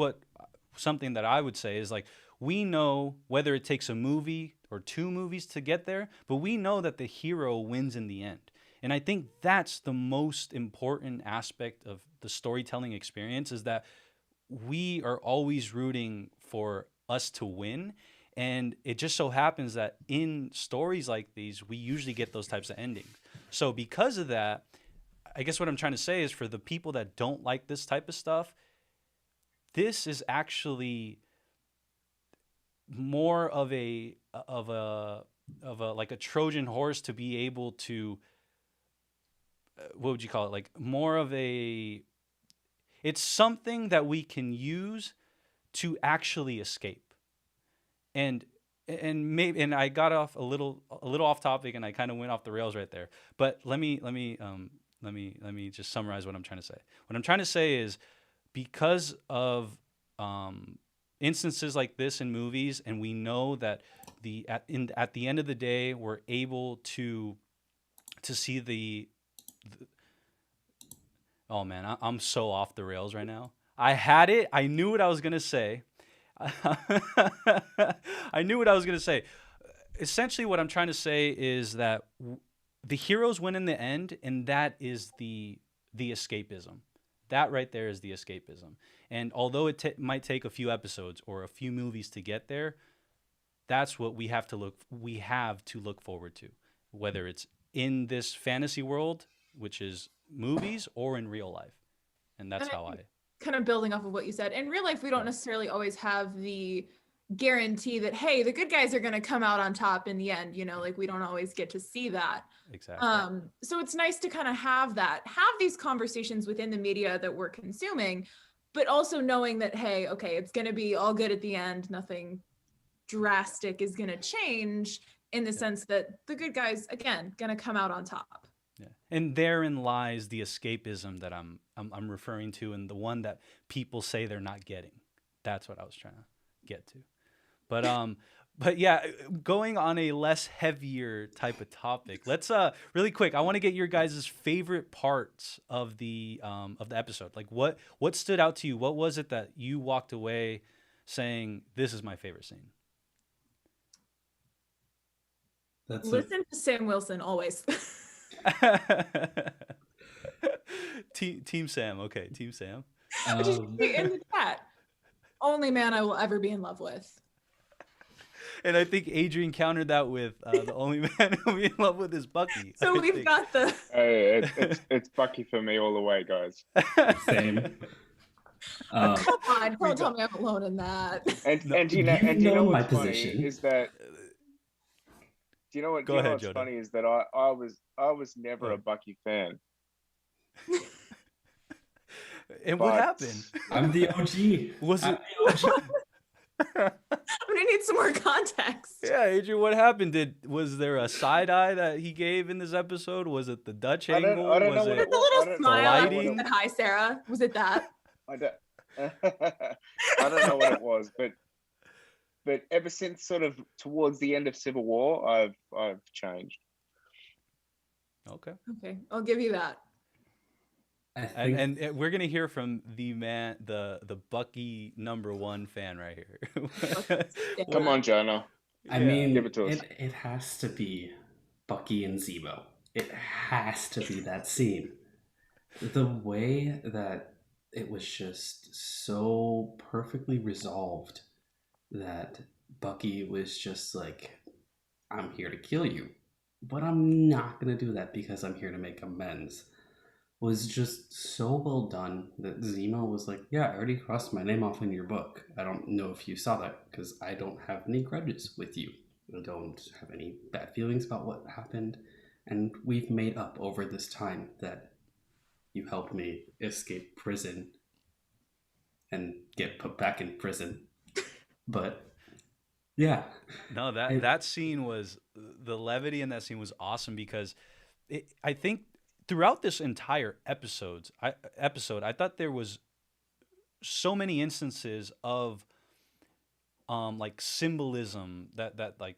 something that I would say is like, we know whether it takes a movie or 2 movies to get there, but we know that the hero wins in the end. And I think that's the most important aspect of the storytelling experience, is that we are always rooting for us to win. And it just so happens that in stories like these, we usually get those types of endings. So because of that, I guess what I'm trying to say is, for the people that don't like this type of stuff, this is actually more of a like a Trojan horse to be able to, what would you call it? Like more of a, it's something that we can use to actually escape. And I got off a little off topic, and I kind of went off the rails right there. But let me just summarize what I'm trying to say. What I'm trying to say is, because of instances like this in movies, and we know that at the end of the day, we're able to see the oh man, I'm so off the rails right now. I had it. I knew what I was gonna say. I knew what I was gonna say. Essentially, what I'm trying to say is that the heroes win in the end, and that is the escapism. That right there is the escapism. And although it might take a few episodes or a few movies to get there, that's what we have to look forward to, whether it's in this fantasy world, which is movies or in real life. And that's how I kind of building off of what you said. In real life, we don't necessarily always have the guarantee that, hey, the good guys are going to come out on top in the end, you know, like we don't always get to see that. Exactly. So it's nice to kind of have these conversations within the media that we're consuming, but also knowing that, hey, okay, it's going to be all good at the end. Nothing drastic is going to change in the sense that the good guys, again, going to come out on top. Yeah. And therein lies the escapism that I'm referring to, and the one that people say they're not getting. That's what I was trying to get to. But yeah, going on a less heavier type of topic, let's really quick. I want to get your guys' favorite parts of the episode. Like what stood out to you? What was it that you walked away saying, this is my favorite scene? Listen to Sam Wilson always. Team Sam. Okay, Team Sam. In the chat. Only man I will ever be in love with. And I think Adrian countered that with the only man who'll be in love with is Bucky. So we've got the. Hey, it's Bucky for me all the way, guys. Same. Come on, don't tell me I'm alone in that. And you know my what's funny position. is that. Do you know what? Go ahead, what's Jordan. funny is that I was never a Bucky fan. And what happened? I'm the OG. Was I'm it? the OG. I'm gonna need some more context. Yeah, Adrian, what happened? Was there a side eye that he gave in this episode? Was it the Dutch angle? I don't know Was what The it? little smile after lighting? you said hi, Sarah. Was it that? I don't know what it was, but ever since sort of towards the end of Civil War, I've changed. Okay. Okay, I'll give you that. I think And we're gonna hear from the man, the Bucky #1 fan right here. Come on, Jonah. I mean, give it to us. it has to be Bucky and Zemo. It has to be that scene. The way that it was just so perfectly resolved that Bucky was just like, I'm here to kill you, but I'm not going to do that because I'm here to make amends, was just so well done that Zemo was like, yeah, I already crossed my name off in your book. I don't know if you saw that because I don't have any grudges with you. I don't have any bad feelings about what happened. And we've made up over this time that you helped me escape prison and get put back in prison. But yeah. No, that scene was, the levity in that scene was awesome because I think throughout this entire episode, I thought there was so many instances of like symbolism that like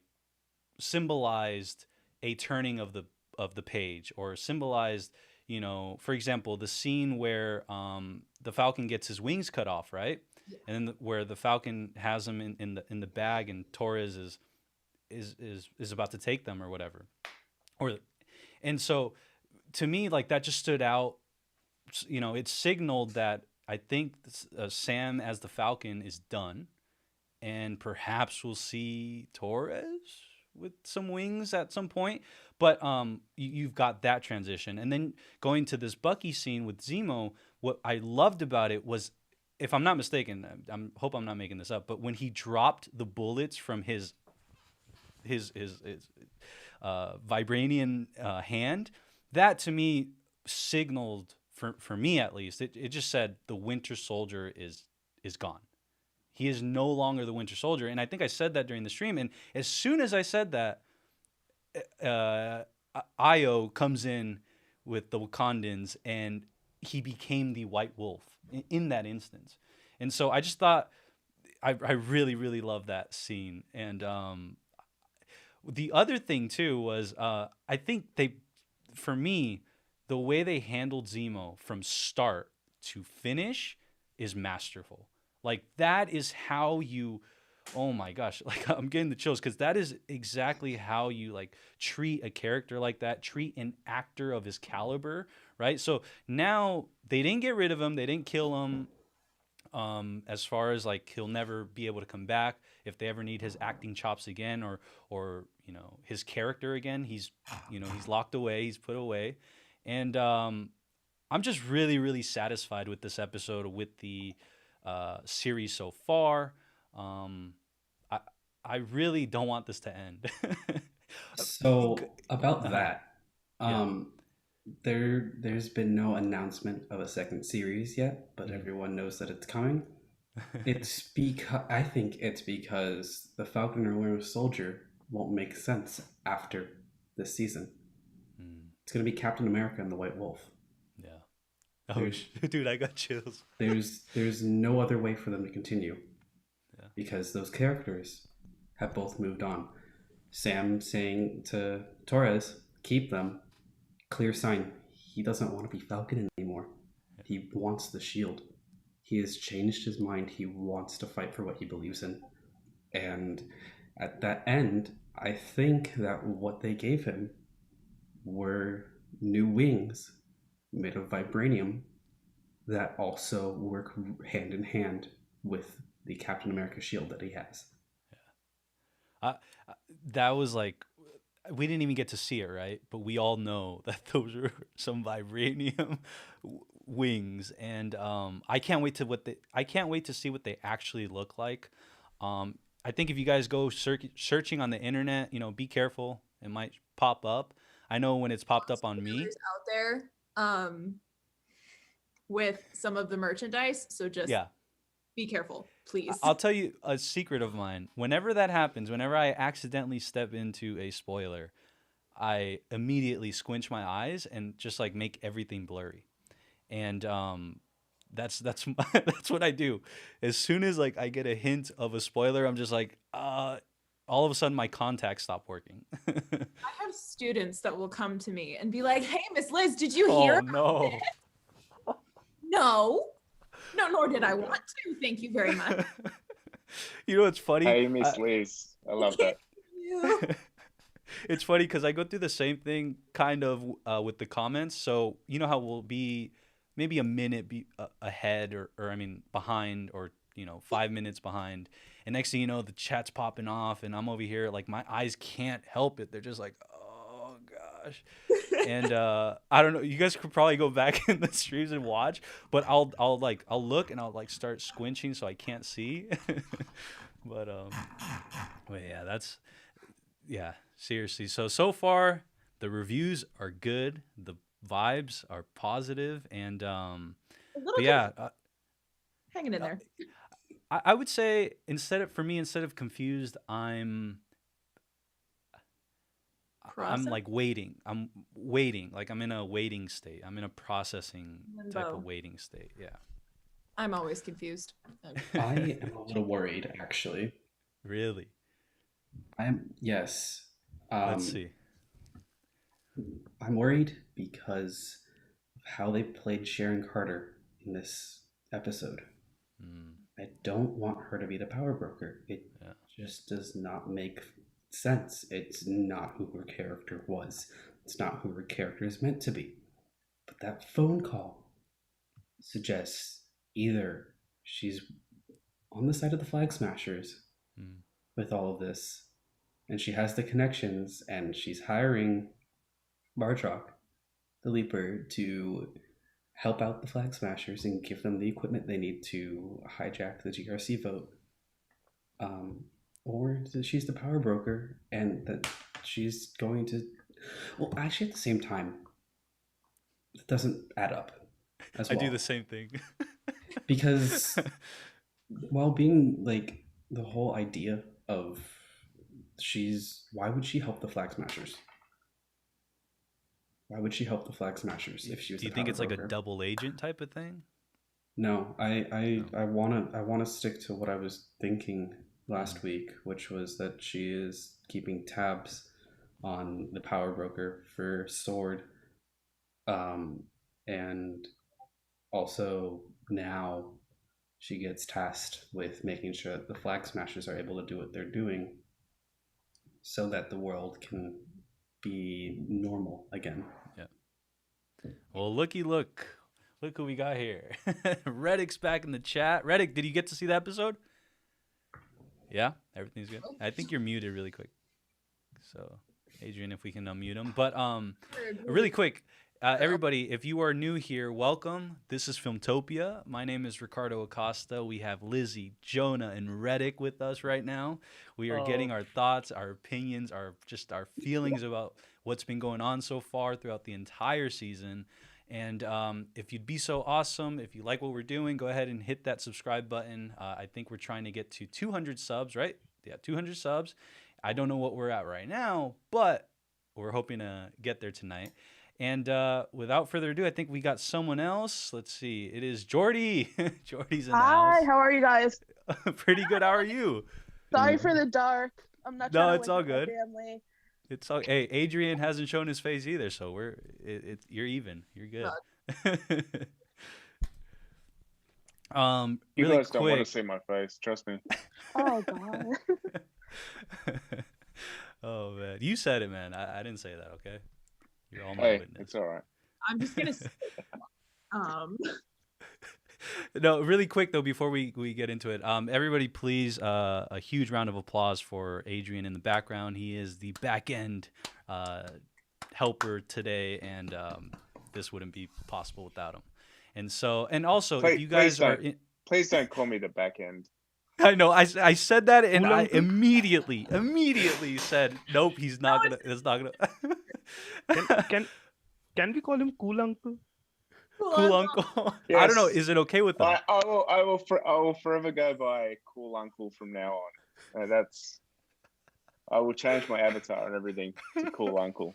symbolized a turning of the page, or symbolized, you know, for example, the scene where the Falcon gets his wings cut off, right? Yeah. And then where the Falcon has them in the bag, and Torres is about to take them or whatever, and so to me, like, that just stood out. You know, it signaled that I think Sam as the Falcon is done, and perhaps we'll see Torres with some wings at some point. But you've got that transition, and then going to this Bucky scene with Zemo. What I loved about it was, if I'm not mistaken, hope I'm not making this up, but when he dropped the bullets from his vibranium hand, that to me signaled, for me at least, it just said the Winter Soldier is gone. He is no longer the Winter Soldier. And I think I said that during the stream. And as soon as I said that, Io comes in with the Wakandans, and he became the White Wolf in that instance. And so I just thought, I really, really love that scene. And the other thing too was, I think for me, the way they handled Zemo from start to finish is masterful. Like, that is how you, oh my gosh, like, I'm getting the chills, because that is exactly how you, like, treat a character like that, treat an actor of his caliber, right? So now they didn't get rid of him, they didn't kill him. As far as, like, he'll never be able to come back if they ever need his acting chops again, or his character again. He's locked away, he's put away, and I'm just really, really satisfied with this episode, with the series so far. I really don't want this to end. So about that, Yeah. there's been no announcement of a second series yet, but everyone knows that it's coming. I think it's because the Falcon and Winter Soldier won't make sense after this season. It's gonna be Captain America and the White Wolf. Yeah. Oh, dude, I got chills. There's no other way for them to continue. Yeah. Because those characters have both moved on. Sam saying to Torres, keep them. Clear sign. He doesn't want to be Falcon anymore. He wants the shield. He has changed his mind. He wants to fight for what he believes in. And at that end, I think that what they gave him were new wings made of vibranium that also work hand in hand with the Captain America shield that he has. That was like, we didn't even get to see it, right? But we all know that those are some vibranium wings, and I can't wait to see what they actually look like. I think if you guys go searching on the internet, be careful. It might pop up. I know when it's popped up on me. Out there, with some of the merchandise, so just be careful, please. I'll tell you a secret of mine. Whenever that happens, whenever I accidentally step into a spoiler, I immediately squinch my eyes and just like make everything blurry. And that's that's what I do. As soon as like I get a hint of a spoiler, I'm just like, all of a sudden my contacts stop working. I have students that will come to me and be like, "Hey, Miss Liz, did you hear about this?" No, nor did I want to. Thank you very much. You know what's funny? Hey, Miss Liz, I love that. It's funny because I go through the same thing kind of with the comments. So you know how we'll be maybe a minute ahead or I mean behind, or 5 minutes behind, and next thing you know the chat's popping off and I'm over here like my eyes can't help it. They're just like, oh gosh. And I don't know, you guys could probably go back in the streams and watch, but I'll look and I'll like start squinching so I can't see. But yeah, seriously. So far the reviews are good, the vibes are positive, and hanging in there. I would say instead of confused, I'm like waiting. I'm waiting. Like I'm in a waiting state. I'm in a processing type of waiting state. Yeah. I'm always confused. I am a little worried, actually. Really? Yes. Let's see. I'm worried because of how they played Sharon Carter in this episode. I don't want her to be the power broker. It just does not make sense. It's not who her character was. It's not who her character is meant to be. But that phone call suggests either she's on the side of the Flag Smashers with all of this, and she has the connections, and she's hiring Bartrock, the Leaper, to help out the Flag Smashers and give them the equipment they need to hijack the GRC vote. Or she's the power broker and that she's going to... Well, actually at the same time, it doesn't add up as well. I do the same thing. Because while being like the whole idea of why would she help the Flag Smashers? Why would she help the Flag Smashers if she was? Do you think it's broker? Like a double agent type of thing? No, I wanna stick to what I was thinking last week, which was that she is keeping tabs on the power broker for Sword, and also now she gets tasked with making sure that the Flag Smashers are able to do what they're doing, so that the world can be normal again. Yeah. Well, look who we got here. Reddick's back in the chat. Reddick, did you get to see the episode? Yeah, everything's good. I think you're muted really quick. So, Adrian, if we can unmute him. But really quick, everybody, if you are new here, welcome. This is Filmtopia. My name is Ricardo Acosta. We have Lizzie, Jonah, and Reddick with us right now. We are getting our thoughts, our opinions, our feelings about what's been going on so far throughout the entire season. And if you'd be so awesome, if you like what we're doing, go ahead and hit that subscribe button. I think we're trying to get to 200 subs, right? Yeah, 200 subs. I don't know what we're at right now, but we're hoping to get there tonight. And without further ado, I think we got someone else. Let's see. It is Jordy. Jordy's in the house. Hi, how are you guys? Pretty good. How are you? Sorry for the dark. I'm not trying to it's all wake up my good. family. It's all. Hey, Adrian hasn't shown his face either, so you're even. You're good. You really guys don't want quick. to see my face, trust me. Oh god. Oh man, you said it, man. I didn't say that. Okay, you're all my Hey, witness. it's all right. I'm just gonna say, No, really quick though, before we get into it, everybody, please, a huge round of applause for Adrian in the background. He is the back end helper today, and this wouldn't be possible without him. And so, and also, if you guys please don't call me the back end. I know, I said that, and I immediately said, nope, he's not gonna. It's not gonna. Can we call him Cool Uncle? Cool Uncle. Yes. I don't know. Is it okay with them? I will forever go by Cool Uncle from now on. I will change my avatar and everything to Cool Uncle.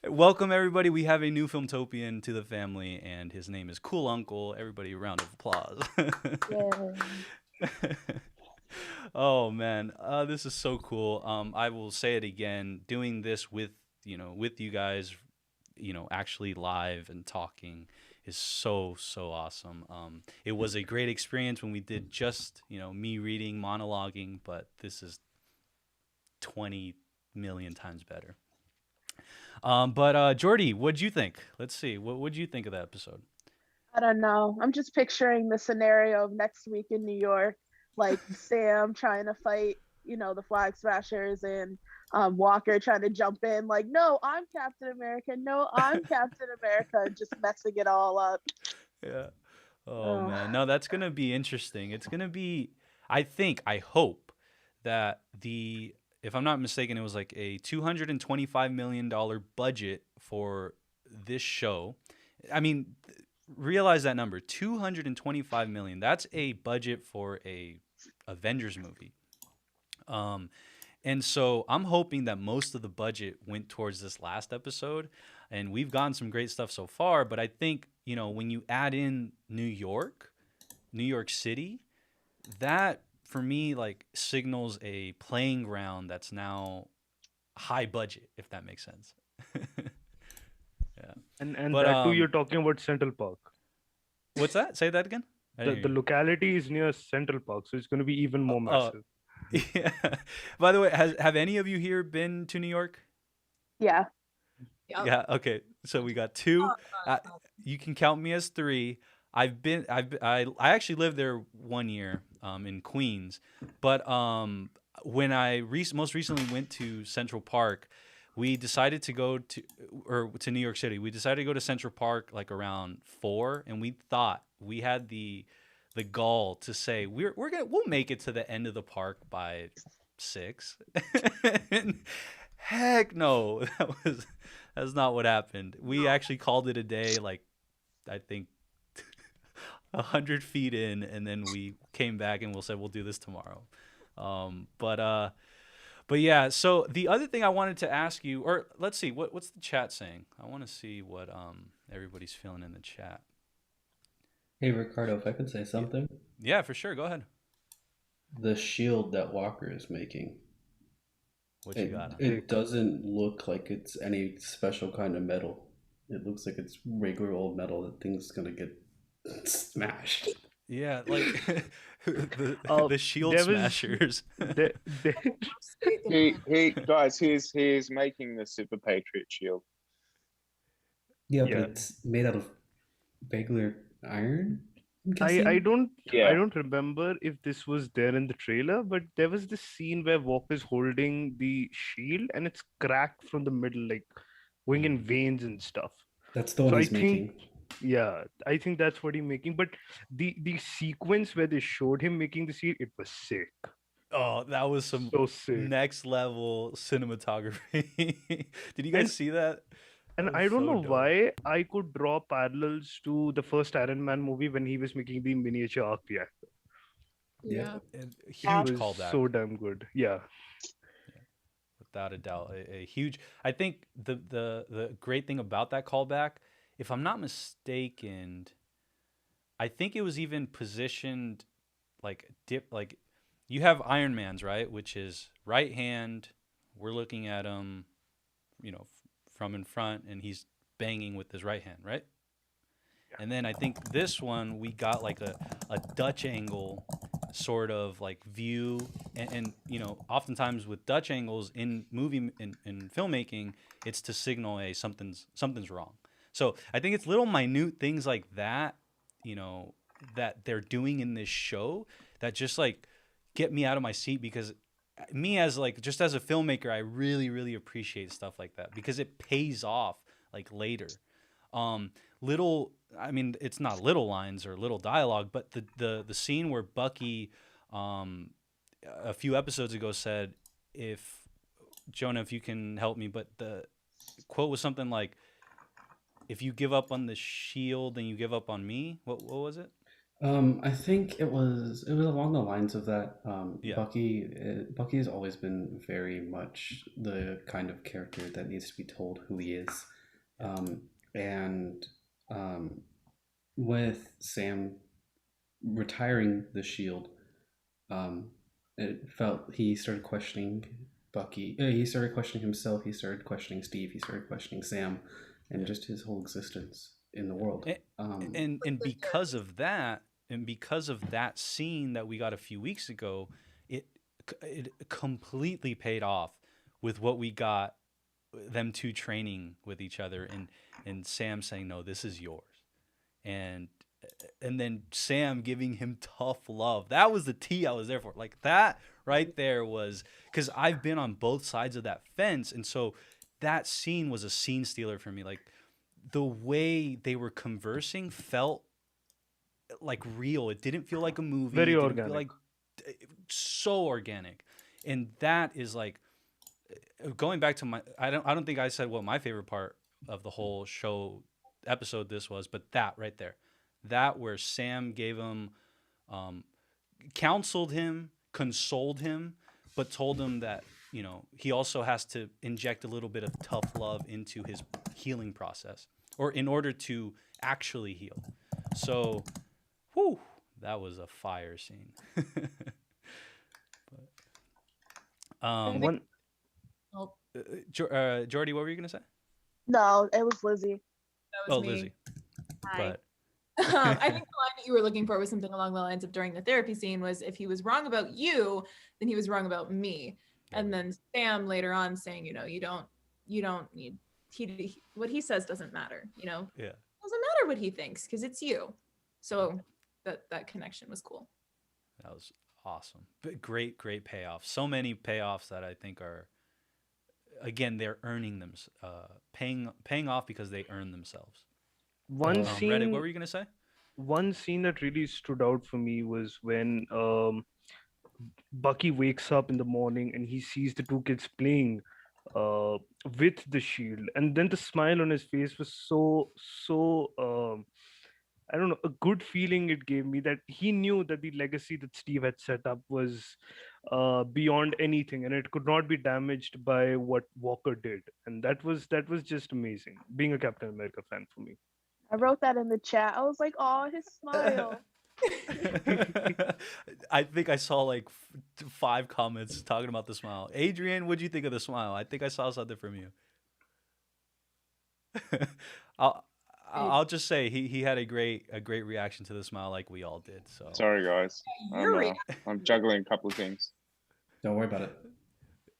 Welcome, everybody. We have a new Filmtopian to the family, and his name is Cool Uncle. Everybody, a round of applause. Oh, man. This is so cool. I will say it again. Doing this with you guys, actually live and talking is so awesome. It was a great experience when we did just, me reading, monologuing, but this is 20 million times better. But Jordy, what'd you think? Let's see. What'd you think of that episode? I don't know. I'm just picturing the scenario of next week in New York, like Sam trying to fight, the Flag Smashers, and Walker trying to jump in, like, no, I'm Captain America. No, I'm Captain America, just messing it all up. Yeah. Oh man. No, that's gonna be interesting. It's gonna be. I hope that if I'm not mistaken, it was like a $225 million budget for this show. I mean, realize that number, $225 million. That's a budget for a Avengers movie. And so I'm hoping that most of the budget went towards this last episode, and we've gotten some great stuff so far. But I think, when you add in New York City, that for me, like, signals a playing ground that's now high budget, if that makes sense. Yeah. And But, that too, you're talking about Central Park. What's that? Say that again. The locality is near Central Park, so it's going to be even more massive. Yeah. By the way, have any of you here been to New York? Yeah. Yeah. Okay. So we got two. You can count me as three. I actually lived there 1 year in Queens, but when I most recently went to Central Park, we decided to go to New York City. We decided to go to Central Park like around 4, and we thought we had the gall to say we'll make it to the end of the park by 6. Heck no, that's not what happened. We actually called it a day, like I think 100 feet in, and then we came back and said we'll do this tomorrow. But yeah. So the other thing I wanted to ask you, or let's see, what's the chat saying? I want to see what everybody's feeling in the chat. Hey Ricardo, if I could say something. Yeah, for sure. Go ahead. The shield that Walker is making. What you got? It doesn't look like it's any special kind of metal. It looks like it's regular old metal. That thing's gonna get smashed. Yeah, like the shield smashers. Guys, he's making the Super Patriot shield. Yeah, but it's made out of regular iron. I'm I guessing. I don't Yeah. I don't remember if this was there in the trailer, but there was this scene where Walker's holding the shield and it's cracked from the middle, like going in veins and stuff. That's the one So I he's think, making. yeah, I think that's what he's making. But the sequence where they showed him making the shield, it was sick. Oh, that was some So sick. next level cinematography. Did you And guys see that? and That was I don't so know dope. why I could draw parallels to the first Iron Man movie when he was making the miniature arc reactor. Yeah. And It huge was callback. so damn good. Yeah. Without a doubt, a huge. I think the great thing about that callback, if I'm not mistaken, I think it was even positioned like like you have Iron Man's, right, which is right hand. We're looking at him, from in front, and he's banging with his right hand, right? And then I think this one we got like a Dutch angle sort of like view, and oftentimes with Dutch angles in in filmmaking, it's to signal something's wrong. So I think it's little minute things like that, that they're doing in this show that just like get me out of my seat, because me as like just as a filmmaker, I really really appreciate stuff like that because it pays off like later. Little, I mean, it's not little lines or little dialogue, but the scene where Bucky, a few episodes ago said, if Jonah, if you can help me, but the quote was something like, if you give up on the shield, then you give up on me. What was it? I think it was along the lines of that. Yeah. Bucky has always been very much the kind of character that needs to be told who he is, and with Sam retiring the shield, it felt he started questioning Bucky. He started questioning himself. He started questioning Steve. He started questioning Sam, and just his whole existence in the world. And because of that, and because of that scene that we got a few weeks ago, it completely paid off with what we got, them two training with each other, and Sam saying, no, this is yours, and then Sam giving him tough love. That was the tea I was there for. Like that right there was, because I've been on both sides of that fence, and so that scene was a scene stealer for me. Like the way they were conversing felt like real. It didn't feel like a movie. Very It didn't feel organic. like so organic. And that is like going back to I don't think I said what my favorite part of the whole show episode this was, but that right there. That where Sam gave him counseled him, consoled him, but told him that, he also has to inject a little bit of tough love into his healing process, or in order to actually heal. So, whew, that was a fire scene. One Oh, Jordy, what were you gonna say? No, it was Lizzie. that was me. Lizzie. Hi. But I think the line that you were looking for was something along the lines of, during the therapy scene, was, if he was wrong about you, then he was wrong about me. And then Sam later on saying, you don't need, what he says doesn't matter, yeah, it doesn't matter what he thinks because it's you. So that connection was cool. that was awesome. But great payoffs. So many payoffs that I think are, again, they're earning them, paying off because they earn themselves. one Reddit, scene what were you gonna say? one scene that really stood out for me was when Bucky wakes up in the morning and he sees the two kids playing uh, with the shield, and then the smile on his face was so I don't know, a good feeling it gave me, that he knew that the legacy that Steve had set up was beyond anything, and it could not be damaged by what Walker did, and that was just amazing. Being a Captain America fan for me. I wrote that in the chat. I was like, oh, his smile. I think I saw like 5 comments talking about the smile. Adrian, what'd you think of the smile? I think I saw something from you. I'll just say he had a great reaction to the smile, like we all did. So Sorry, guys. Your I'm juggling a couple of things. Don't worry about it.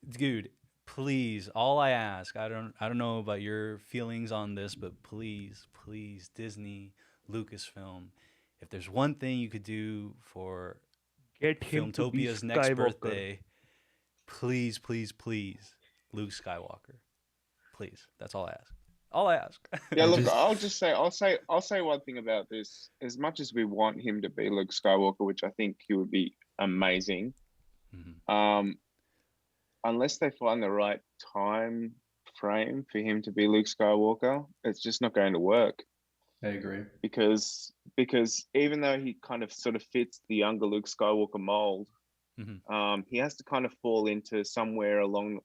dude, please, all I ask, I don't know about your feelings on this, but please, Disney, Lucasfilm, if there's one thing you could do for Get him to be Filmtopia's next Skywalker. birthday, please, please, please, Luke Skywalker. Please. That's all I ask. All I ask. Yeah, look, just- I'll say one thing about this. As much as we want him to be Luke Skywalker, which I think he would be amazing, unless they find the right time frame for him to be Luke Skywalker, it's just not going to work. I agree. Because even though he kind of sort of fits the younger Luke Skywalker mold, he has to kind of fall into somewhere along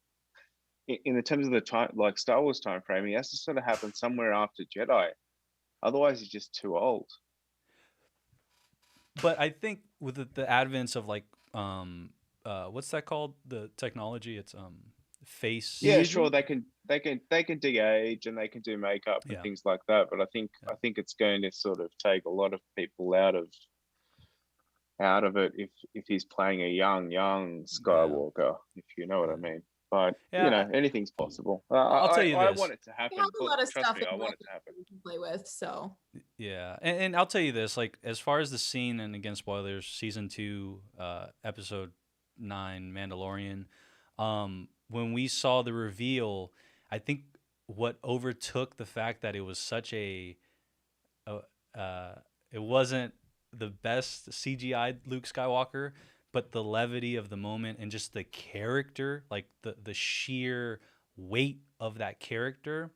in the terms of the time, like Star Wars time frame. He has to sort of happen somewhere after Jedi. Otherwise, he's just too old. But I think with the advents of like what's that called? The technology, it's face. Yeah, sure, they can de-age and they can do makeup and things like that. But I think it's going to sort of take a lot of people out of it if he's playing a young Skywalker, if you know what I mean. But you know, anything's possible. I'll tell you I this. want it to happen. We have a lot of Trust stuff me, that I want it to happen. we can play with. So Yeah, and I'll tell you this, like as far as the scene, and again spoilers, season 2, episode 9, Mandalorian. When we saw the reveal, I think what overtook the fact that it was such it wasn't the best CGI Luke Skywalker, but the levity of the moment and just the character, like the sheer weight of that character,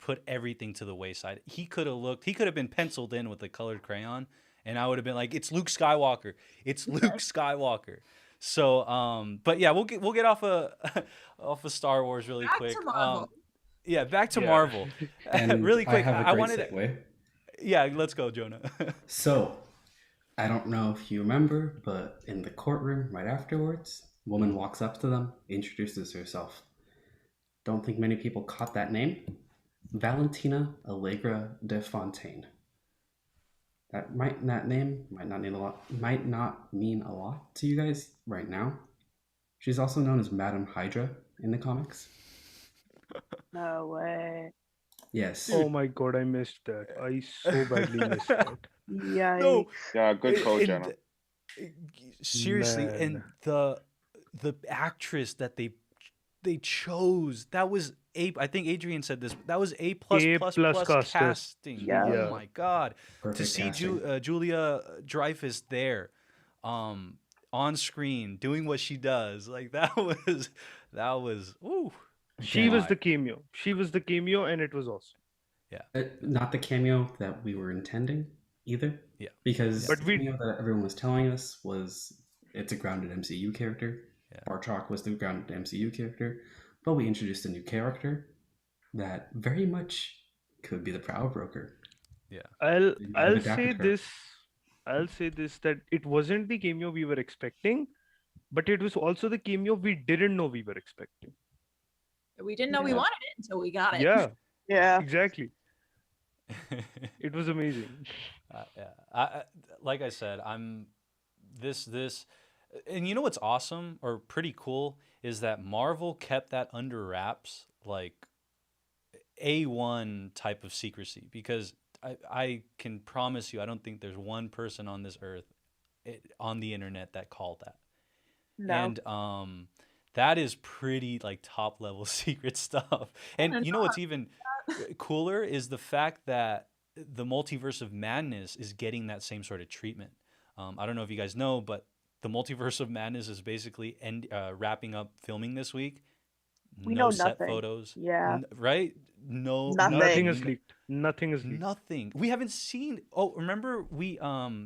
put everything to the wayside. He could have been penciled in with a colored crayon, and I would have been like, it's Luke Skywalker. It's Luke Skywalker. So, but yeah, we'll get off of Star Wars really quick. To Marvel. Back to Marvel. And really quick. I have a great segue. Yeah, let's go, Jonah. So, I don't know if you remember, but in the courtroom right afterwards, a woman walks up to them, introduces herself. Don't think many people caught that name. Valentina Allegra de Fontaine. That name might not mean a lot to you guys right now. She's also known as Madam Hydra in the comics. No way. Yes. Oh my god, I missed that. I so badly missed that. Yikes. No. Yeah, good call, Jenna. Seriously, and the actress that they chose, that was I think Adrian said this. That was A++ casting. Yeah. Oh my god! Perfect to see casting. Julia Dreyfus there, on screen doing what she does, like that was. Ooh. She was the cameo. She was the cameo, and it was awesome. Yeah. Not the cameo that we were intending either. Yeah. Because But the cameo that everyone was telling us was it's a grounded MCU character. Yeah. Bartok was the grounded MCU character. But we introduced a new character that very much could be the Prowl Broker. Yeah. I'll say this that it wasn't the cameo we were expecting, but it was also the cameo we didn't know we were expecting. we didn't know we wanted it until we got it. Yeah, Yeah. exactly. It was amazing. I like I said, I'm this, and you know what's awesome or pretty cool is that Marvel kept that under wraps, like A1 type of secrecy, because I can promise you, I don't think there's one person on this earth, on the internet, that called that. No. And that is pretty like top level secret stuff. And you know what's even cooler is the fact that the Multiverse of Madness is getting that same sort of treatment. I don't know if you guys know, but the Multiverse of Madness is basically wrapping up filming this week. We no know set nothing. photos. Yeah. Right? No. Nothing. Nothing is leaked. Nothing is leaked. Nothing. We haven't seen. Oh, remember we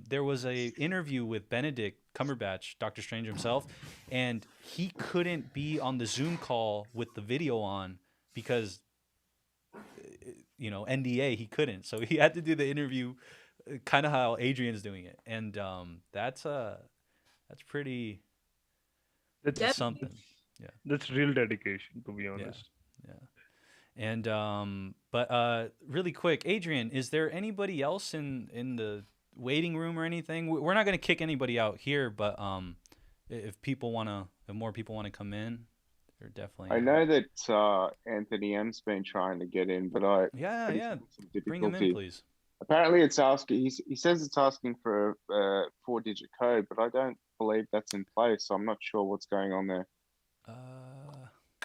there was a interview with Benedict Cumberbatch, Doctor Strange himself, and he couldn't be on the Zoom call with the video on because NDA. He couldn't, so he had to do the interview, kind of how Adrian's doing it, and that's pretty. That's something. Yeah. That's real dedication, to be honest. Yeah. And but really quick, Adrian, is there anybody else in the waiting room or anything? We're not going to kick anybody out here, but if more people want to come in, they're definitely. I know that Anthony M's been trying to get in, but yeah, some bring him in, difficulty. please. Apparently, it's asking. He says it's asking for a 4-digit code, but I don't believe that's in place. So I'm not sure what's going on there.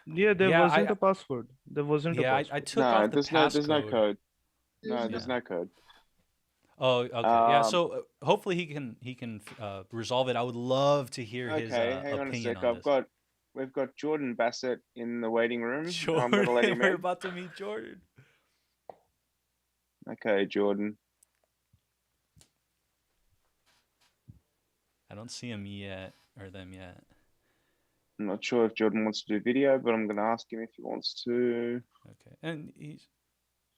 Yeah, there Yeah, wasn't a password. There wasn't a yeah, I password. took No, off the there's no passcode. code. No, There's there's Yeah. no code. Oh, okay. Yeah. Um, So hopefully he can resolve it. I would love to hear his Okay, hang on a opinion sec. on this. We've got Jordan Bassett in the waiting room. I'm Jordan, gonna let him we're in. about to meet Jordan. Okay, Jordan. I don't see him yet or them yet. I'm not sure if Jordan wants to do video, but I'm gonna ask him if he wants to. Okay, and he's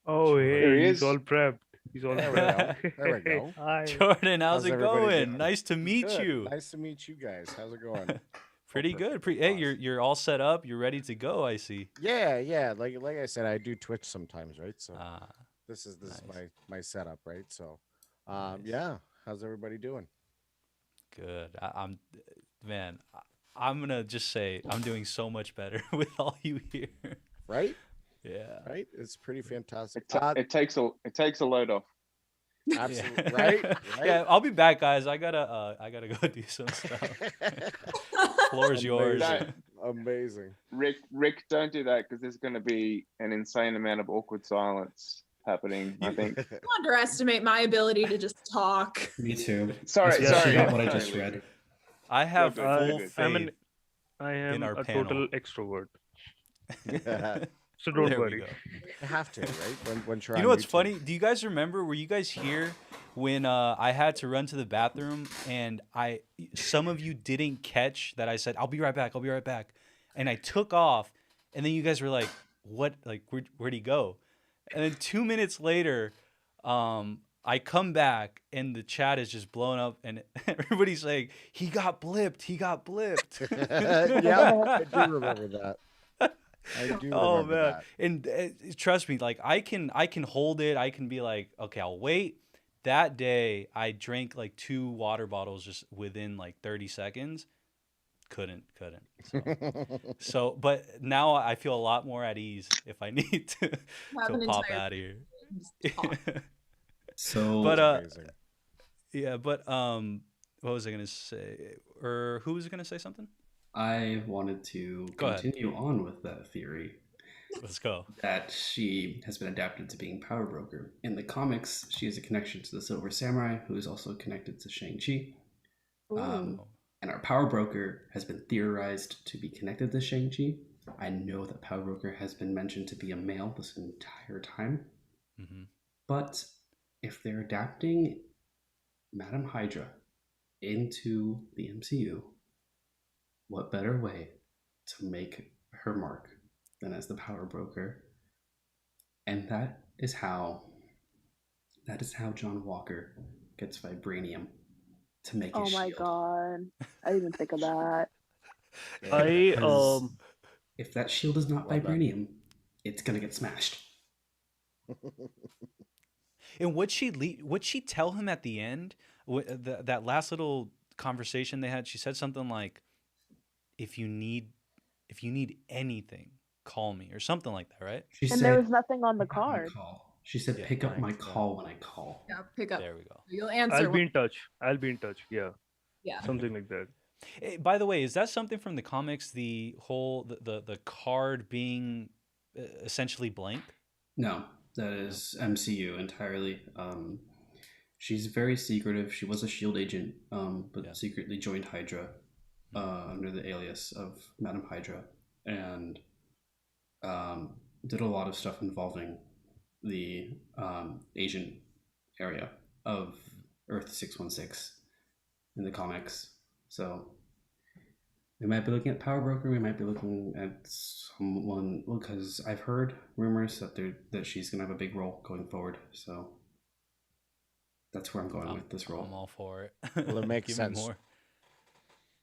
Oh, Jordan. There hey, he he's is. all prepped. He's all There we prepped. go. There we go. Hi. Jordan, how's it everybody going? doing? Nice to meet Good. you. Nice to meet you guys. How's it going? Pretty perfect. good. Hey, Awesome. you're all set up. You're ready to go. I see. Yeah. Like I said, I do Twitch sometimes, right? So Ah, this is nice. my setup, right? So Nice. yeah. How's everybody doing? Good. Man. I'm gonna just say I'm doing so much better with all you here. Right? Yeah. Right? It's pretty fantastic. It takes a load off. Absolutely. Yeah. Right? Yeah, I'll be back, guys. I gotta go do some stuff. Floor's yours. Amazing. Rick, don't do that because there's going to be an insane amount of awkward silence happening. I think. Don't underestimate my ability to just talk. Me too. Sorry, Especially sorry. what I Sorry, just Rick. read. I have Good, full good. faith. I am our a panel. total extrovert. You So don't There we worry. go. have to, right? When you're You on know what's YouTube. funny? Do you guys remember? Were you guys here when I had to run to the bathroom and some of you didn't catch that I said I'll be right back. I'll be right back, and I took off, and then you guys were like, "What? Like where'd he go?" And then 2 minutes later, I come back and the chat is just blown up, and everybody's like, "He got blipped. He got blipped." Yeah, I do remember that. I do Oh remember man, that. and trust me, like I can hold it. I can be like, okay, I'll wait. That day, I drank like 2 water bottles just within like 30 seconds. Couldn't. So, but now I feel a lot more at ease if I need to Have an pop entire out of here. just talk. So But Amazing. yeah, but what was I gonna say? Or who was gonna say something? I wanted to Go ahead. continue on with that theory Let's go. that she has been adapted to being Power Broker. In the comics, she has a connection to the Silver Samurai, who is also connected to Shang-Chi. And our Power Broker has been theorized to be connected to Shang-Chi. I know that Power Broker has been mentioned to be a male this entire time. Mm-hmm. But if they're adapting Madam Hydra into the MCU, what better way to make her mark than as the Power Broker? And that is how John Walker gets vibranium to make Oh his my shield. god. I didn't even think of that. I If that shield is not Love that. vibranium, it's gonna get smashed. And would she tell him at the end? That last little conversation they had, she said something like, "If you need anything, call me," or something like that, right? She And said, there was nothing on the "Pick up my card. call." She said, Yeah. "Pick up my Right. call when I call." Yeah, pick up. There we go. You'll answer. I'll be when- in touch. I'll be in touch. Yeah, yeah. something like that. Hey, by the way, is that something from the comics? The whole the card being essentially blank. No, that is MCU entirely. She's very secretive. She was a SHIELD agent, but Yeah. secretly joined Hydra under the alias of Madam Hydra, and did a lot of stuff involving the Asian area of Earth 616 in the comics. So we might be looking at Power Broker. We might be looking at someone, because I've heard rumors that she's gonna have a big role going forward. So that's where I'm going with this role. I'm all for it. Well, it makes Give sense. Me more.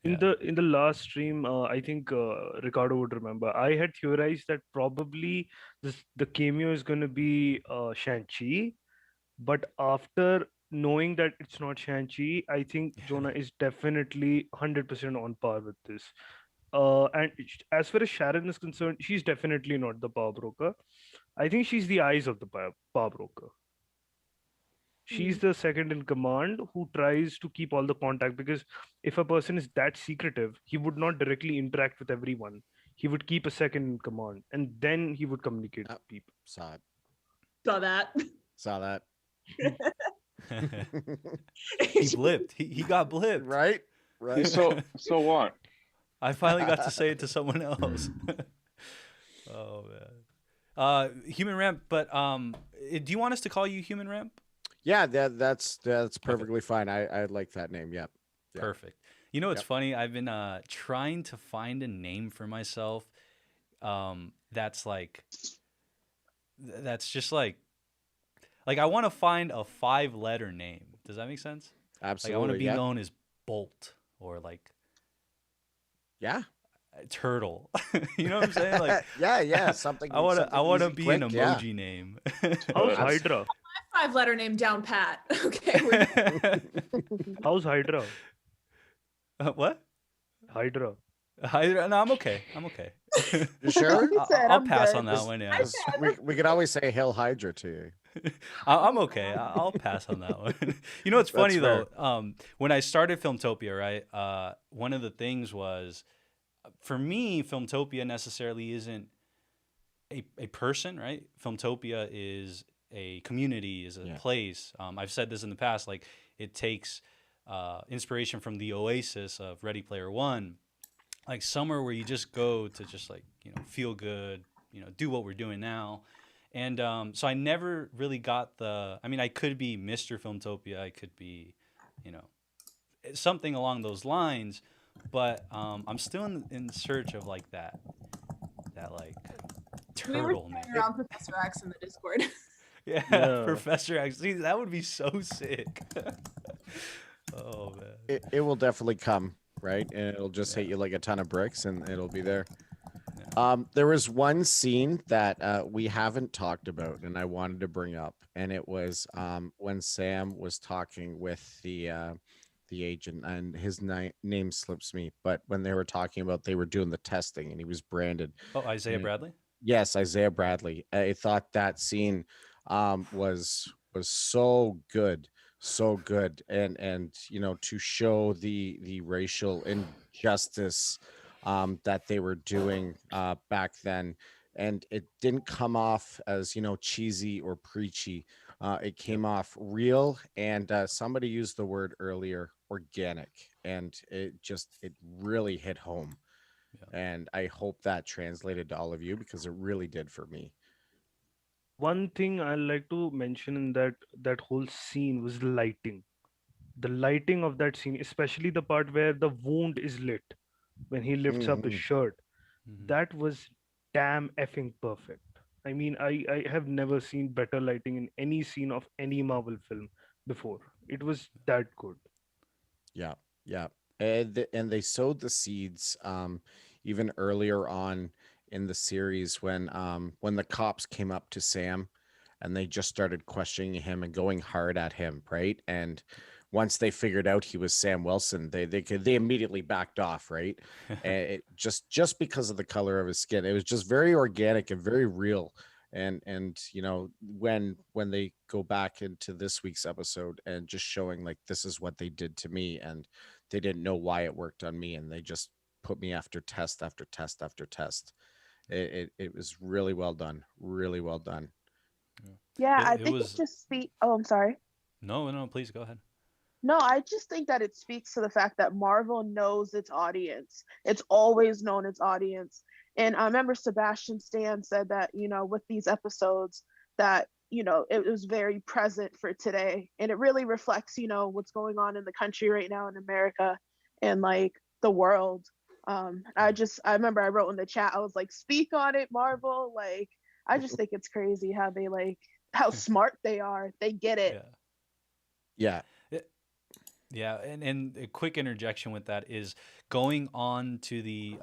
In the last stream, I think Ricardo would remember. I had theorized that probably the cameo is going to be Shang-Chi, but after knowing that it's not Shang-Chi, I think Jonah is definitely 100% on par with this. And as far as Sharon is concerned, she's definitely not the Power Broker. I think she's the eyes of the Power Broker. She's the second in command who tries to keep all the contact, because if a person is that secretive, he would not directly interact with everyone. He would keep a second in command and then he would communicate with people. Saw it. Saw that. Saw that. He blipped. He got blipped. Right? Right. So what? I finally got to say it to someone else. Oh man. Human Ramp, but do you want us to call you Human Ramp? Yeah, that's perfectly fine. I like that name. Yep. Yeah. Perfect. You know what's funny? I've been trying to find a name for myself that's like that's just like I want to find a 5-letter name. Does that make sense? Absolutely. Like I want to be known as Bolt or like Yeah. Turtle. You know what I'm saying? Like yeah, something. I want to easy, be quick, an emoji name. How's Hydra? 5-letter name down pat. Okay. How's Hydra? What? Hydra. No, I'm okay. I'm okay. You sure? I'll I'm pass good. on that one. Yeah, we could always say Hail Hydra to you. I'm okay. I'll pass on that one. You know what's funny That's though? When I started Filmtopia, right? One of the things was, for me, Filmtopia necessarily isn't a person, right? Filmtopia is a community, is a place. I've said this in the past. Like it takes inspiration from the Oasis of Ready Player One, like somewhere where you just go to just like feel good, do what we're doing now. And so I never really got the. I mean, I could be Mr. Filmtopia. I could be, something along those lines. But I'm still in search of like that like We were turtle playing name. around Professor X in the Discord. Yeah, Yeah. Professor X. See, that would be so sick. Oh man. It will definitely come, right? And it'll just hit you like a ton of bricks, and it'll be there. There was one scene that we haven't talked about, and I wanted to bring up, and it was when Sam was talking with the agent, and his name slips me, but when they were talking about they were doing the testing, and he was branded. Oh, Isaiah Bradley. Yes, Isaiah Bradley. I thought that scene was so good, and to show the racial injustice that they were doing back then, and it didn't come off as cheesy or preachy. It came off real, and somebody used the word earlier, organic, and it really hit home. And I hope that translated to all of you, because it really did for me. One thing I like to mention in that whole scene was the lighting. The lighting of that scene, especially the part where the wound is lit when he lifts up his shirt, that was damn effing perfect. I mean, I have never seen better lighting in any scene of any Marvel film before. It was that good. Yeah, and they sowed the seeds even earlier on in the series when the cops came up to Sam and they just started questioning him and going hard at him, right? And once they figured out he was Sam Wilson, they immediately backed off, right? And it just because of the color of his skin. It was just very organic and very real. And when they go back into this week's episode and just showing like this is what they did to me, and they didn't know why it worked on me, and they just put me after test after test after test. It was really well done. Really well done. Yeah, I It think was- it just speaks. Oh, I'm sorry. No, please go ahead. No, I just think that it speaks to the fact that Marvel knows its audience. It's always known its audience. And I remember Sebastian Stan said that, with these episodes that, it was very present for today. And it really reflects, what's going on in the country right now in America and like the world. I remember I wrote in the chat, I was like, speak on it, Marvel. Like, I just think it's crazy how they how smart they are. They get it. Yeah. Yeah, and a quick interjection with that is going on to the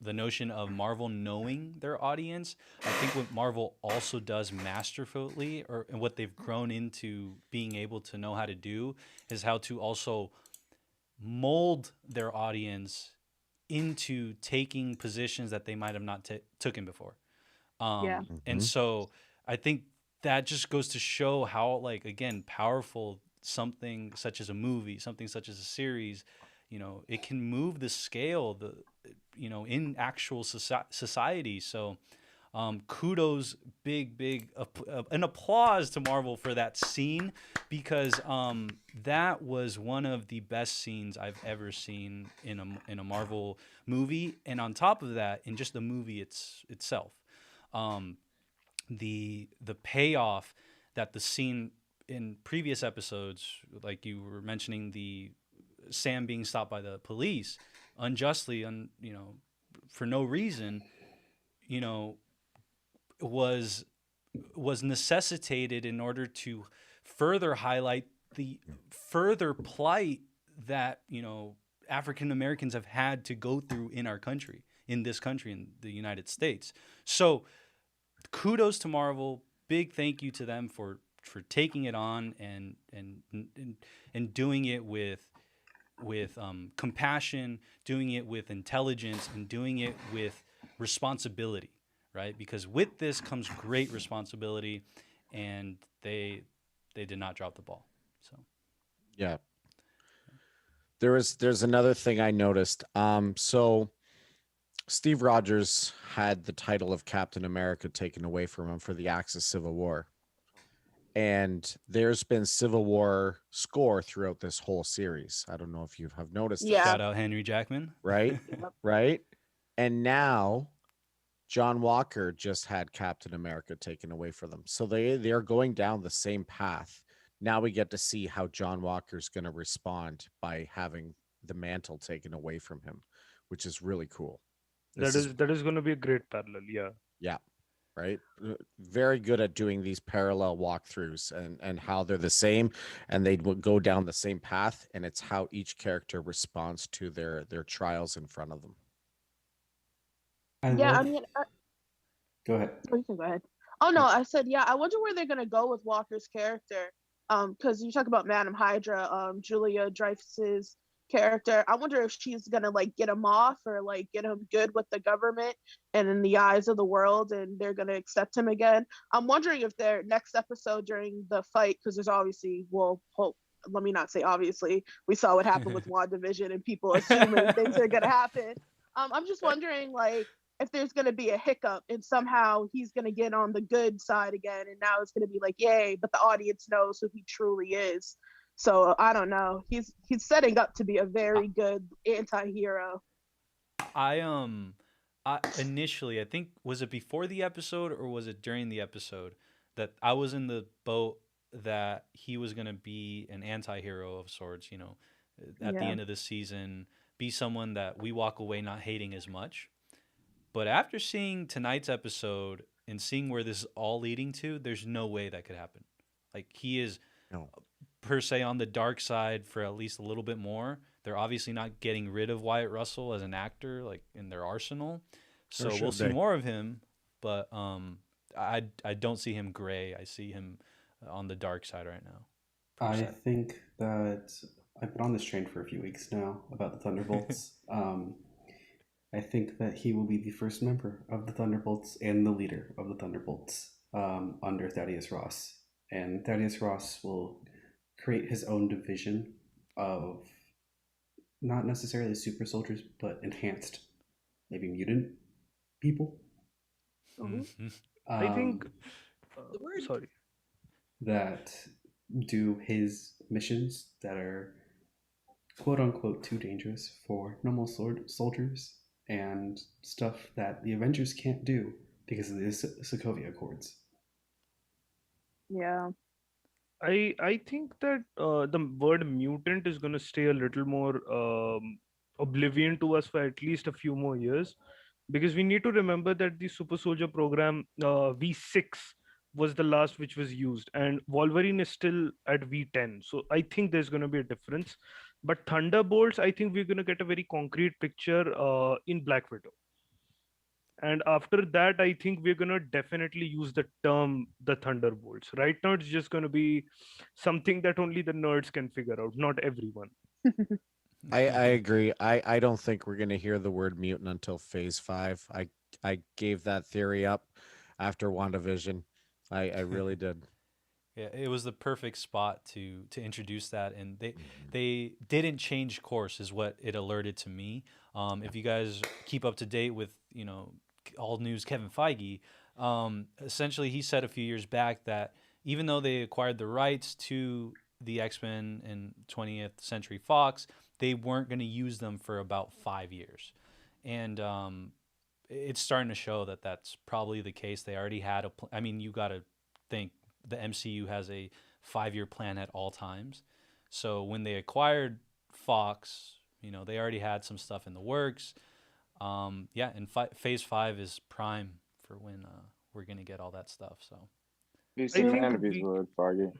notion of Marvel knowing their audience. I think what Marvel also does masterfully, and what they've grown into being able to know how to do, is how to also mold their audience into taking positions that they might have not taken before. Yeah. And so I think that just goes to show how, like, again, powerful something such as a movie, something such as a series, it can move the scale, in actual society. So kudos, big an applause to Marvel for that scene, because that was one of the best scenes I've ever seen in a Marvel movie. And on top of that, in just the movie itself, the payoff that the scene in previous episodes, like you were mentioning, the Sam being stopped by the police unjustly, for no reason, was necessitated in order to further highlight the further plight that African Americans have had to go through in this country, in the United States. So kudos to Marvel. Big thank you to them for taking it on and doing it with compassion, doing it with intelligence, and doing it with responsibility, right? Because with this comes great responsibility, and they did not drop the ball. So yeah, there's another thing I noticed. So Steve Rogers had the title of Captain America taken away from him for the Axis Civil War. And there's been Civil War score throughout this whole series. I don't know if you have noticed. Yeah. Shout out Henry Jackman. Right? Right? And now John Walker just had Captain America taken away from them. So they are going down the same path. Now we get to see how John Walker's going to respond by having the mantle taken away from him, which is really cool. That is going to be a great parallel. Yeah. Yeah. Right. Very good at doing these parallel walkthroughs and how they're the same, and they will go down the same path, and it's how each character responds to their trials in front of them. Go ahead. Oh, you can go ahead. Oh no, I said I wonder where they're gonna go with Walker's character. Because you talk about Madam Hydra, Julia Dreyfus's character. I wonder if she's gonna like get him off or like get him good with the government and in the eyes of the world, and they're gonna accept him again. I'm wondering if their next episode during the fight, because there's obviously, let me not say obviously, we saw what happened with WandaVision and people assuming things are gonna happen. I'm just wondering like if there's gonna be a hiccup and somehow he's gonna get on the good side again, and now it's gonna be like yay, but the audience knows who he truly is. So I don't know. He's setting up to be a very good anti-hero. I initially, I think, was it before the episode or was it during the episode that I was in the boat that he was going to be an anti-hero of sorts, at the end of the season, be someone that we walk away not hating as much. But after seeing tonight's episode and seeing where this is all leading to, there's no way that could happen. Like, he is per se on the dark side for at least a little bit more. They're obviously not getting rid of Wyatt Russell as an actor, like, in their arsenal. So we'll see more of him. But I don't see him gray. I see him on the dark side right now. I think that I've been on this train for a few weeks now about the Thunderbolts. I think that he will be the first member of the Thunderbolts and the leader of the Thunderbolts under Thaddeus Ross. And Thaddeus Ross will create his own division of not necessarily super soldiers, but enhanced, maybe mutant people. I think that do his missions that are quote unquote too dangerous for normal soldiers and stuff that the Avengers can't do because of the Sokovia Accords. Yeah. I think that the word mutant is going to stay a little more oblivion to us for at least a few more years, because we need to remember that the Super Soldier program V6 was the last which was used, and Wolverine is still at V10. So I think there's going to be a difference. But Thunderbolts, I think we're going to get a very concrete picture in Black Widow. And after that, I think we're going to definitely use the term the Thunderbolts. Right now, it's just going to be something that only the nerds can figure out, not everyone. I agree. I don't think we're going to hear the word mutant until Phase 5. I gave that theory up after WandaVision. I really did. Yeah, it was the perfect spot to introduce that, and they didn't change course, is what it alerted to me. If you guys keep up to date with all news Kevin Feige, essentially he said a few years back that even though they acquired the rights to the X-Men and 20th Century Fox, they weren't going to use them for about 5 years, and it's starting to show that that's probably the case. They already had I mean, you got to think the MCU has a 5-year plan at all times. So when they acquired Fox, they already had some stuff in the works. Yeah, and Phase 5 is prime for when we're going to get all that stuff. So He's I a think man of his we word, Feige.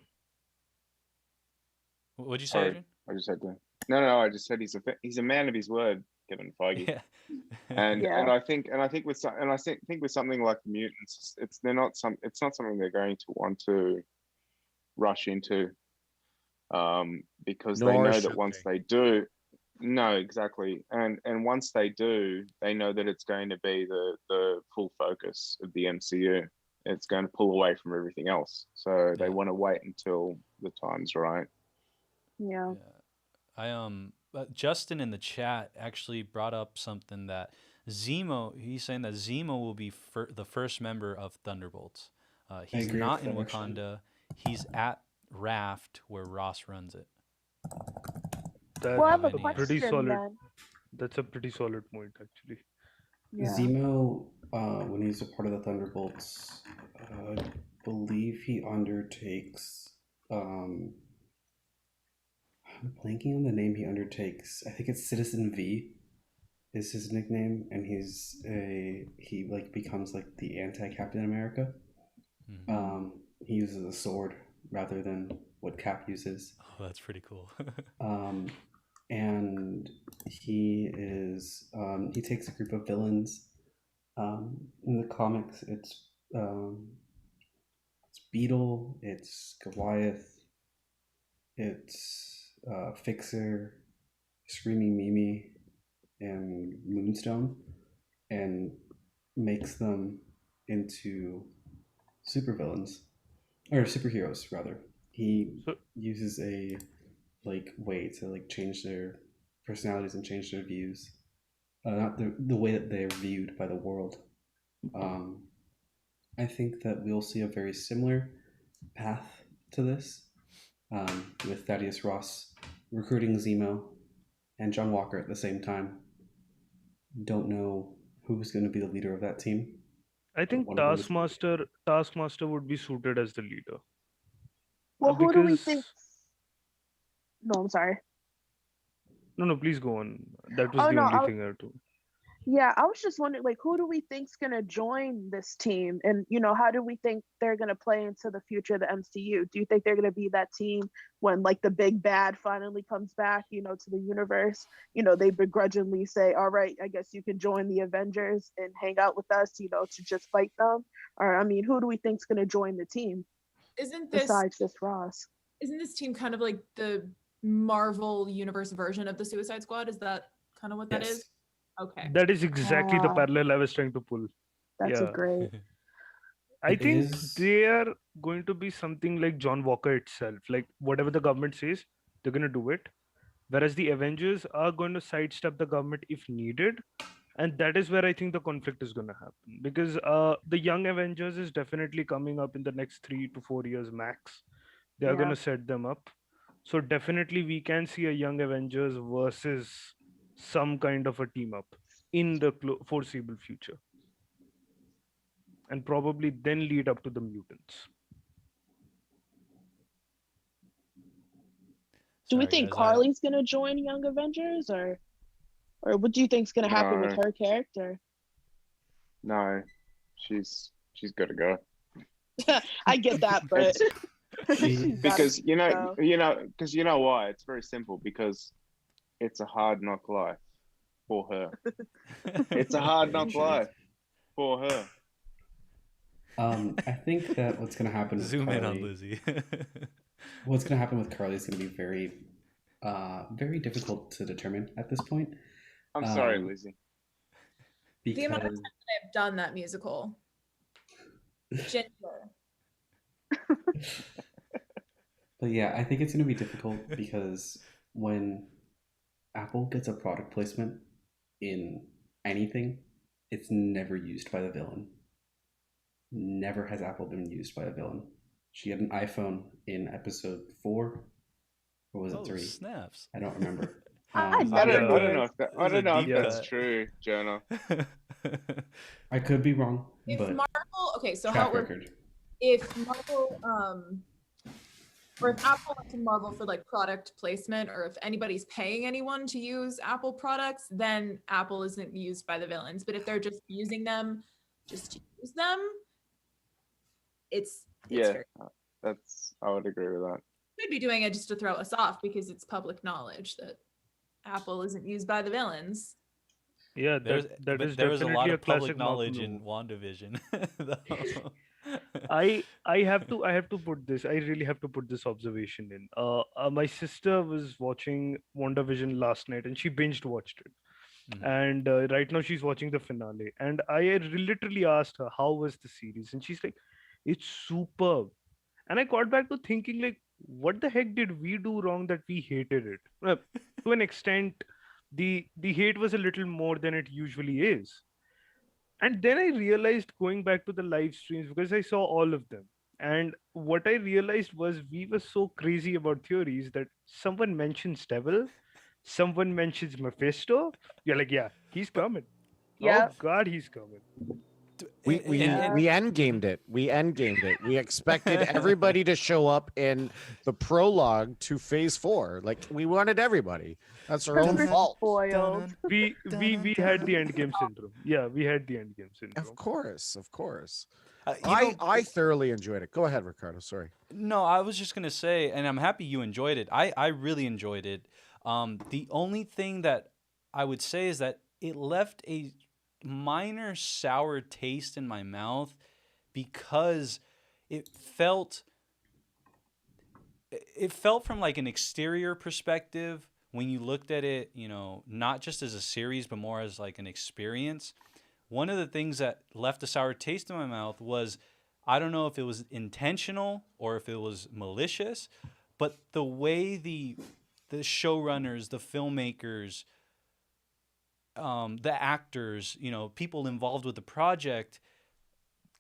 what'd you say, Sorry, Adrian? I just had to. No. I just said he's a man of his word, Kevin Feige. Yeah. And Yeah. I think with something like the mutants, it's not something they're going to want to rush into, because they Nor know should that once they. they do, no, exactly, and once they do, they know that it's going to be the full focus of the MCU. It's going to pull away from everything else, so they Yeah. want to wait until the time's right. Yeah. I Justin in the chat actually brought up something that Zemo. He's saying that Zemo will be the first member of Thunderbolts. He's agree not with in that, actually. Wakanda. He's at Raft where Ross runs it. That's Well, I have a any, pretty question solid. then. That's a pretty solid point, actually. Yeah. Zemo, when he's a part of the Thunderbolts, I believe he undertakes. I'm blanking on the name he undertakes. I think it's Citizen V is his nickname, and he like becomes like the anti-Captain America. Mhm. He uses a sword rather than what Cap uses. Oh, that's pretty cool. And he takes a group of villains. In the comics, it's Beetle, it's Goliath, it's Fixer, Screaming Mimi, and Moonstone, and makes them into supervillains or superheroes rather. He So uses a way to change their personalities and change their views, not the way that they're viewed by the world. I think that we'll see a very similar path to this, with Thaddeus Ross recruiting Zemo and John Walker at the same time. Don't know who's going to be the leader of that team. I think one of them is- Taskmaster would be suited as the leader. Well, who do we Because think? No, I'm sorry. no, please go on. That was Oh the no, only thing I had to. yeah, I was just wondering, like, who do we think's gonna join this team, and how do we think they're gonna play into the future of the MCU? Do you think they're gonna be that team when like the big bad finally comes back, to the universe? They begrudgingly say, "All right, I guess you can join the Avengers and hang out with us," to just fight them. Or I mean, who do we think's gonna join the team Isn't this besides just Ross? isn't this team kind of like the Marvel Universe version of the Suicide Squad? Is that kind of what that Yes. is? Okay. That is exactly the Wow. parallel I was trying to pull. That's Yeah. great. I It think is- they are going to be something like John Walker itself. Like whatever the government says, they're going to do it. Whereas the Avengers are going to sidestep the government if needed. And that is where I think the conflict is going to happen. Because the Young Avengers is definitely coming up in the next 3 to 4 years max. They are Yeah. going to set them up. So definitely we can see a Young Avengers versus some kind of a team up in the foreseeable future. And probably then lead up to the mutants. Do we Sorry, think guys, Carly's gonna join Young Avengers, or what do you think's gonna happen with No. her character? No, she's got to go. I get that, but She's- Because go. because you know why? It's very simple. Because it's a hard knock life for her. It's a hard knock Sure is. life for her. I think that what's going to happen with Zoom in on Carly, Lizzie. what's going to happen with Carly is going to be very, very difficult to determine at this point. I'm sorry, Um, Lizzie. The amount of Because times that I've done that musical. Ginger. But yeah, I think it's going to be difficult because when Apple gets a product placement in anything, it's never used by the villain. Never has Apple been used by a villain. She had an iPhone in episode 4, or was it 3? Snaps. I don't remember. I I never don't knew. know if that, I It was a don't know if deep that's cut. true, Jonah. I could be wrong, If but Marvel, okay, so how track it works, record. if Marvel, or if Apple went to Marvel for like product placement, or if anybody's paying anyone to use Apple products, then Apple isn't used by the villains. But if they're just using them, just to use them, it's Yeah, fair. I would agree with that. Could be doing it just to throw us off because it's public knowledge that Apple isn't used by the villains. Yeah, There is was a lot definitely of public classic Marvel knowledge in move. WandaVision. though. I have to put this. I really have to put this observation in. My sister was watching WandaVision last night, and she binged watched it. Mhm. And right now she's watching the finale. And I literally asked her how was the series, and she's like, "It's superb." And I got back to thinking like, what the heck did we do wrong that we hated it? To an extent, the hate was a little more than it usually is. And then I realized going back to the live streams because I saw all of them. And what I realized was we were so crazy about theories that someone mentions Devil, someone mentions Mephisto. You're like, yeah, he's But- coming. Yeah. Oh God, he's coming. We endgamed it. We endgamed it. We expected everybody to show up in the prologue to Phase 4. Like we wanted everybody. That's our own We're fault. spoiled. We had the endgame syndrome. Yeah, we had the endgame syndrome. Of course, of course. You know, I thoroughly enjoyed it. Go ahead, Ricardo. Sorry. No, I was just gonna say, and I'm happy you enjoyed it. I really enjoyed it. The only thing that I would say is that it left a minor sour taste in my mouth because it felt from like an exterior perspective when you looked at it, you know, not just as a series but more as like an experience. One of the things that left a sour taste in my mouth was, I don't know if it was intentional or if it was malicious, but the way the showrunners, the filmmakers, the actors, you know, people involved with the project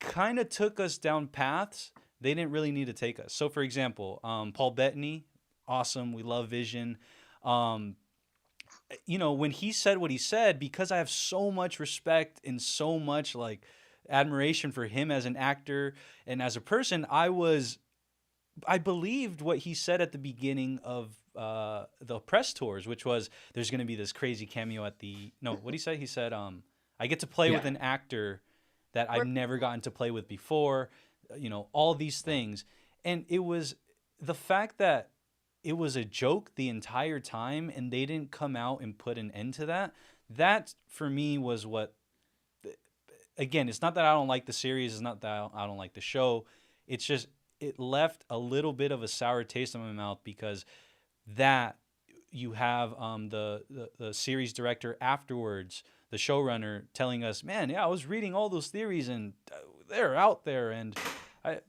kind of took us down paths they didn't really need to take us. So, for example, Paul Bettany, awesome. We love Vision. You know, when he said what he said, because I have so much respect and so much like admiration for him as an actor and as a person, I believed what he said at the beginning of the press tours, which was there's going to be this crazy cameo at the what did he say? He said, I get to play with an actor that I've never gotten to play with before, you know, all these things. And it was the fact that it was a joke the entire time and they didn't come out and put an end to that. That for me was what, again, it's not that I don't like the series. It's not that I don't like the show. It's just, it left a little bit of a sour taste in my mouth because that you have the series director afterwards, the showrunner, telling us, man, yeah, I was reading all those theories and they're out there, and I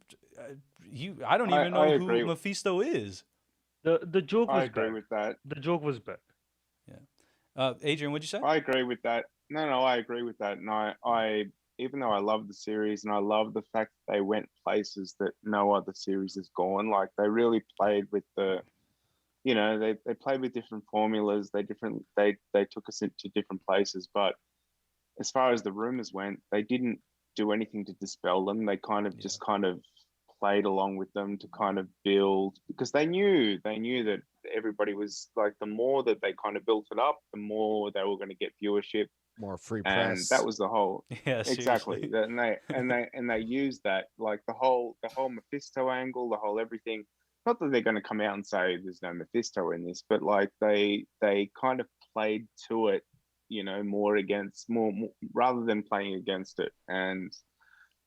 don't even know who Mephisto is. The joke was I agree bad. with that. The joke was bad. Yeah. Adrian, what'd you say? I agree with that. No, I agree with that. And I even though I love the series and I love the fact that they went places that no other series has gone, like they really played with the, you know, they played with different formulas. They took us into different places. But as far as the rumors went, they didn't do anything to dispel them. They kind of just kind of played along with them to kind of build, because they knew that everybody was like, the more that they kind of built it up, the more they were going to get viewership, more free and press. that was the whole exactly. And they used that, like the whole Mephisto angle, the whole everything. Not that they're going to come out and say there's no Mephisto in this, but like they kind of played to it, you know, more rather than playing against it. And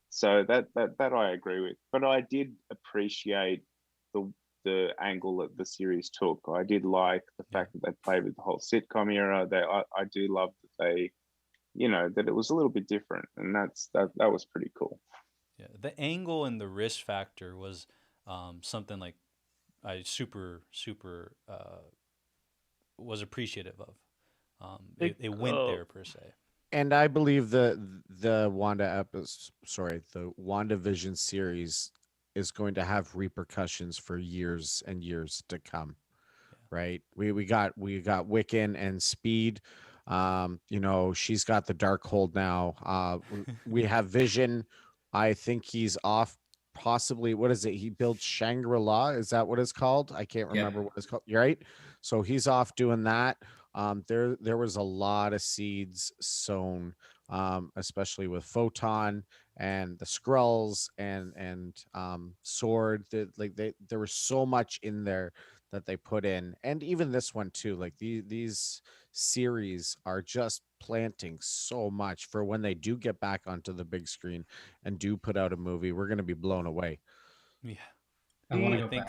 so that I agree with. But I did appreciate the angle that the series took. I did like the fact that they played with the whole sitcom era. I do love that they, you know, that it was a little bit different, and that was pretty cool. Yeah. the angle and the risk factor was something like I super was appreciative of. It went there per se. And I believe the WandaVision series is going to have repercussions for years and years to come. Right? We got Wiccan and Speed. She's got the Darkhold now. We have Vision. I think he's off. Possibly, what is it? He built Shangri-La. Is that what it's called? I can't remember what it's called. You're right. So he's off doing that. There was a lot of seeds sown, especially with Photon and the Skrulls and Sword. There was so much in there that they put in, and even this one too. Like these series are just planting so much for when they do get back onto the big screen and do put out a movie. We're going to be blown away. Yeah, I think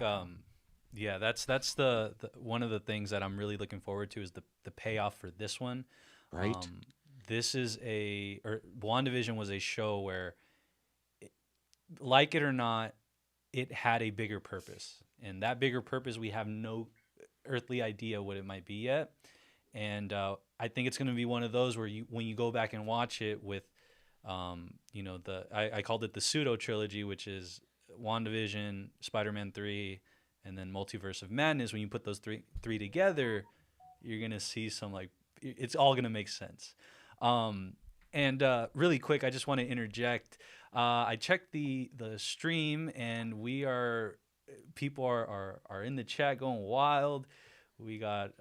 that's the one of the things that I'm really looking forward to is the payoff for this one. Right. This is WandaVision was a show where, like it or not, it had a bigger purpose, and that bigger purpose we have no earthly idea what it might be yet. And I think it's going to be one of those where when you go back and watch it with, I called it the pseudo trilogy, which is WandaVision, Spider-Man 3, and then Multiverse of Madness. When you put those three together, you're going to see it's all going to make sense. And really quick, I just want to interject. I checked the stream, and people are in the chat going wild. We got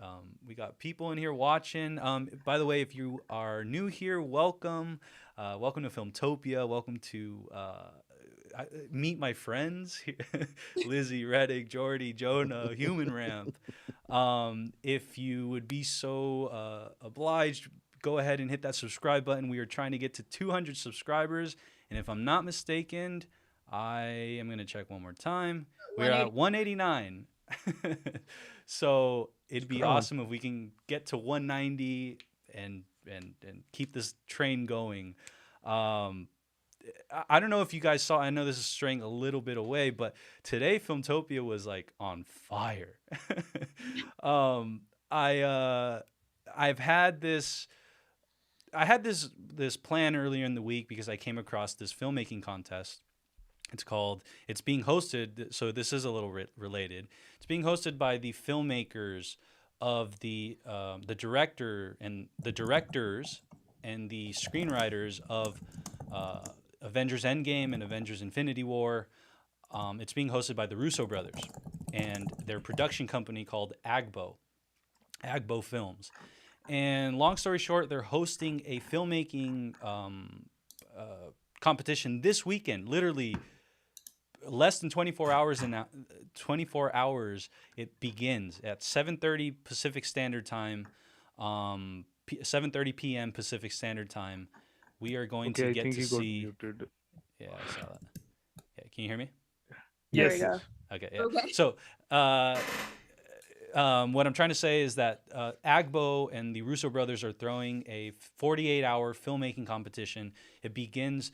people in here watching. By the way, if you are new here, welcome. Welcome to Filmtopia. Welcome to meet my friends, Lizzie, Reddick, Jordy, Jonah, Human Ramp. If you would be so obliged, go ahead and hit that subscribe button. We are trying to get to 200 subscribers. And if I'm not mistaken, I am going to check one more time. We're at 189. So it'd be awesome if we can get to 190 and keep this train going. I don't know if you guys saw, I know this is straying a little bit away, but today Filmtopia was like on fire. I had this plan earlier in the week because I came across this filmmaking contest. It's being hosted, so this is a little related. It's being hosted by the filmmakers of the directors and the screenwriters of Avengers Endgame and Avengers Infinity War. It's being hosted by the Russo brothers and their production company called Agbo Films. And long story short, they're hosting a filmmaking competition this weekend, literally less than 24 hours. 24 hours, it begins at 7:30 Pacific Standard Time, 7:30 p.m. Pacific Standard Time. We are going to get to see. Muted. Yeah, I saw that. Yeah, can you hear me? Yes. Okay. Yeah. Okay. So, what I'm trying to say is that Agbo and the Russo brothers are throwing a 48-hour filmmaking competition. It begins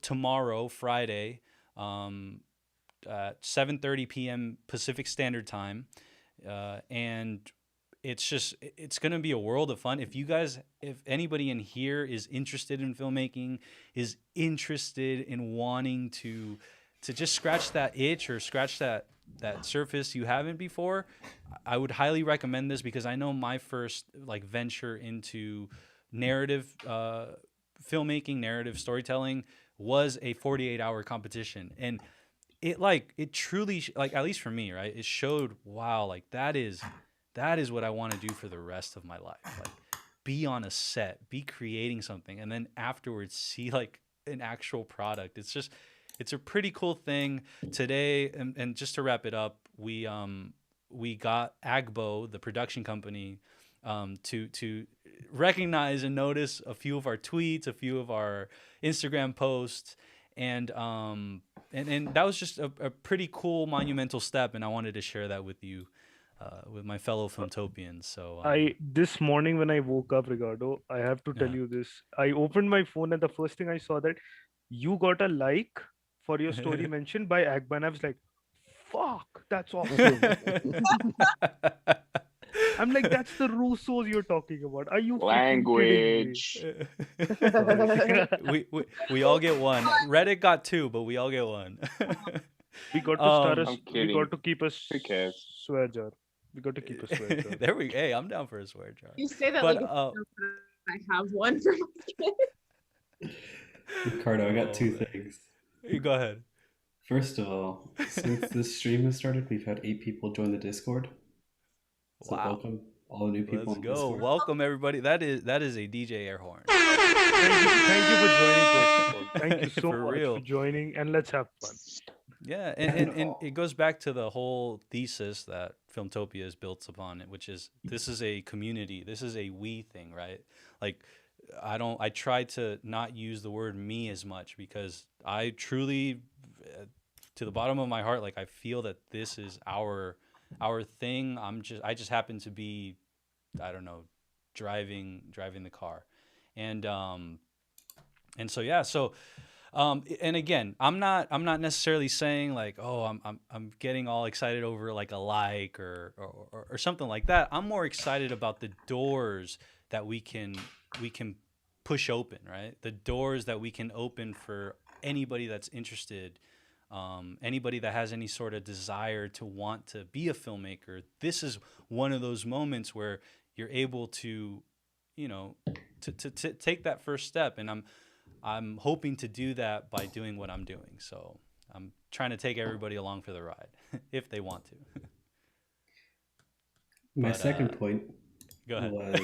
tomorrow, Friday, at 7:30 p.m. Pacific Standard Time, and it's going to be a world of fun. If anybody in here is interested in filmmaking, is interested in wanting to just scratch that itch or scratch that surface you haven't before, I would highly recommend this, because I know my first venture into narrative filmmaking, narrative storytelling was a 48-hour competition, and it truly, at least for me, right, it showed, wow, that is what I want to do for the rest of my life. Be on a set, be creating something, and then afterwards see an actual product. It's a pretty cool thing. Today, and just to wrap it up, we got Agbo, the production company, to recognize and notice a few of our tweets, a few of our Instagram posts, and that was just a pretty cool, monumental step, and I wanted to share that with you, with my fellow Filmtopians. So this morning when I woke up, Ricardo, I have to tell you this. I opened my phone and the first thing I saw that you got a like for your story mentioned by Akban. I was like, fuck, that's awesome. I'm like, that's the Russos you're talking about. Are you freaking kidding me? Language. we all get one. Reddit got 2, but we all get one. We got to start I'm we kidding. got to keep a Who cares? swear jar. We got to keep a swear jar. There we. Hey, I'm down for a swear jar. You say that But, like I have one for my kid. Ricardo, I got 2 things. Go ahead. First of all, since this stream has started, we've had 8 people join the Discord. So Wow. welcome all the new people. Let's on go. Discord. Welcome everybody. That is a DJ air horn. Thank you for joining, first of all. Thank you so For much real. for joining, and let's have fun. Yeah, and it goes back to the whole thesis that Filmtopia is built upon, which is this is a community. This is a we thing, right? Like I try to not use the word me as much because I truly, to the bottom of my heart, like I feel that this is our thing. I just happen to be, I don't know, driving the car, and so yeah, so. And again, I'm not necessarily saying like, oh, I'm getting all excited over like a like or something like that. I'm more excited about the doors that we can push open, right? The doors that we can open for anybody that's interested, anybody that has any sort of desire to want to be a filmmaker. This is one of those moments where you're able to, you know, to take that first step, and I'm hoping to do that by doing what I'm doing. So I'm trying to take everybody along for the ride if they want to. My But, second point Go ahead. was...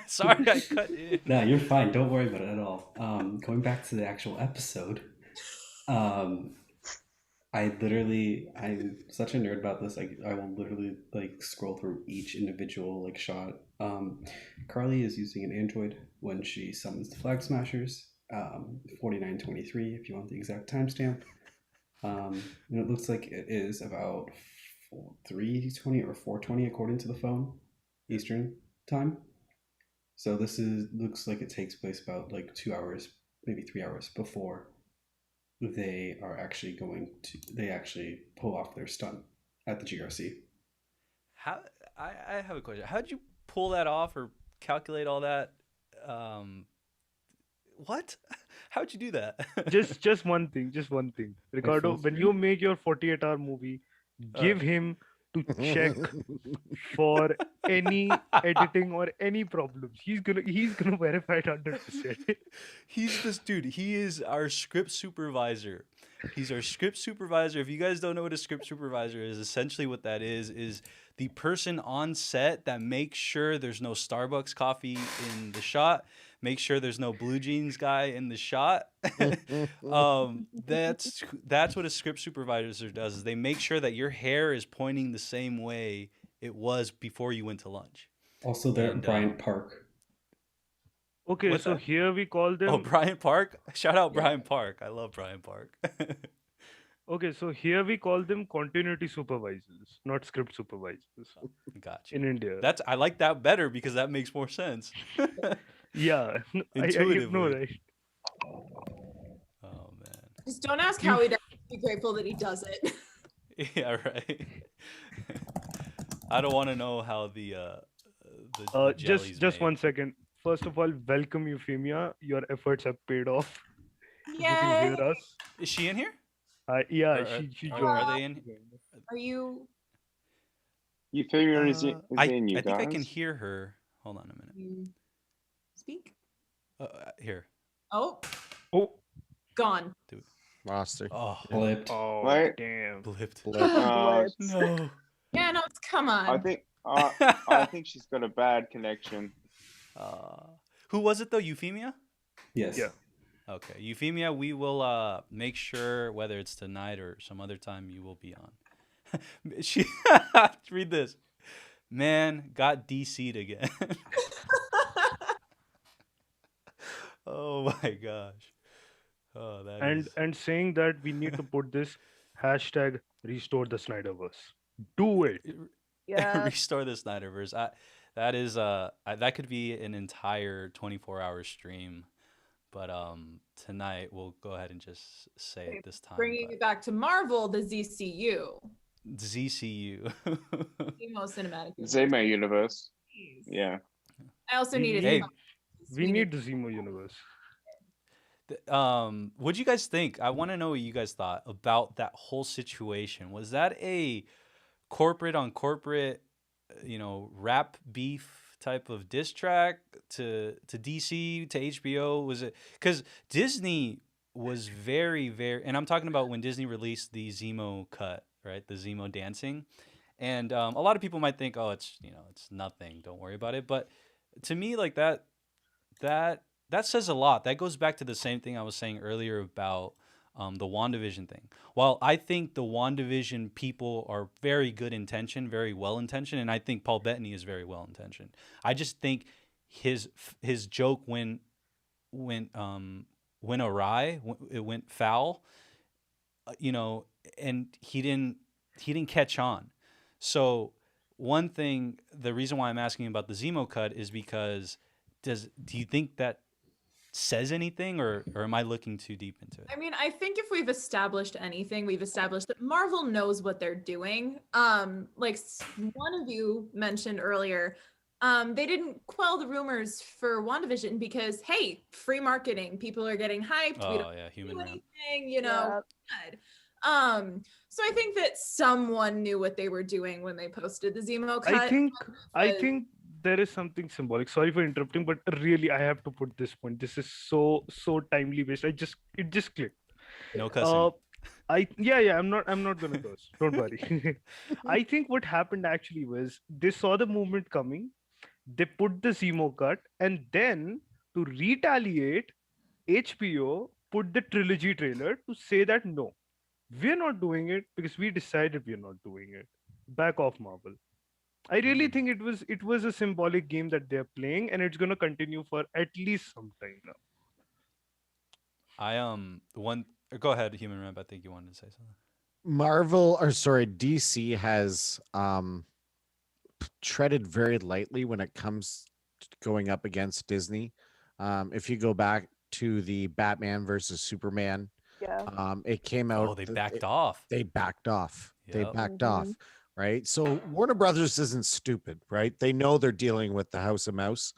Sorry, I cut in. No, you're fine. Don't worry about it at all. Going back to the actual episode, I'm such a nerd about this. Like, I will literally like scroll through each individual like shot. Carly is using an android when she summons the Flag Smashers. 4923 if you want the exact timestamp. And it looks like it is about 3:20 or 4:20 according to the phone Eastern time. So looks like it takes place about like 2 hours, maybe 3 hours before they actually pull off their stunt at the GRC. I have a question. How'd you pull that off or calculate all that? What? How'd you do that? just one thing. Ricardo, when you make your 48-hour movie, give him to check for any editing or any problems. He's gonna verify it 100%. He's this dude. He is our script supervisor. He's our script supervisor. If you guys don't know what a script supervisor is, essentially what that is the person on set that makes sure there's no Starbucks coffee in the shot, make sure there's no blue jeans guy in the shot. That's what a script supervisor does, is they make sure that your hair is pointing the same way it was before you went to lunch. Also, they're Bryant Park. Okay, What's so that? here we call them... Oh, Bryant Park? Shout out Bryant Park. I love Bryant Park. Okay, so here we call them continuity supervisors, not script supervisors. Gotcha. In India. I like that better because that makes more sense. Yeah, Intuitively. I know, right? Oh man. Just don't ask how he does it. Be grateful that he does it. Yeah, right. I don't want to know how the jelly's just made. 1 second. First of all, welcome Euphemia. Your efforts have paid off. Yay! You can hear us. Is she in here? Yeah, Or- she Are joined. they in? Are you? Euphemia is in I you think I guys. can hear her. Hold on a minute. You speak? Here. Oh, Oh, gone. Lost her. Oh, Blipped. oh, damn. blipped. Uh, No. Yeah, no, it's come on. I think she's got a bad connection. Who was it though? Euphemia? Yes. Yeah. Okay, Euphemia. We will make sure whether it's tonight or some other time you will be on. She read this. Man got DC'd again. Oh my gosh. Oh, that is. And saying that we need to put this hashtag restore the Snyderverse. Do it. Yeah. Restore the Snyderverse. That is that could be an entire 24-hour stream but tonight we'll go ahead and just say it this time. Bringing it back to Marvel, the ZCU. ZCU. Zemo Cinematic Universe. Zemo universe. Jeez. Yeah. I also needed. Hey. We need the Zemo universe. What'd you guys think? I want to know what you guys thought about that whole situation. Was that a corporate on corporate, rap beef type of diss track to DC, to HBO? Was it because Disney was very, very, and I'm talking about when Disney released the Zemo cut, right? The Zemo dancing. And a lot of people might think, oh, it's nothing. Don't worry about it. But to me, like that says a lot. That goes back to the same thing I was saying earlier about the WandaVision thing. While I think the WandaVision people are very good intentioned, very well intentioned, and I think Paul Bettany is very well intentioned. I just think his joke went awry, it went foul, and he didn't catch on. So one thing, the reason why I'm asking about the Zemo cut is because do you think that says anything, or am I looking too deep into it? I mean, I think if we've established anything, we've established that Marvel knows what they're doing. Like one of you mentioned earlier, they didn't quell the rumors for WandaVision because, hey, free marketing, people are getting hyped. Oh, we don't yeah, human do ramp. anything, Yeah. good. So I think that someone knew what they were doing when they posted the Zemo cut. I think there is something symbolic. Sorry for interrupting, but really I have to put this point. This is so timely based. It just clicked. No cussing. I'm not gonna curse. Don't worry. I think what happened actually was they saw the movement coming, they put the Zemo cut, and then to retaliate, HBO put the trilogy trailer to say that no, we're not doing it because we decided we're not doing it. Back off, Marvel. I really think it was a symbolic game that they're playing, and it's gonna continue for at least some time now. Go ahead, Human Ramp. I think you wanted to say something. DC has treaded very lightly when it comes to going up against Disney. If you go back to the Batman versus Superman, it came out. Oh, they backed off. They backed off. Yep. They backed off. Right. So Warner Brothers isn't stupid, right? They know they're dealing with the House of Mouse.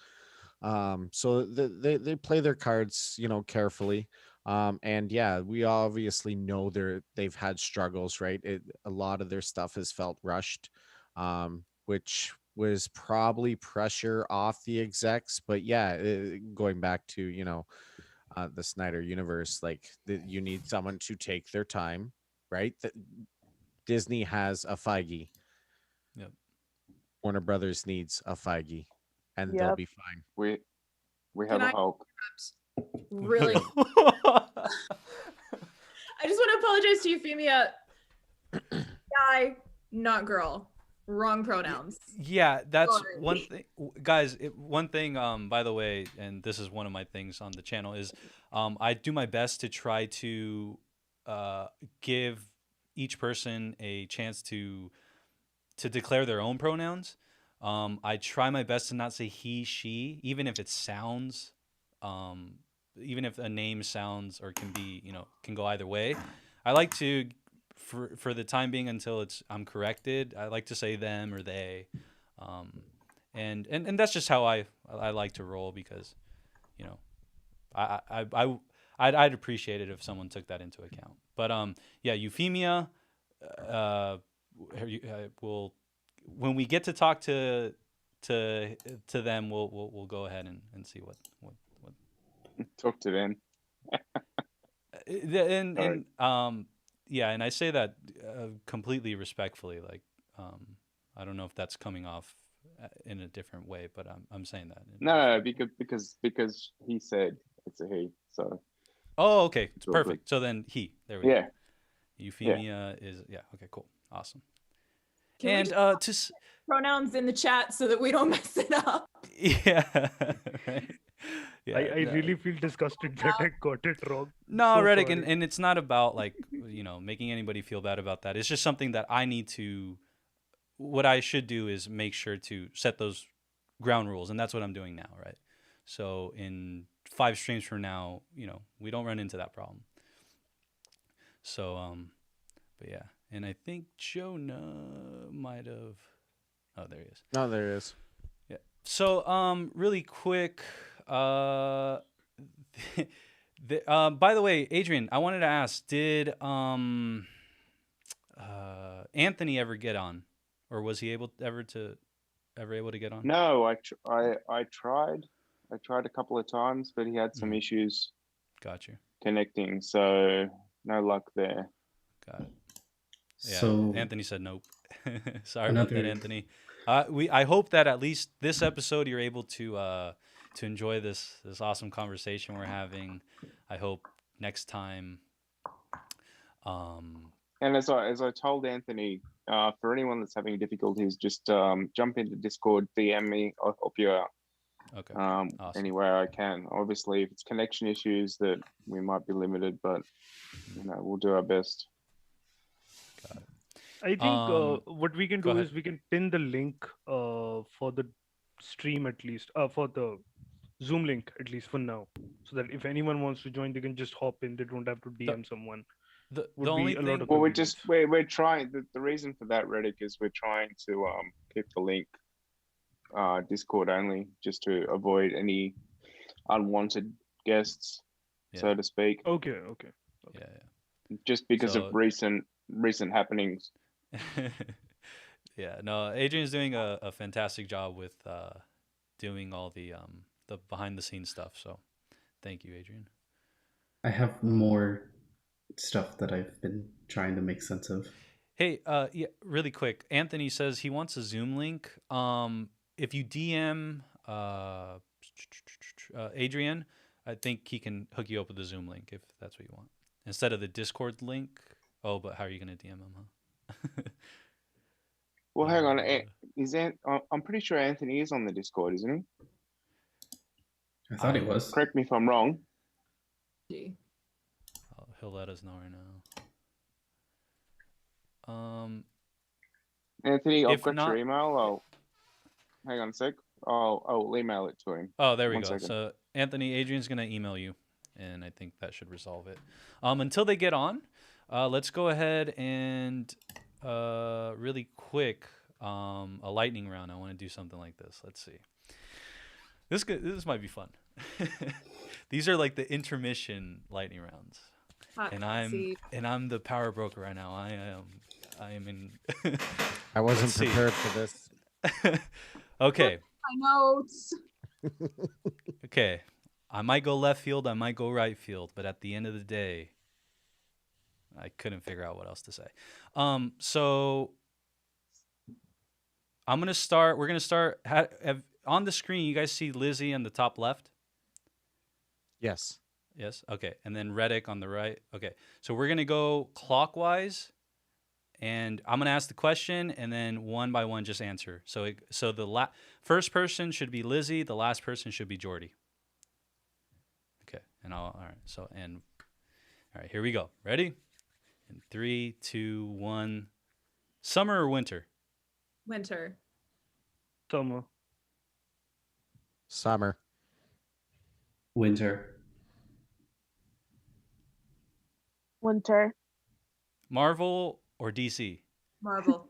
So they play their cards, carefully. And yeah, we obviously know they've had struggles, right? A lot of their stuff has felt rushed, which was probably pressure off the execs. But yeah, going back to, the Snyder universe, like you need someone to take their time, right? Disney has a Feige. Yep. Warner Brothers needs a Feige, and they'll be fine. We have a Hulk. Really? I just want to apologize to Euphemia. Guy, not girl. Wrong pronouns. Yeah, that's Sorry. one thing, guys. One thing, by the way, and this is one of my things on the channel is, I do my best to try to give each person a chance to declare their own pronouns. I try my best to not say he, she, even if it sounds, even if a name sounds or can be, can go either way. I like to, for the time being until I'm corrected, I like to say them or they, and that's just how I like to roll because, I'd appreciate it if someone took that into account. But yeah, Euphemia, will, when we get to talk to them, we'll go ahead and see what Talk to them. and yeah, and I say that completely respectfully. Like, I don't know if that's coming off in a different way, but I'm saying that. No, because he said it's a he. So. Oh, okay, it's Real perfect. good. So then he. There we go. Yeah. Euphemia is okay. Cool. Awesome. Can we And just pronouns in the chat so that we don't mess it up. yeah. Right? Yeah, I really feel disgusted that I got it wrong. No, So Reddick, sorry. and it's not about like making anybody feel bad about that. It's just something that I need to. What I should do is make sure to set those ground rules, and that's what I'm doing now, right? So in 5 streams from now, we don't run into that problem. So, but yeah, and I think Jonah might have. Oh, there he is. No, there it is. Yeah. So, really quick. By the way, Adrian, I wanted to ask: did Anthony ever get on, or was he able to get on? No, I tried. I tried a couple of times, but he had some issues. Got you. Connecting, so no luck there. Got it. Yeah, So Anthony said nope. Sorry about that, Anthony. I hope that at least this episode you're able to enjoy this awesome conversation we're having. I hope next time. And as I told Anthony, for anyone that's having difficulties, just jump into Discord, DM me, I'll help you out. Okay. Awesome. Anywhere I can. Obviously, if it's connection issues, that we might be limited, but we'll do our best. Got it. I think what we can do ahead. is we can pin the link for the stream at least, for the Zoom link at least for now, so that if anyone wants to join, they can just hop in. They don't have to DM someone. The only thing. Well, we're trying. The reason for that, Reddick, is we're trying to keep the link Discord only, just to avoid any unwanted guests, so to speak. Okay. Yeah. Just because of recent happenings. Yeah. No, Adrian's doing a fantastic job with doing all the behind the scenes stuff. So, thank you, Adrian. I have more stuff that I've been trying to make sense of. Hey, yeah, really quick. Anthony says he wants a Zoom link. If you DM Adrian, I think he can hook you up with the Zoom link if that's what you want. Instead of the Discord link. Oh, but how are you going to DM him, huh? Well, hang on. I'm pretty sure Anthony is on the Discord, isn't he? I thought he was. Correct me if I'm wrong. He'll let us know right now. Anthony, I've if got not- your email. Hang on a sec. I'll email it to him. Oh, there we One go. second. So Anthony, Adrian's going to email you, and I think that should resolve it. Until they get on, let's go ahead and really quick, a lightning round. I want to do something like this. Let's see. This might be fun. These are like the intermission lightning rounds. And I'm the power broker right now. I am in. I wasn't prepared for this. Okay. My notes. Okay. I might go left field. I might go right field. But at the end of the day, I couldn't figure out what else to say. So I'm gonna start. We're gonna start. On the screen, you guys see Lizzie on the top left. Yes. Yes. Okay. And then Reddick on the right. Okay. So we're going to go clockwise, and I'm going to ask the question, and then one by one just answer. So the first person should be Lizzie. The last person should be Jordy. Okay. And all right. So, all right, here we go. Ready? In 3, 2, 1. Summer or winter? Winter. Summer. Summer. Winter. Winter. Marvel or DC? Marvel.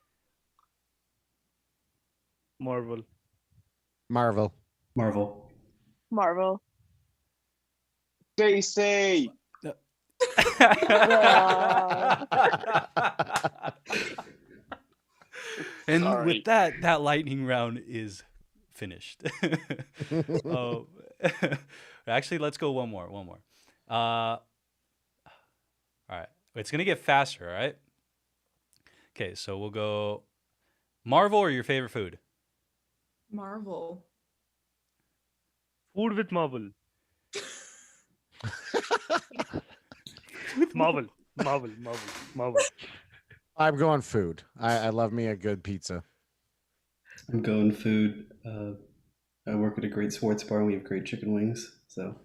Marvel. Marvel. Marvel. DC. And Sorry. with that lightning round is finished. Actually, let's go one more. All right. It's going to get faster, all right? Okay, so we'll go Marvel or your favorite food? Marvel. Food with Marvel. Marvel. I'm going food. I love me a good pizza. I'm going food. I work at a great sports bar and we have great chicken wings, so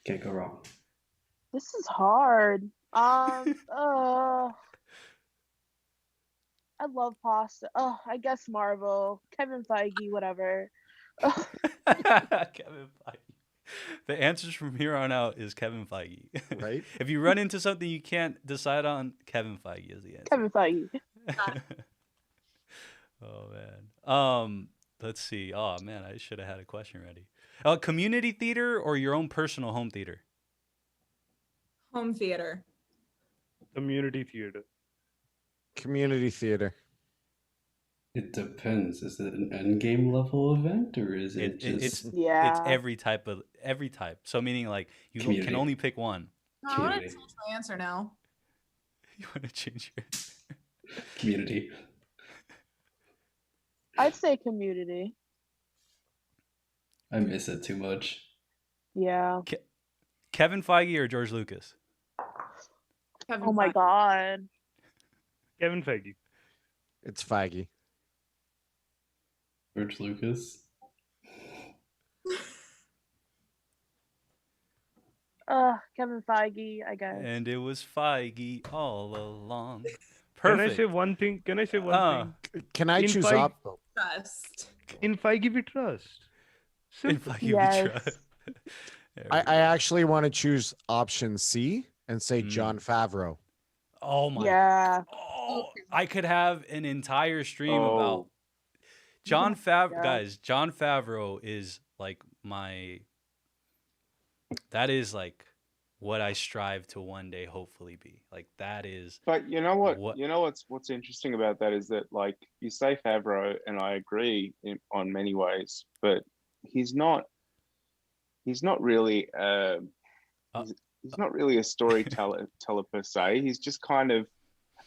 can't go wrong. This is hard. I love pasta. Oh, I guess Marvel. Kevin Feige, whatever. Kevin Feige. The answers from here on out is Kevin Feige. Right? If you run into something you can't decide on, Kevin Feige is the answer. Kevin Feige. Oh man. Let's see. Oh man, I should have had a question ready. Community theater or your own personal home theater? Home theater. Community theater. Community theater. It depends. Is it an endgame level event or is it just Yeah. It's every type. So meaning like you can Community. only pick one. Oh, I want to Community. change my answer now. You want to change your community? I'd say community. I miss it too much. Yeah. Kevin Feige or George Lucas? Kevin Oh my Feige. God. Kevin Feige. It's Feige. George Lucas. Kevin Feige, I guess. And it was Feige all along. Can Perfect. I say one thing? Can I say one thing? Can I In choose Feige- up? Trust. In Feige we trust. In Simple. Feige we Yes. trust. There I we go. actually want to choose option C and say Mm. Jon Favreau. Oh my. Yeah. Oh, I could have an entire stream about Oh. Jon Favreau. Yeah. Guys, Jon Favreau is like that is like what I strive to one day hopefully be. Like that is But you know what? What- You know what's interesting about that is that like you say Favreau, and I agree on many ways, but he's not really he's not really a storyteller per se. He's just kind of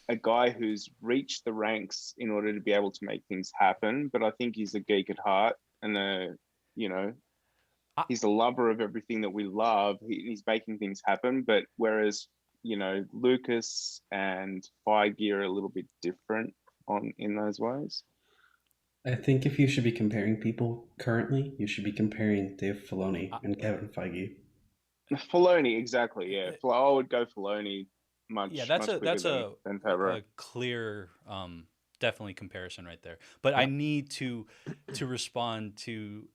a guy who's reached the ranks in order to be able to make things happen. But I think he's a geek at heart, and he's a lover of everything that we love. He's making things happen. But whereas Lucas and Feige are a little bit different in those ways. I think if you should be comparing people currently, you should be comparing Dave Filoni and Kevin Feige. Filoni, exactly. Yeah, I would go Filoni. Much. Yeah, that's much quicker than Favreau. a clear definitely comparison right there. But I need to respond to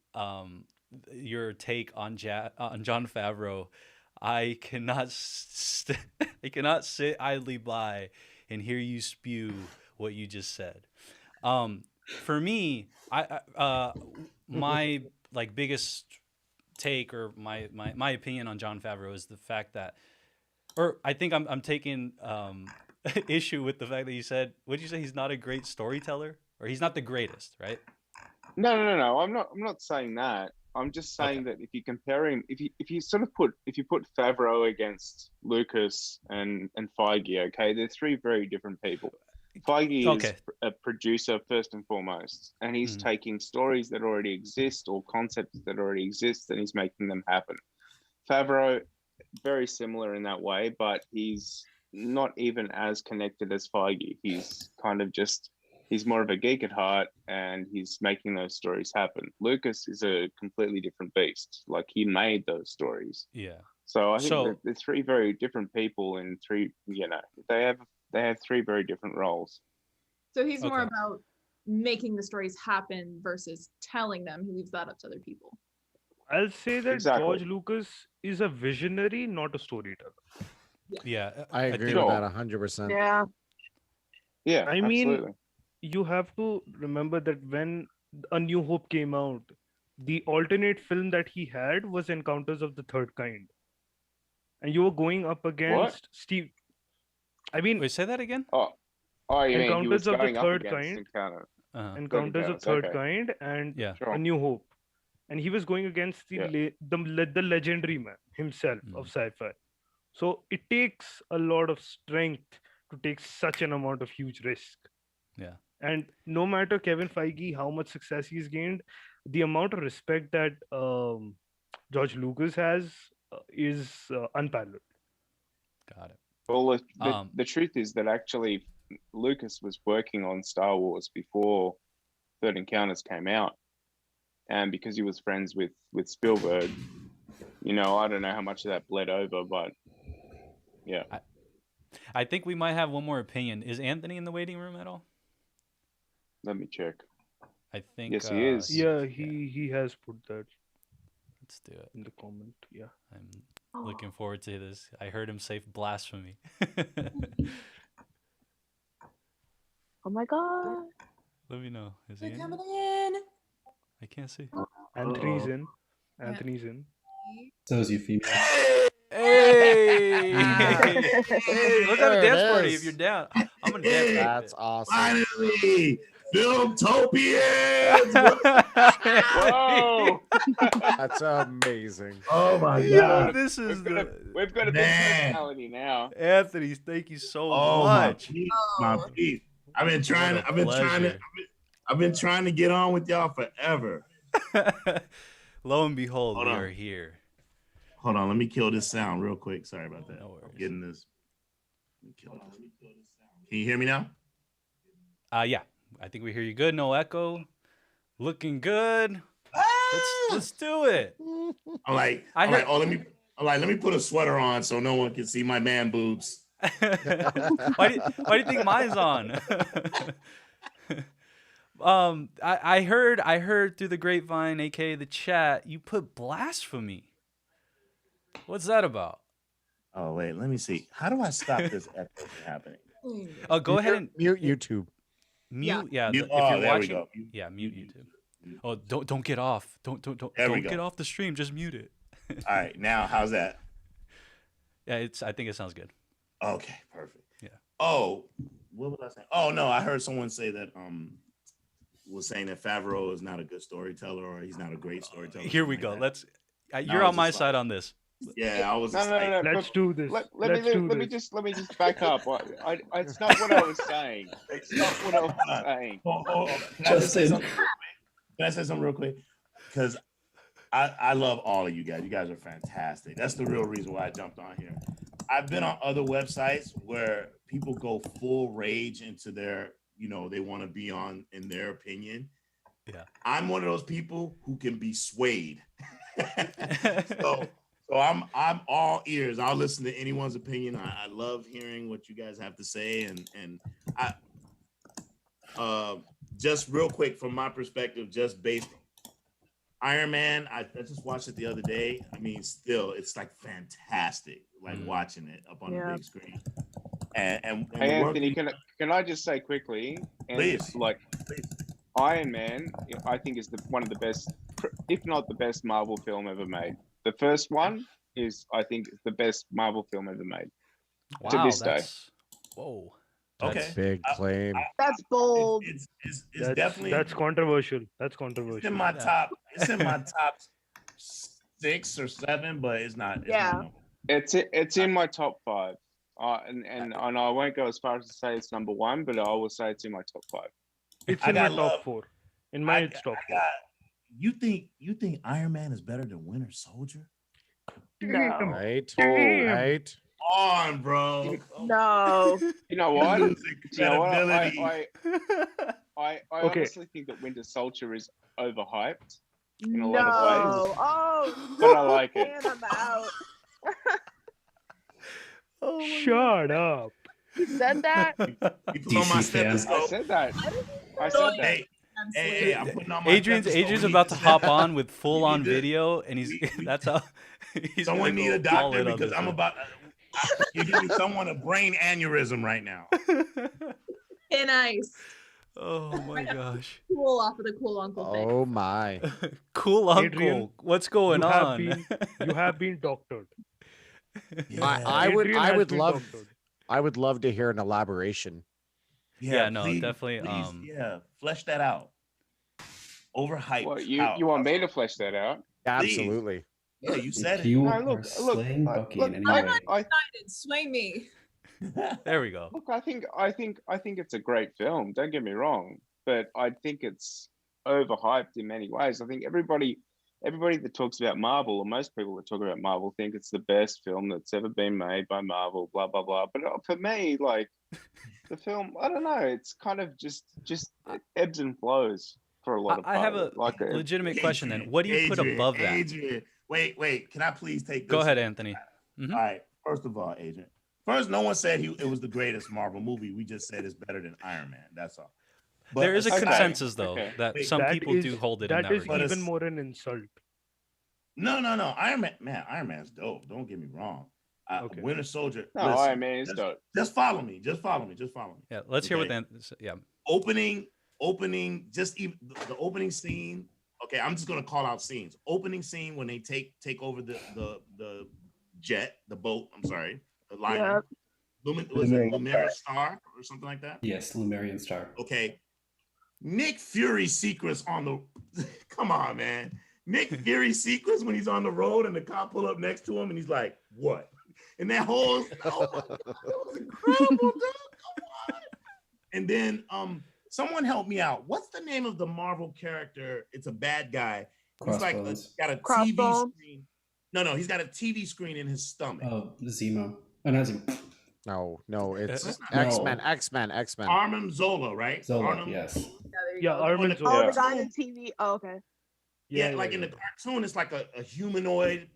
your take on Jon Favreau. I cannot I cannot sit idly by and hear you spew what you just said. For me, my like biggest take or my opinion on Jon Favreau is the fact that, or I think I'm taking issue with the fact that you said, what did you say? He's not a great storyteller, or he's not the greatest, right? No. I'm not saying that. I'm just saying that if you compare him, if you put Favreau against Lucas and Feige, okay, they're three very different people. Feige is a producer first and foremost, and he's taking stories that already exist or concepts that already exist, and he's making them happen. Favreau, very similar in that way, but he's not even as connected as Feige. He's kind of he's more of a geek at heart, and he's making those stories happen. Lucas is a completely different beast. Like, he made those stories. Yeah. So I think that they're three very different people, and they have three very different roles. So he's more about making the stories happen versus telling them. He leaves that up to other people. I'll say that Exactly. George Lucas is a visionary, not a storyteller. Yeah, I agree think- with that 100%. Yeah. Yeah, I mean, absolutely. you have to remember that when A New Hope came out, the alternate film that he had was Encounters of the Third Kind. And you were going up against Steve. I mean, Wait, say that again. Oh, you mean he was Encounters of the going up Third against Kind. Encounter. Encounters of Third okay. Kind and Yeah. Sure. A New Hope. And he was going against the legendary man himself of sci-fi. So it takes a lot of strength to take such an amount of huge risk. Yeah. And no matter Kevin Feige, how much success he's gained, the amount of respect that George Lucas has is unparalleled. Got it. Well, the truth is that actually Lucas was working on Star Wars before Third Encounters came out, and because he was friends with Spielberg, I don't know how much of that bled over, but yeah. I think we might have one more opinion. Is Anthony in the waiting room at all? Let me check. I think Yes, he is. Yeah, he has put that. Let's do it. in the comment. Yeah. I'm looking forward to this. I heard him say blasphemy. Oh my god. Let me know. Is he They're in? coming in. I can't see. Anthony's Uh-oh. in. Anthony's in. So is Euphemia. Hey! Hey, let's have a There it dance party is. if you're down. I'm gonna dance. with That's awesome. Finally, Filmtopians! Whoa! That's amazing. Oh my Yo, god! this is We've got a big Man. personality now. Anthony. Thank you so Oh my much. peace, my peace. I've been trying. What a I've been trying to. pleasure. I've been trying to get on with y'all forever. Lo and behold, Hold we on. are here. Hold on, let me kill this sound real quick. Sorry about that. No worries. I'm getting this. Let me kill this. Can you hear me now? Yeah, I think we hear you good. No echo. Looking good. Let's do it. I'm like, I heard- let me put a sweater on so no one can see my man boobs. why do you think mine's on? I heard through the grapevine, aka the chat, you put blasphemy. What's that about? Oh wait, let me see. How do I stop this echo from happening? Oh, go ahead and Mute YouTube. mute. Yeah, Mute- if oh, you're there we watching, go. yeah, mute YouTube. Oh, don't get off. Don't There we get go. off the stream. Just mute it. All right, now how's that? Yeah, I think it sounds good. Okay, perfect. Yeah. Oh, what was I saying? Oh no, I heard someone say that was saying that Favreau is not a good storyteller or he's not a great storyteller. Here we something go. like that. Let's. I You're was on my just side like- on this. Yeah, I was No, just no, like, no, no. Let's do this. Let Let's me do let me this. just back up. It's not what I was saying. It's not what I was saying. oh, can I just say something? Can I say something real quick? Because I love all of you guys. You guys are fantastic. That's the real reason why I jumped on here. I've been on other websites where people go full rage into their, they want to be on in their opinion. Yeah. I'm one of those people who can be swayed. so I'm all ears. I'll listen to anyone's opinion. I love hearing what you guys have to say, and I just real quick from my perspective, just based Iron Man, I just watched it the other day. I mean, still, it's like fantastic, like watching it up on the big screen. And Hey Anthony, can I just say quickly? Please. Like, Iron Man, I think is one of the best, if not the best Marvel film ever made. The first one is, I think, the best Marvel film ever made. Wow, to this day. that's whoa. Okay. Big claim. That's bold. It's That's definitely that's controversial. That's it's controversial. in my top. It's in my top 6 or 7, but it's not. Yeah. It's in my top 5. And I won't go as far as to say it's number 1, but I will say it's in my top 5. It's I in my got top love. 4. In mine, it's top 4. You think Iron Man is better than Winter Soldier? No. Right? Damn. Right? On, bro. No. You know what? Losing You know what? credibility. I Okay. honestly think that Winter Soldier is overhyped in a No. lot of ways. Oh. But I like it. Man, I'm out. Oh my Shut up. You said that? You put on my DC fan. I stethoscope. said that. I said that. Hey, I'm putting on my Adrian's stethoscope. We about need to hop on with we full on need to- video, and he's that's how he's Someone gonna need a go all doctor in on because this I'm one. about. You're giving someone a brain aneurysm right now. And ice. Oh my gosh. Cool off of the cool uncle thing. Oh my. Cool uncle. Adrian, What's going you have on? you have been doctored. I would Adrian has would been love doctored. I would love to hear an elaboration. Yeah, no, definitely, yeah, flesh that out. Overhyped. Well, you How? want me to flesh that out? Absolutely. Yeah, you said If it. you No, are look, slaying I- Bucky look, in any way, I Sway me. There we go. Look, I think it's a great film. Don't get me wrong, but I think it's overhyped in many ways. I think everybody that talks about Marvel, or most people that talk about Marvel, think it's the best film that's ever been made by Marvel. Blah blah blah. But for me, like the film, I don't know. It's kind of just it ebbs and flows for a lot of. I have a like legitimate question then. What do you put Adrian, above that? Adrian, wait. Can I please take this? Go ahead, Anthony. All right. First of all, Adrian. First, no one said it was the greatest Marvel movie. We just said it's better than Iron Man. That's all. But There is a aside- consensus though Okay. that Wait, some That people is- do hold it in That that is regard. But even it's- more an insult. No. Iron Man's dope. Don't get me wrong. Okay. Winter Soldier. No, listen, Iron Man is dope. Just follow me. Just follow me. Yeah, let's hear what Okay. yeah. Opening, just even the opening scene. Okay, I'm just gonna call out scenes. Opening scene when they take over the jet, the boat. I'm sorry, the liner. Yep. Was it Luminary Star or something like that? Yes, Lumerian Star. Okay. Nick Fury sequence on the. Come on, man. Nick Fury sequence when he's on the road and the cop pull up next to him and he's like, "What?" And that whole, oh my God, that was incredible, dude. Come on. And then someone help me out. What's the name of the Marvel character? It's a bad guy. He's like got a TV screen. No, he's got a TV screen in his stomach. Oh, Zemo. Oh, not Zemo. No, it's No. X-Men. Arnim Zola, right? Zola, Arnim yes. Yeah, Armin Oh, Zola. the guy in TV. Oh, okay. Yeah, like in the cartoon, it's like a humanoid,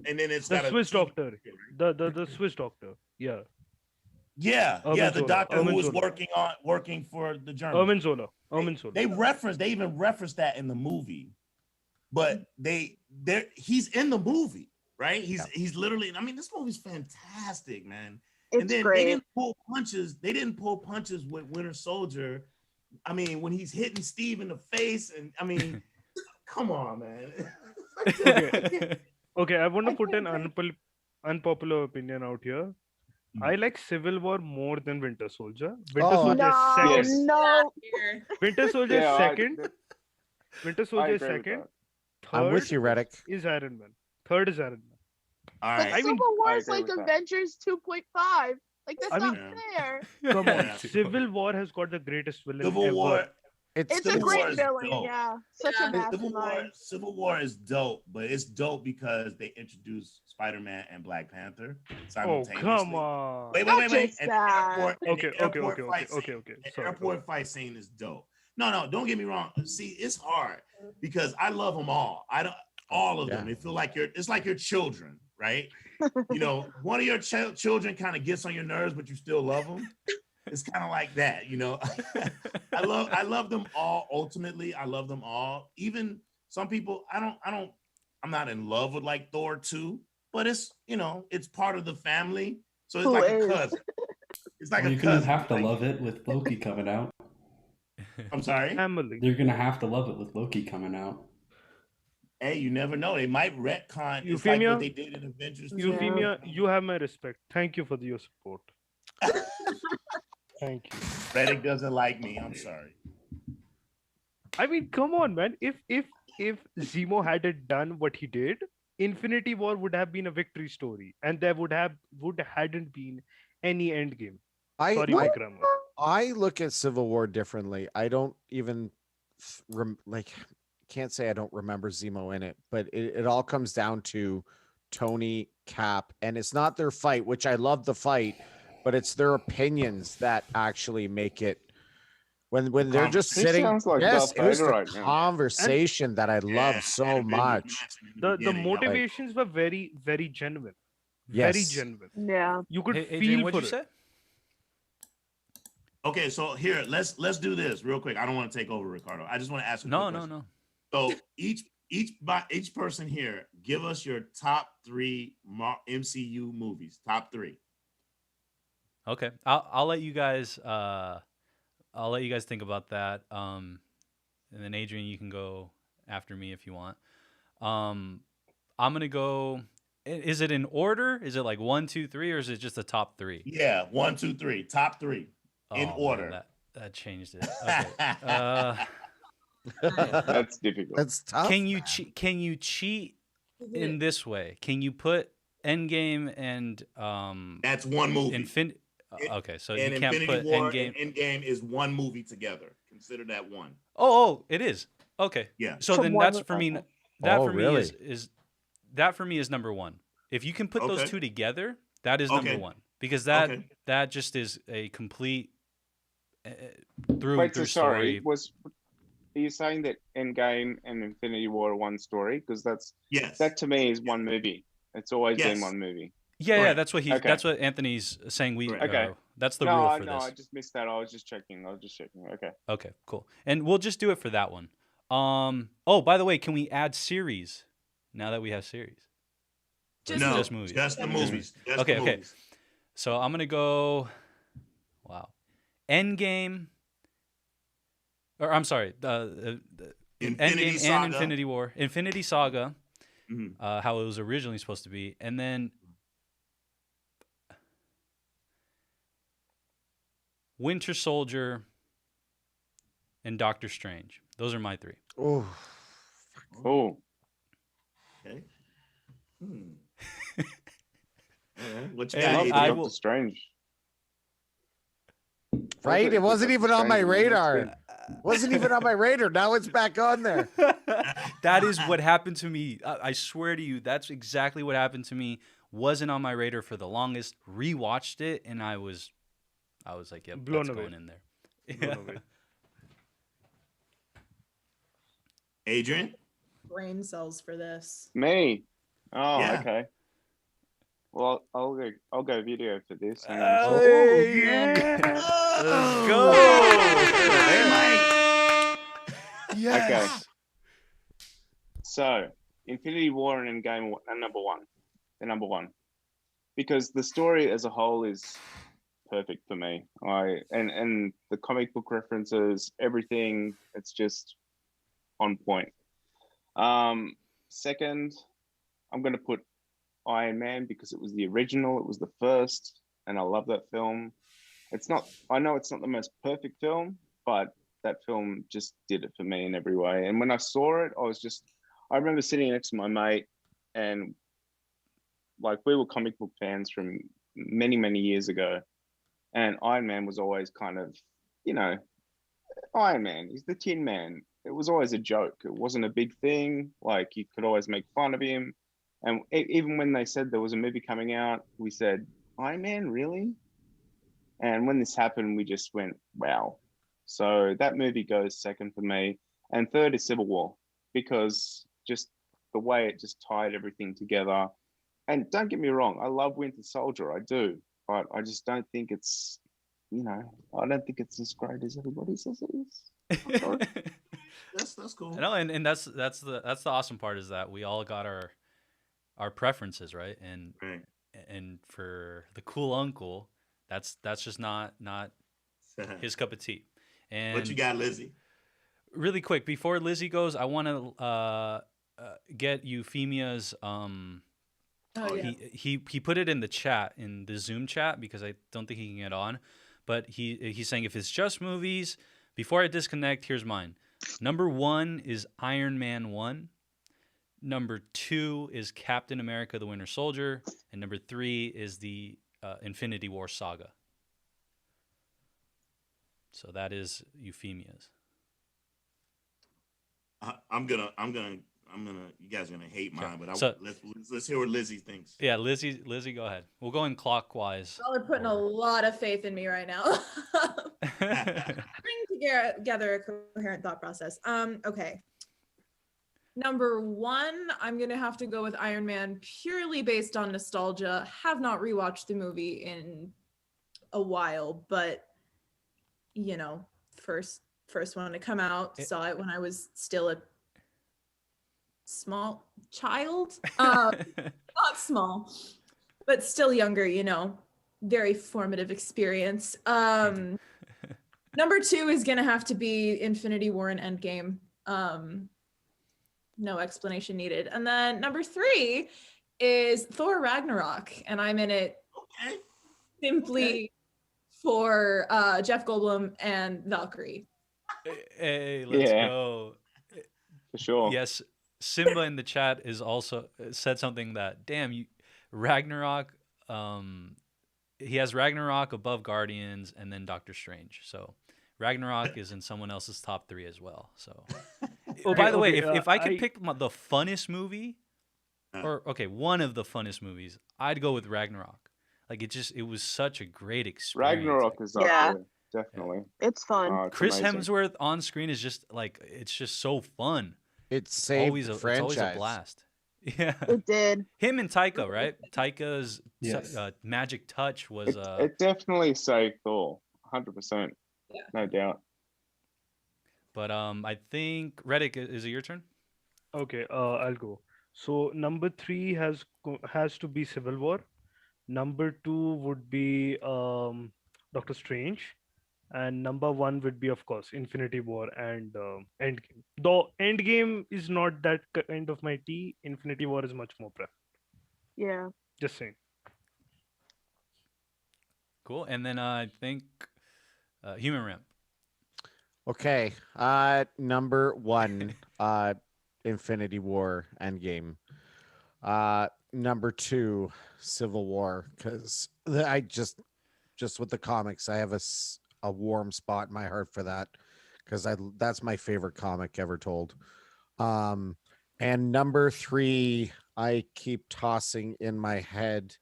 and then it's got The Swiss a doctor. The Swiss doctor. Yeah. Yeah, Armin the Zola. doctor Armin who was Zola. working for the Germans. Armin Zola. Armin Zola. They even referenced that in the movie, but he's in the movie, right? He's literally. I mean, this movie's fantastic, man. It's And then great. they didn't pull punches. They didn't pull punches with Winter Soldier. I mean, when he's hitting Steve in the face, and I mean, come on, man. Okay, I want to put an unpopular opinion out here. I like Civil War more than Winter Soldier. Winter Soldier is second. Yes. No. Winter Soldier is Yeah, second. Winter I Soldier is agree with second. that. I'm with Third you, Reddick. is Iron Man. Third is Iron Man. All But right. I mean, Civil War I is agree like with that. Avengers 2.5. Like that's I not mean- fair. Come on. Yeah. Civil War has got the greatest villain Civil ever. War. It's a Civil War great is villain, dope. yeah. Such a mastermind. Civil War is dope, but it's dope because they introduced Spider-Man and Black Panther Oh, simultaneously. come on. Wait. Not And just the that. airport, and Okay, the okay, airport okay, fight okay, scene- okay, okay. The Sorry, airport fight scene is dope. No, don't get me wrong. See, it's hard because I love them all. All of them. It feel like it's like your children, right? You know, one of your children kind of gets on your nerves, but you still love them. It's kind of like that, you know. I love them all. Ultimately, I love them all. Even some people, I'm not in love with like Thor 2, but it's, you know, it's part of the family. So it's Who like is? a cousin. It's like You're a gonna cousin. have to Like- love it with Loki coming out. I'm sorry. Family. You're gonna have to love it with Loki coming out. Hey, you never know. They might retcon. It's like Euphemia? what they did in Avengers 2. Euphemia, you have my respect. Thank you for your support. Thank you. Reddick doesn't like me. I'm sorry. I mean, come on, man. If Zemo hadn't done what he did, Infinity War would have been a victory story, and there hadn't been any Endgame. Sorry, my grammar. I look at Civil War differently. I don't even can't say I don't remember Zemo in it, but it all comes down to Tony, Cap, and it's not their fight, which I love the fight, but it's their opinions that actually make it when they're just He sitting. sounds like Yes, Darth it was Vader the right now. conversation that I love Yeah, so and much. The beginning, yeah. motivations were very, very genuine. Yes. Very genuine. Yeah. You could Hey, feel Adrian, for what'd you it. say? Okay, so here let's do this real quick. I don't want to take over, Ricardo. I just want to ask. No. So each person here, give us your top 3 MCU movies. Top 3. Okay, I'll let you guys. I'll let you guys think about that. And then Adrian, you can go after me if you want. I'm gonna go. Is it in order? Is it like 1, 2, 3, or is it just the top 3? Yeah, 1, 2, 3. Top 3 in Oh, man, order. that changed it. Okay. That's difficult. That's tough. Can you cheat in this way? Can you put Endgame and That's one movie. Okay, so and you can't Infinity put War Endgame. and Endgame is one movie together. Consider that one. Oh, it is. Okay. Yeah. So So then one that's with- for me. okay. That Oh, for me really? is that for me is number 1. If you can put those Okay. two together, that is number Okay. 1 because Okay. that just is a complete through Wait, and through so sorry. story. Are you saying that Endgame and Infinity War are one story? Because Yes. that to me is one movie. It's always been Yes. one movie. Yeah, Correct. that's what Okay. that's what Anthony's saying. Correct. Okay. That's the no, rule I for know. this. I just missed that. I was just checking. Okay. Okay, cool. And we'll just do it for that one. Oh, by the way, can we add series now that we have series? No, just movies. Just the movies. Just Okay, the okay. movies. So I'm gonna go. Wow, Endgame. Or I'm sorry, the Infinity Endgame Saga. and Infinity War, Infinity Saga, Mhm. how it was originally supposed to be, and then Winter Soldier and Doctor Strange. Those are my three. Oh, Oh, Okay. What you Hey, got? love AJ? I Doctor will- Strange. right. It wasn't even on my Strange, man, that's radar. Wasn't even on my radar. Now it's back on there. That is what happened to me. I swear to you, that's exactly what happened to me. Wasn't on my radar for the longest. Rewatched it, and I was like, yep, Blown that's away. going in there. Blown away. Adrian? Brain cells for this. Me. Oh, Yeah. okay. Well, I'll go video for this. Hang on. Hey, Let's go. Okay. So, Infinity War and Endgame are number one. They're number one. Because the story as a whole is perfect for me. And the comic book references, everything, it's just on point. Second, I'm going to put Iron Man because it was the original, it was the first, and I love that film. I know it's not the most perfect film, but that film just did it for me in every way. And when I saw it, I remember sitting next to my mate, and like we were comic book fans from many, many years ago. And Iron Man was always kind of, Iron Man, he's the Tin Man. It was always a joke. It wasn't a big thing. Like you could always make fun of him. And even when they said there was a movie coming out, we said, Iron Man, really? And when this happened, we just went, wow. So that movie goes second for me. And third is Civil War, because just the way it just tied everything together. And don't get me wrong, I love Winter Soldier, I do. But I just don't think it's, I don't think it's as great as everybody says it is. I'm sorry. That's cool. No, and that's the awesome part is that we all got our preferences, right? Right. And for the cool uncle, that's just not his cup of tea. And What you got, Lizzie? really quick before Lizzie goes, I want to get Euphemia's Oh yeah. he put it in the chat, in the Zoom chat, because I don't think he can get on, but he's saying if it's just movies, before I disconnect, here's mine. Number 1 is Iron Man 1. Number 2 is Captain America: The Winter Soldier, and number 3 is the Infinity War saga. So that is Euphemia's. I'm gonna. You guys are gonna hate mine, but So- let's hear what Lizzie thinks. Yeah, Lizzie, go ahead. We'll go in clockwise. Y'all are putting a lot of faith in me right now. Bring together a coherent thought process. Okay. Number 1, I'm gonna have to go with Iron Man purely based on nostalgia. Have not rewatched the movie in a while, but first one to come out. Saw it when I was still a small child. Not small, but still younger, very formative experience. Number 2 is gonna have to be Infinity War and Endgame. No explanation needed. And then number 3 is Thor Ragnarok, and I'm in it Okay. simply for Jeff Goldblum and Valkyrie. Hey, let's Yeah. go. For sure. Yes, Simba in the chat is also said something that, damn, Ragnarok, he has Ragnarok above Guardians and then Doctor Strange. So Ragnarok is in someone else's top 3 as well. So, by the way, if I could pick the funnest movie, or one of the funnest movies, I'd go with Ragnarok. Like it was such a great experience. Ragnarok is up Yeah. there, definitely. It's fun. It's Chris amazing. Hemsworth on screen is just like, it's just so fun. It saved It's the always a franchise. blast. Yeah. It did. Him and Taika, right? Taika's Yes. magic touch was It definitely saved Thor, 100%. Yeah. No doubt. but I think Reddick, is it your turn? Okay, I'll go. So number 3 has to be Civil War. Number 2 would be Doctor Strange, and number 1 would be, of course, Infinity War and Endgame. Though Endgame is not that kind of my tea, Infinity War is much more preferred. Yeah. Just saying. Cool. And then I think Human Ramp. Okay. Number 1, Infinity War Endgame. Number 2, Civil War, because I just with the comics, I have a warm spot in my heart for that, because that's my favorite comic ever told. And number 3, I keep tossing in my head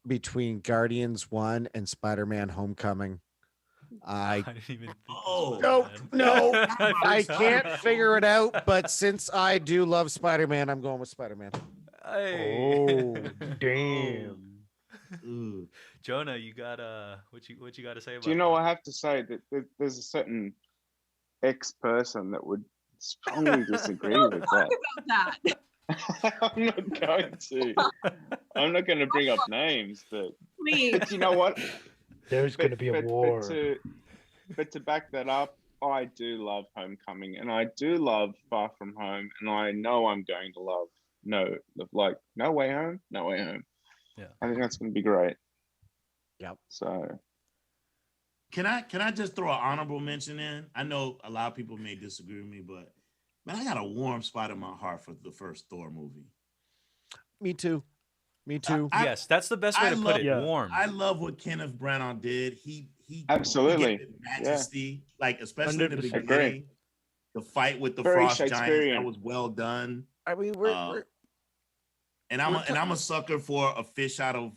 between Guardians 1 and Spider-Man Homecoming. I didn't even think Oh, no, I forgot can't about figure it out, but since I do love Spider-Man, I'm going with Spider-Man. Hey. Oh, damn. Ooh. Jonah, you got what you got to say about Do you know? that? I have to say that there's a certain ex-person that would strongly disagree Don't with talk that. about that. I'm not going to. I'm not going to bring up names, but Please. you know what? There's going to be a war. But to back that up, I do love Homecoming, and I do love Far From Home, and I know I'm going to love No Way Home. Yeah. I think that's going to be great. Yep. So Can I just throw an honorable mention in? I know a lot of people may disagree with me, but man, I got a warm spot in my heart for the first Thor movie. Me too. Yes, that's the best way to put it. Yeah. Warm. I love what Kenneth Branagh did. He Absolutely. gave it majesty, like especially in the 100%. beginning, the fight with the Very frost giants, Shakespearean. that was well done. I mean, And I'm a sucker for a fish out of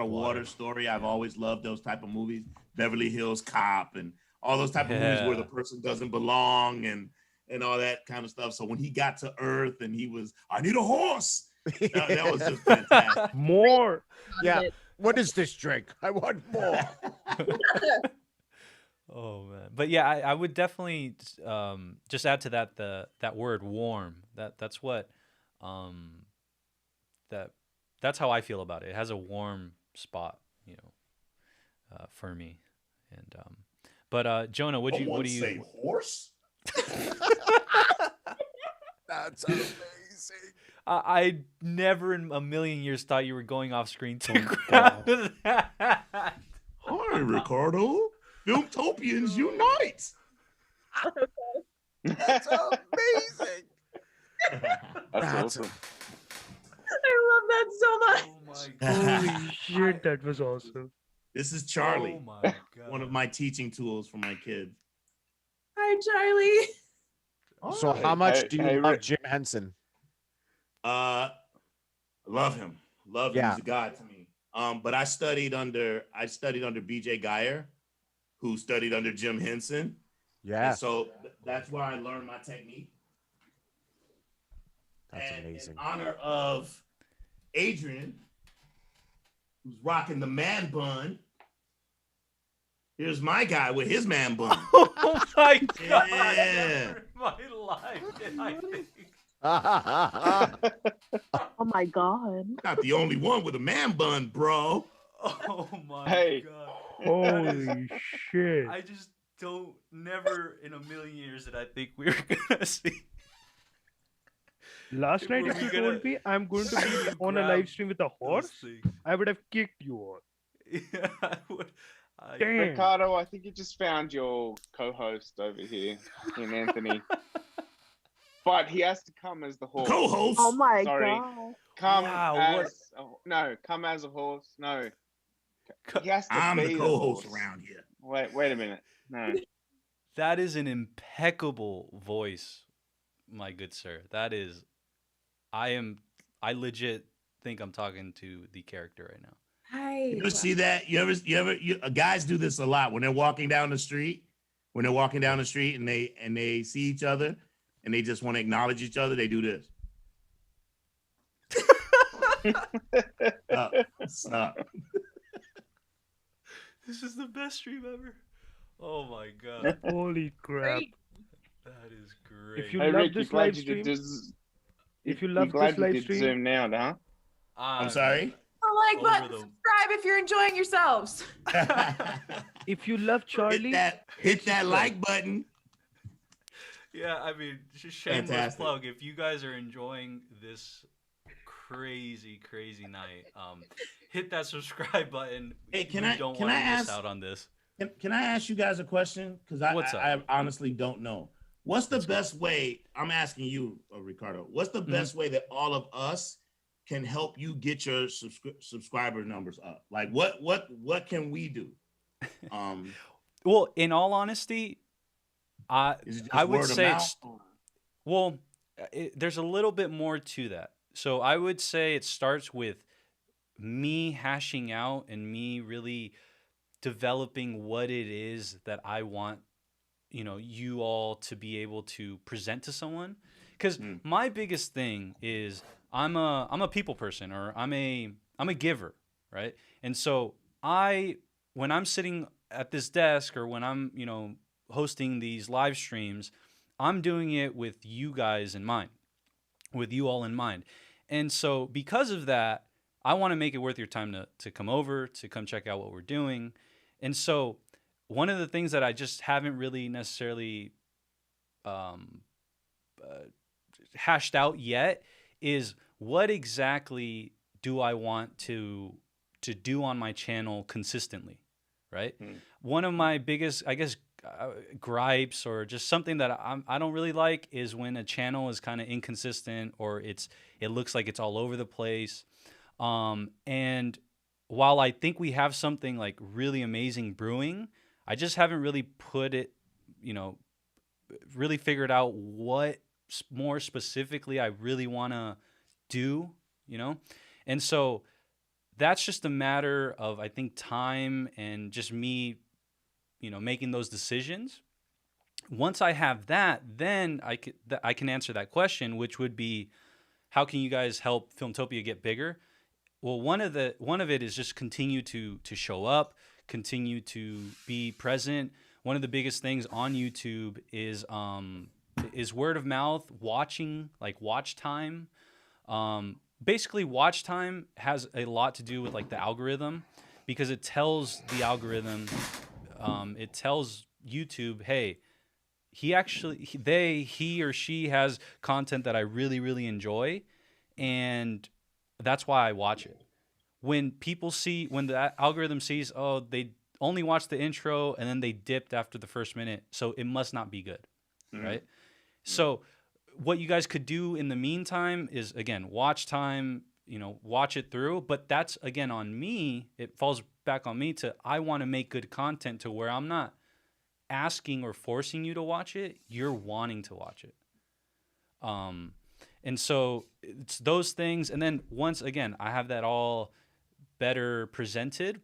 water story. I've always loved those type of movies, Beverly Hills Cop, and all those type of movies where the person doesn't belong and all that kind of stuff. So when he got to Earth and he was, I need a horse. That was just fantastic. More. Yeah. What is this drink? I want more. Oh man, but yeah, I would definitely just add to that that word warm. That's what that's how I feel about it. It has a warm spot, for me. And but Jonah, what do you say horse? That's amazing. I never in a million years thought you were going off screen to grab that. Hi, Ricardo. Filmtopians unite. That's amazing. that's awesome. I love that so much. Oh my god. Holy shit, that was awesome. This is Charlie, Oh my god. one of my teaching tools for my kids. Hi, Charlie. So how much do you hey, love Rick. Jim Henson? Love him. Love him. Yeah. He's a god to me. But I studied under BJ Geyer, who studied under Jim Henson. Yeah. And so that's where I learned my technique. That's And amazing. in honor of Adrian, who's rocking the man bun, here's my guy with his man bun. Oh my god. Yeah. Never in my life did I think. Oh my god. Not the only one with a man bun, bro. Oh my Hey. god. Holy shit. I just don't never in a million years did I think we were gonna see. Last night, Were if we you gonna told me I'm going to be on a grab live stream with a those horse, things? I would have kicked you all. Yeah, I would. Damn. Ricardo, I think you just found your co-host over here in Anthony. But he has to come as the horse. Co-host. Oh my Sorry. god. Come Wow, come as a horse. No. He has to I'm be the co-host horse. around here. Wait a minute. No. That is an impeccable voice, my good sir. That is, I legit think I'm talking to the character right now. Hi. You ever see that? Guys do this a lot when they're walking down the street. When they're walking down the street and they see each other and they just want to acknowledge each other, they do this. Sup. This is the best stream ever. Oh my god, Holy crap. Great. that is great. If you Hey love Rick, this glad live you stream, If you You're love this glad we live did stream, Zoom now, huh? I'm sorry. The like button, Over the- subscribe if you're enjoying yourselves. if you love Charlie, hit that subscribe. like button. Yeah, I mean, just shameless Fantastic. plug. If you guys are enjoying this crazy night, hit that subscribe button. Hey, can You I- don't can want I to miss ask- out on this. Can I ask you guys a question? Because What's up? I honestly don't know. What's the Let's go. best way? I'm asking you, Ricardo. What's the best way that all of us can help you get your subscriber numbers up? Like, what can we do? Well, in all honesty, Is it just I would word of say mouth? it's well, there's a little bit more to that. So I would say it starts with me hashing out and me really developing what it is that I want, you all to be able to present to someone. Because my biggest thing is I'm a people person, or I'm a giver, right? And so when I'm sitting at this desk, or when I'm hosting these live streams, I'm doing it with you guys in mind, with you all in mind. And so because of that, I want to make it worth your time to come over, to come check out what we're doing. And so one of the things that I just haven't really necessarily hashed out yet is what exactly do I want to do on my channel consistently, right? One of my biggest, I guess, gripes, or just something that I don't really like, is when a channel is kind of inconsistent, or it looks like it's all over the place. And while I think we have something like really amazing brewing, I just haven't really put it, really figured out what more specifically I really want to do, And so that's just a matter of, I think, time and just me, making those decisions. Once I have that, then I can answer that question, which would be, how can you guys help Filmtopia get bigger? Well, one of it is just continue to show up, continue to be present. One of the biggest things on YouTube is word of mouth, watching, like watch time. Basically, watch time has a lot to do with like the algorithm, because it tells the algorithm, it tells YouTube, hey, he or she has content that I really, really enjoy, and that's why I watch it. When the algorithm sees, oh, they only watched the intro and then they dipped after the first minute, so it must not be good, right? So what you guys could do in the meantime is, again, watch time, watch it through. But that's, again, on me. It falls back on me I want to make good content to where I'm not asking or forcing you to watch it. You're wanting to watch it. And so it's those things. And then once, again, I have that all better presented,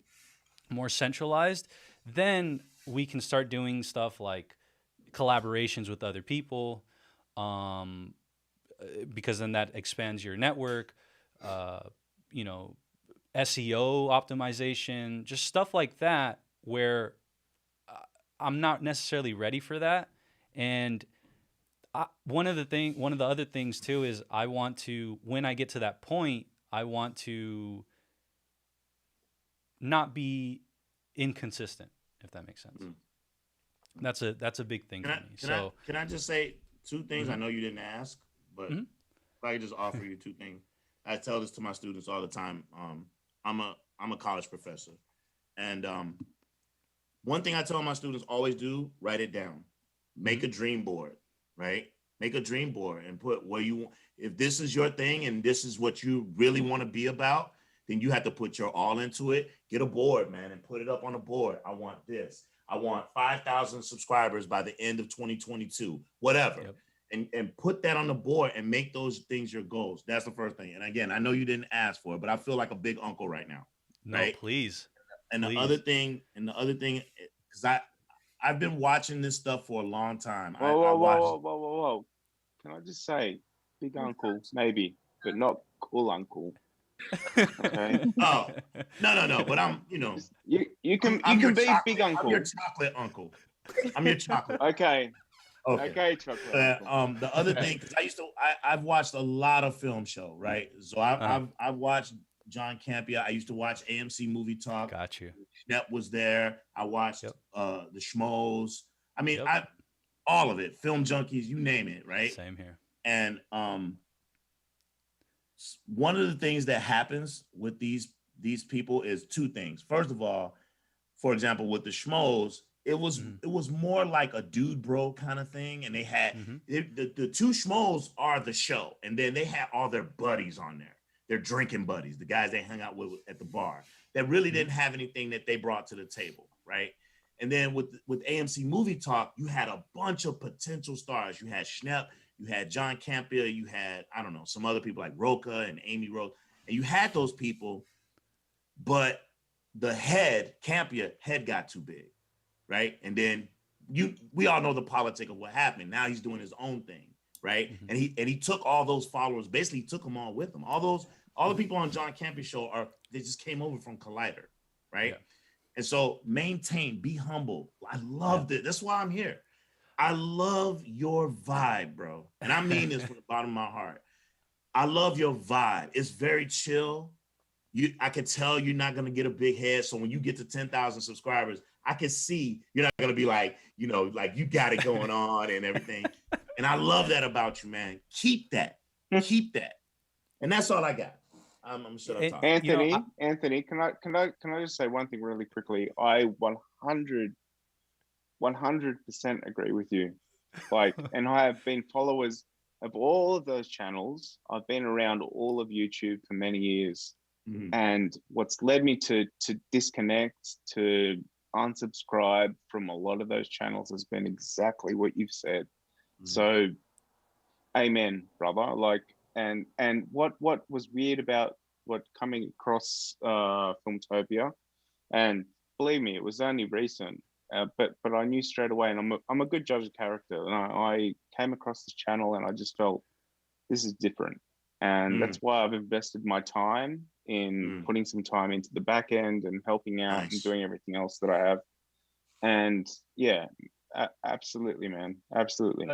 more centralized, then we can start doing stuff like collaborations with other people, because then that expands your network, SEO optimization, just stuff like that, where I'm not necessarily ready for that. And one of the other things too is, I want to, when I get to that point, I want to not be inconsistent, if that makes sense. That's a big thing for me. Can I just say two things? I know you didn't ask, but if I could just offer you two things. I tell this to my students all the time. I'm a college professor, and one thing I tell my students, always do, write it down. Make a dream board, right? Make a dream board and put where you want. If this is your thing and this is what you really want to be about, then you have to put your all into it. Get a board, man, and put it up on a board. I want this. I want 5,000 subscribers by the end of 2022, whatever. Yep. And put that on the board and make those things your goals. That's the first thing. And again, I know you didn't ask for it, but I feel like a big uncle right now. No, right? please. And please. the other thing, because I've been watching this stuff for a long time. Whoa. Can I just say, big uncle, maybe, but not cool uncle. Okay. Oh, no. But I'm, you can be big uncle. I'm your chocolate uncle. I'm your chocolate. Okay. Okay, chocolate. The other thing, because I've watched a lot of film show, right? So I've watched John Campia. I used to watch AMC Movie Talk. Got you. Schnepp was there. I watched the Schmoes. I mean, Yep. all of it. Film Junkies, you name it, right? Same here. And one of the things that happens with these people is two things. First of all, for example, with the Schmoes, it was more like a dude bro kind of thing, and they had the two Schmoes are the show, and then they had all their buddies on there, their drinking buddies, the guys they hung out with at the bar that really didn't have anything that they brought to the table, right? And then with AMC Movie Talk, you had a bunch of potential stars. You had Schnepp, you had John Campia, you had, I don't know, some other people like Roca and Amy Rose, and you had those people, but the Campia head got too big, right? And then we all know the politic of what happened. Now he's doing his own thing, right? And he took all those followers, basically took them all with him. All the people on John Campia's show they just came over from Collider, right? Yeah. And so maintain, be humble. I loved it. That's why I'm here. I love your vibe, bro. And I mean this from the bottom of my heart. I love your vibe. It's very chill. I can tell you're not going to get a big head. So when you get to 10,000 subscribers, I can see you're not going to be like, like you got it going on and everything. And I love that about you, man. Keep that. Keep that. And that's all I got. I'm shut up talking. Anthony, can I just say one thing really quickly? I 100% agree with you. And I have been followers of all of those channels. I've been around all of YouTube for many years. And what's led me to disconnect, to unsubscribe from a lot of those channels has been exactly what you've said. So, amen, brother. And what was weird about what coming across Filmtopia, and believe me, it was only recent, but I knew straight away, and I'm a good judge of character, and I came across this channel and I just felt this is different. And that's why I've invested my time in putting some time into the back end and helping out and doing everything else that I have. And yeah, absolutely, man. Absolutely.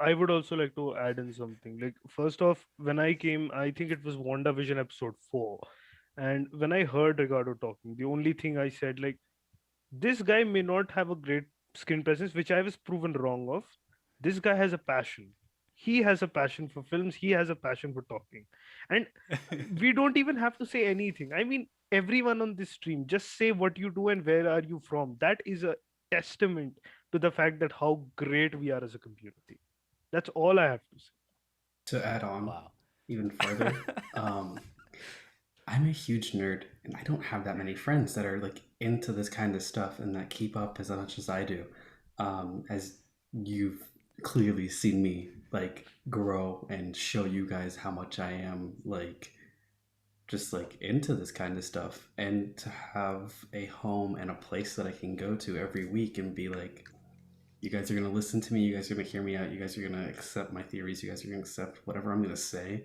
I would also like to add in something. Like, first off, when I came, I think it was WandaVision episode 4. And when I heard Ricardo talking, the only thing I said, like, this guy may not have a great screen presence, which I was proven wrong of. This guy has a passion. He has a passion for films. He has a passion for talking. And we don't even have to say anything. I mean, everyone on this stream, just say what you do and where are you from. That is a testament to the fact that how great we are as a community. That's all I have to say. To add on even further, I'm a huge nerd and I don't have that many friends that are like into this kind of stuff and that keep up as much as I do. As you've clearly seen me like grow and show you guys how much I am like just like into this kind of stuff, and to have a home and a place that I can go to every week and be like, you guys are going to listen to me, you guys are going to hear me out, you guys are going to accept my theories, you guys are going to accept whatever I'm going to say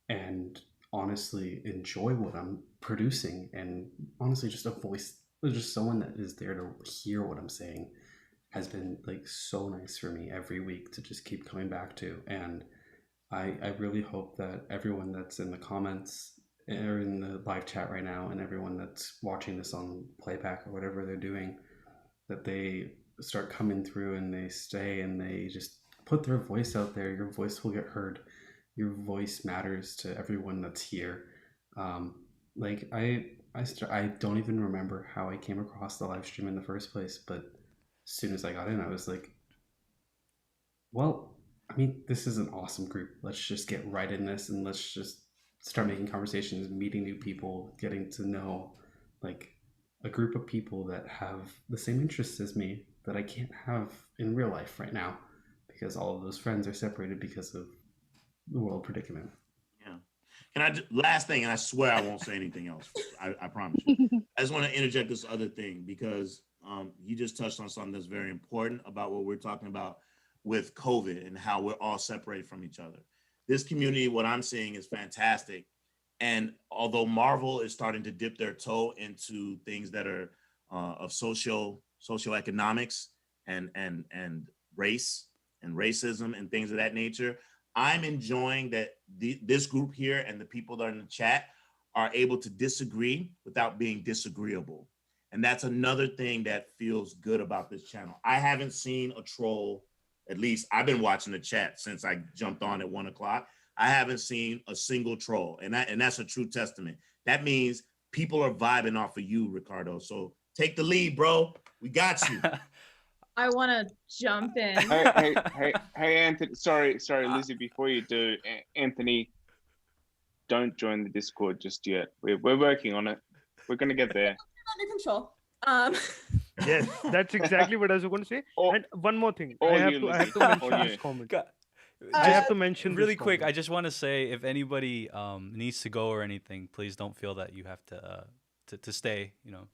and honestly enjoy what I'm producing, and honestly just a voice, just someone that is there to hear what I'm saying has been like so nice for me every week to just keep coming back to. And I really hope that everyone that's in the comments or in the live chat right now and everyone that's watching this on playback or whatever they're doing, that they start coming through and they stay and they just put their voice out there. Your voice will get heard. Your voice matters to everyone that's here. Like I don't even remember how I came across the live stream in the first place, but as soon as I got in, I was like, well, I mean, this is an awesome group. Let's just get right in this and let's just start making conversations, meeting new people, getting to know like a group of people that have the same interests as me that I can't have in real life right now because all of those friends are separated because of the world predicament. Yeah. And last thing, and I swear I won't say anything else. I promise you. I just want to interject this other thing because you just touched on something that's very important about what we're talking about with COVID and how we're all separated from each other. This community, what I'm seeing is fantastic. And although Marvel is starting to dip their toe into things that are of socioeconomics and race and racism and things of that nature. I'm enjoying that this group here and the people that are in the chat are able to disagree without being disagreeable. And that's another thing that feels good about this channel. I haven't seen a troll, at least I've been watching the chat since I jumped on at 1 o'clock. I haven't seen a single troll, and that's a true testament. That means people are vibing off of you, Ricardo. So take the lead, bro. We got you. I want to jump in. Hey, Anthony. Sorry, Lizzie. Before you do, Anthony, don't join the Discord just yet. We're working on it. We're gonna get there. Under control. Yes, that's exactly what I was going to say. And one more thing, I have to mention this comment. I have to mention really quick. I just want to say, if anybody needs to go or anything, please don't feel that you have to stay. You know,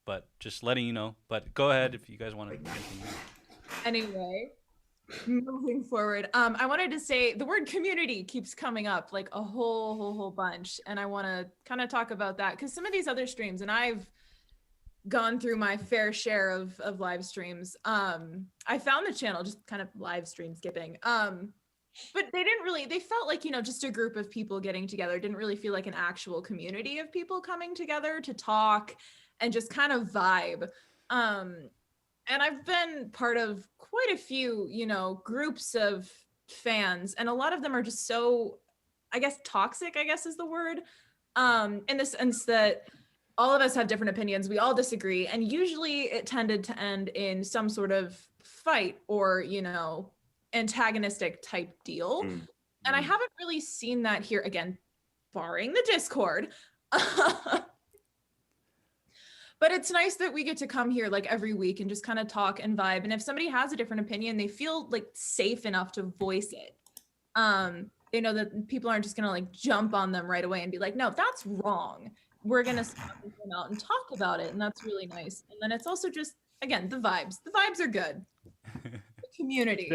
but just letting you know. But go ahead if you guys want to continue. Anyway, moving forward, I wanted to say the word community keeps coming up like a whole bunch, and I want to kind of talk about that because some of these other streams, and I've gone through my fair share of live streams. I found the channel just kind of live stream skipping. But they felt like, you know, just a group of people getting together. Didn't really feel like an actual community of people coming together to talk and just kind of vibe. And I've been part of quite a few, you know, groups of fans, and a lot of them are just so, I guess, toxic, I guess is the word, in the sense that all of us have different opinions. We all disagree. And usually it tended to end in some sort of fight or, you know, antagonistic type deal. And I haven't really seen that here, again, barring the Discord. But it's nice that we get to come here like every week and just kind of talk and vibe. And if somebody has a different opinion, they feel like safe enough to voice it. They know that people aren't just gonna like jump on them right away and be like, no, that's wrong. We're gonna stop and come out and talk about it, and that's really nice. And then it's also just, again, the vibes. The vibes are good. The community.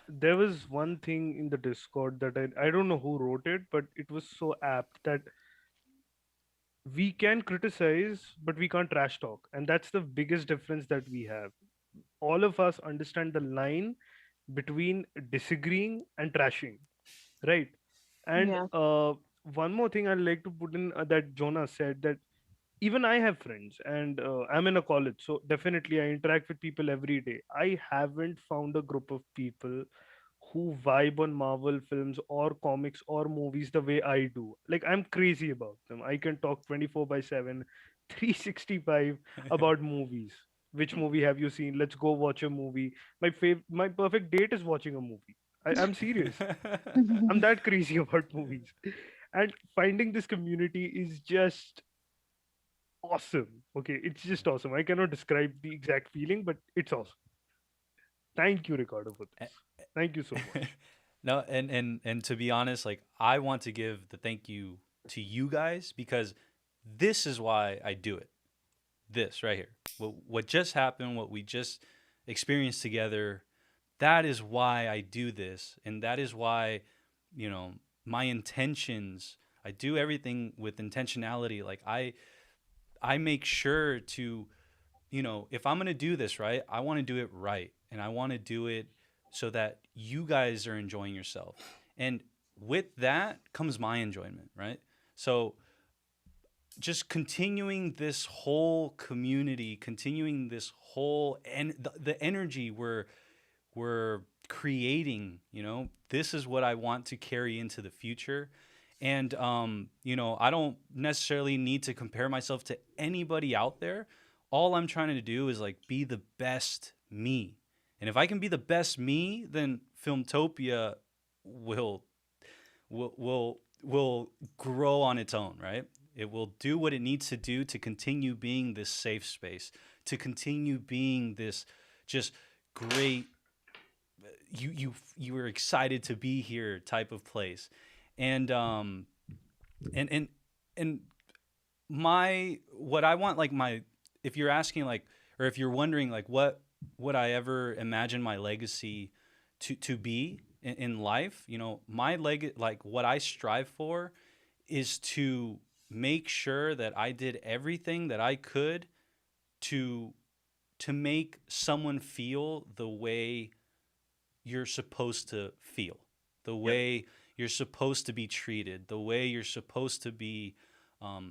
There was one thing in the Discord that I don't know who wrote it, but it was so apt that we can criticize, but we can't trash talk, and that's the biggest difference that we have. All of us understand the line between disagreeing and trashing, right? And Yeah. one more thing I'd like to put in that Jonah said, that even I have friends, and I'm in a college, so definitely I interact with people every day. I haven't found a group of people who vibe on Marvel films or comics or movies the way I do. Like, I'm crazy about them. I can talk 24 by 7, 365 about movies. Which movie have you seen? Let's go watch a movie. My perfect date is watching a movie. I'm serious. I'm that crazy about movies. And finding this community is just awesome. Okay, it's just awesome. I cannot describe the exact feeling, but it's awesome. Thank you, Ricardo, for this. Thank you so much. No, and to be honest, like, I want to give the thank you to you guys, because this is why I do it. This right here. What just happened, what we just experienced together, that is why I do this. And that is why, you know, my intentions, I do everything with intentionality. Like, I make sure to, you know, if I'm going to do this, right, I want to do it right. And I want to do it so that you guys are enjoying yourself. And with that comes my enjoyment, right? So just continuing this whole community, continuing this whole, and the energy we're creating, you know, this is what I want to carry into the future. And, you know, I don't necessarily need to compare myself to anybody out there. All I'm trying to do is like be the best me. And if I can be the best me, then Filmtopia will grow on its own, right? It will do what it needs to do to continue being this safe space, to continue being this just great, you were excited to be here type of place. And my, what I want, like, my, if you're asking, like, or if you're wondering, like, what would I ever imagine my legacy to be in life, you know, like, what I strive for is to make sure that I did everything that I could to make someone feel the way you're supposed to feel, the way you're supposed to be treated, the way you're supposed to be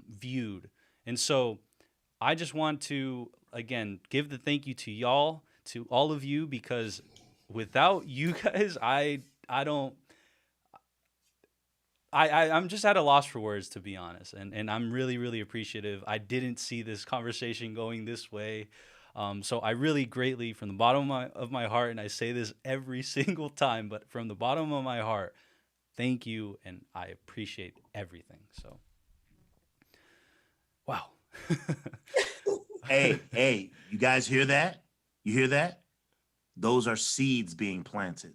viewed. And so I just want to, again, give the thank you to y'all, to all of you, because without you guys, I'm just at a loss for words, to be honest. And I'm really, really appreciative. I didn't see this conversation going this way. So I really greatly, from the bottom of my heart, and I say this every single time, but from the bottom of my heart, thank you, and I appreciate everything. So, wow. Hey, you guys hear that? You hear that? Those are seeds being planted.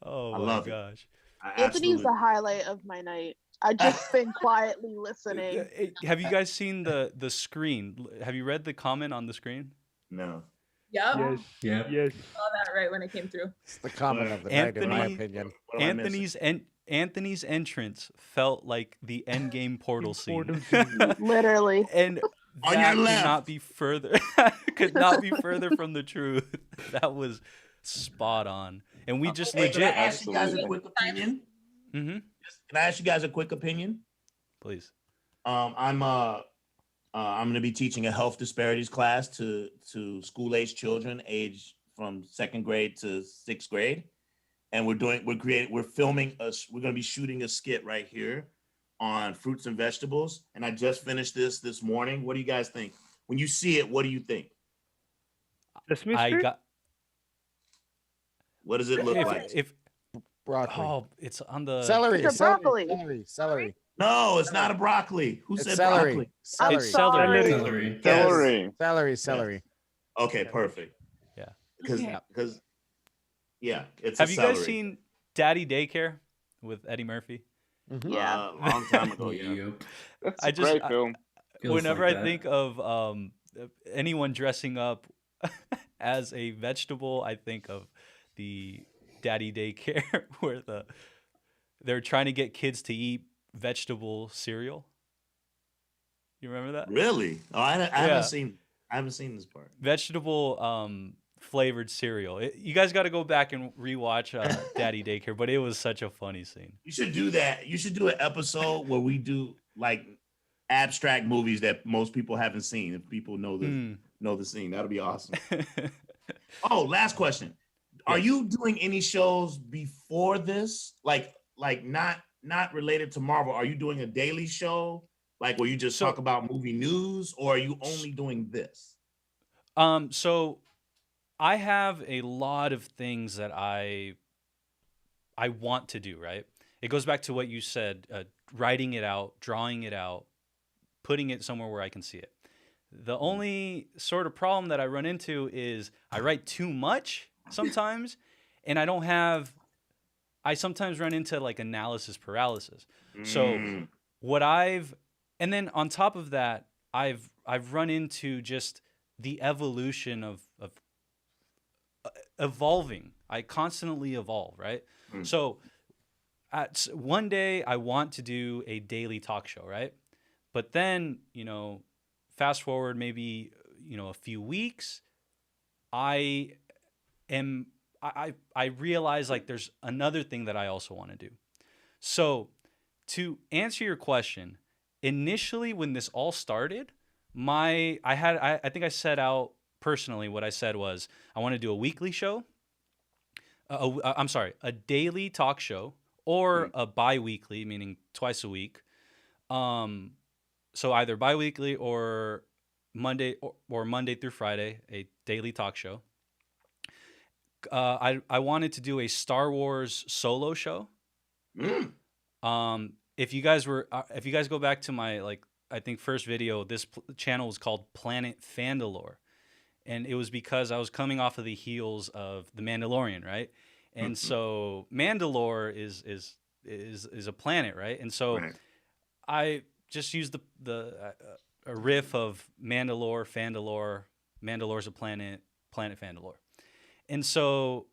Oh I my love gosh. Anthony's the highlight of my night. I just been quietly listening. Have you guys seen the screen? Have you read the comment on the screen? No. Yep. Yes. Yeah. Yes. Saw that right when it came through. It's the comment of the night, in my Anthony- opinion. What am I missing? Anthony's entrance felt like the Endgame portal scene. Literally. And On that your could left. not be further could not be further from the truth. That was spot on. And we just Hey, can I legit ask you guys a Absolutely. quick opinion? Mm-hmm. Can I ask you guys a quick opinion? Please. I'm going to be teaching a health disparities class to school-age children aged from 2nd grade to 6th grade. And we're going to be shooting a skit right here on fruits and vegetables. And I just finished this morning. What do you guys think? When you see it, what do you think? Sesame I Street? got What does it look like? if Broccoli. it's on the Celery. It's a Celery. broccoli. Celery. Celery. No, it's not a broccoli. Who It's said celery. broccoli? I'm It's celery. sorry. Celery. Yes. Celery. Celery. Celery. Okay, perfect. Yeah. Because Okay. it's Have a you celery. guys seen Daddy Daycare with Eddie Murphy? Mhm. Yeah. Long time ago, yeah. Yep. That's I a just- great film. Feels Whenever like I that. think of anyone dressing up as a vegetable, I think of the Daddy Daycare where they're trying to get kids to eat vegetable cereal. You remember that? Really? Oh, I Yeah. haven't seen this part. Vegetable flavored cereal. You guys got to go back and rewatch Daddy Daycare, but it was such a funny scene. You should do that. You should do an episode where we do like abstract movies that most people haven't seen. If people know the scene, that'll be awesome. Oh, last question. Are Yes. you doing any shows before this? Like not related to Marvel. Are you doing a daily show? Like where you just So- talk about movie news, or are you only doing this? So I have a lot of things that I want to do, right? It goes back to what you said, writing it out, drawing it out, putting it somewhere where I can see it. The only sort of problem that I run into is I write too much sometimes, and I sometimes run into like analysis paralysis. So and then on top of that, I've run into just the evolution of evolving. I constantly evolve, right? So one day I want to do a daily talk show, right? But then, fast forward maybe, a few weeks, I realize like there's another thing that I also want to do. So to answer your question, initially when this all started, I think I set out personally what I said was I want to do a weekly show. A daily talk show or a bi-weekly, meaning twice a week. So either bi-weekly or Monday or Monday through Friday, a daily talk show. I wanted to do a Star Wars solo show. If you guys go back to my I think first video, this channel was called Planet Fandalore, and it was because I was coming off of the heels of The Mandalorian, right? And so Mandalore is a planet, right? And so I just used a riff of Mandalore, Fandalore. Mandalore's a planet, Planet Fandalore. And so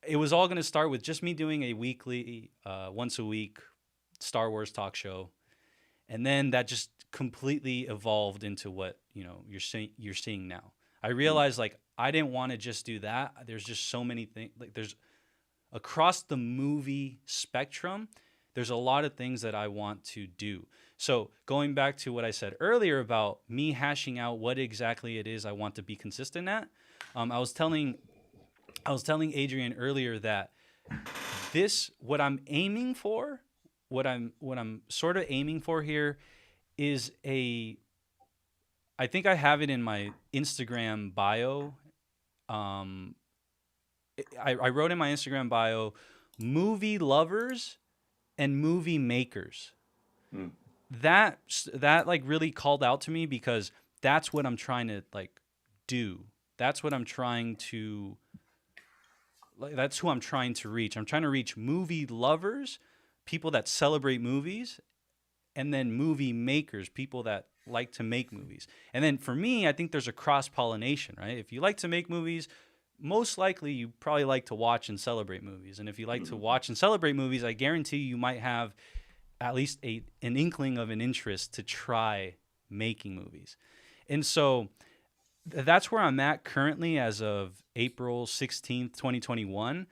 it was all going to start with just me doing a weekly, once a week Star Wars talk show. And then that just completely evolved into what, you're seeing now. I realized like I didn't want to just do that. There's just so many things. Like there's across the movie spectrum, there's a lot of things that I want to do. So going back to what I said earlier about me hashing out what exactly it is I want to be consistent at, I was telling Adrian earlier that what I'm aiming for, what I'm sort of aiming for here is I think I have it in my Instagram bio. I wrote in my Instagram bio, movie lovers and movie makers. That like really called out to me because that's what I'm trying to like do. That's what I'm trying to that's who I'm trying to reach. I'm trying to reach movie lovers, people that celebrate movies, and then movie makers, people that like to make movies. And then for me, I think there's a cross-pollination, right? If you like to make movies, most likely you probably like to watch and celebrate movies. And if you like to watch and celebrate movies, I guarantee you might have at least an inkling of an interest to try making movies. And so that's where I'm at currently as of April 16th, 2021.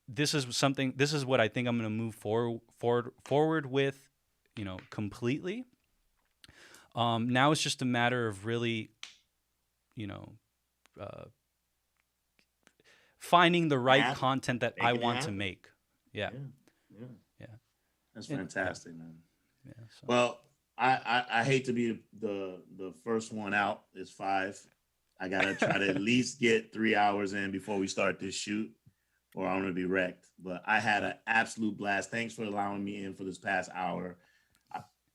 This is what I think I'm going to move forward with, completely. Now it's just a matter of really, finding the right content that I want to make. Yeah. That's fantastic, man. Yeah. So. Well, I hate to be the first one out. It's 5. I gotta try to at least get 3 hours in before we start this shoot, or I'm gonna be wrecked. But I had an absolute blast. Thanks for allowing me in for this past hour.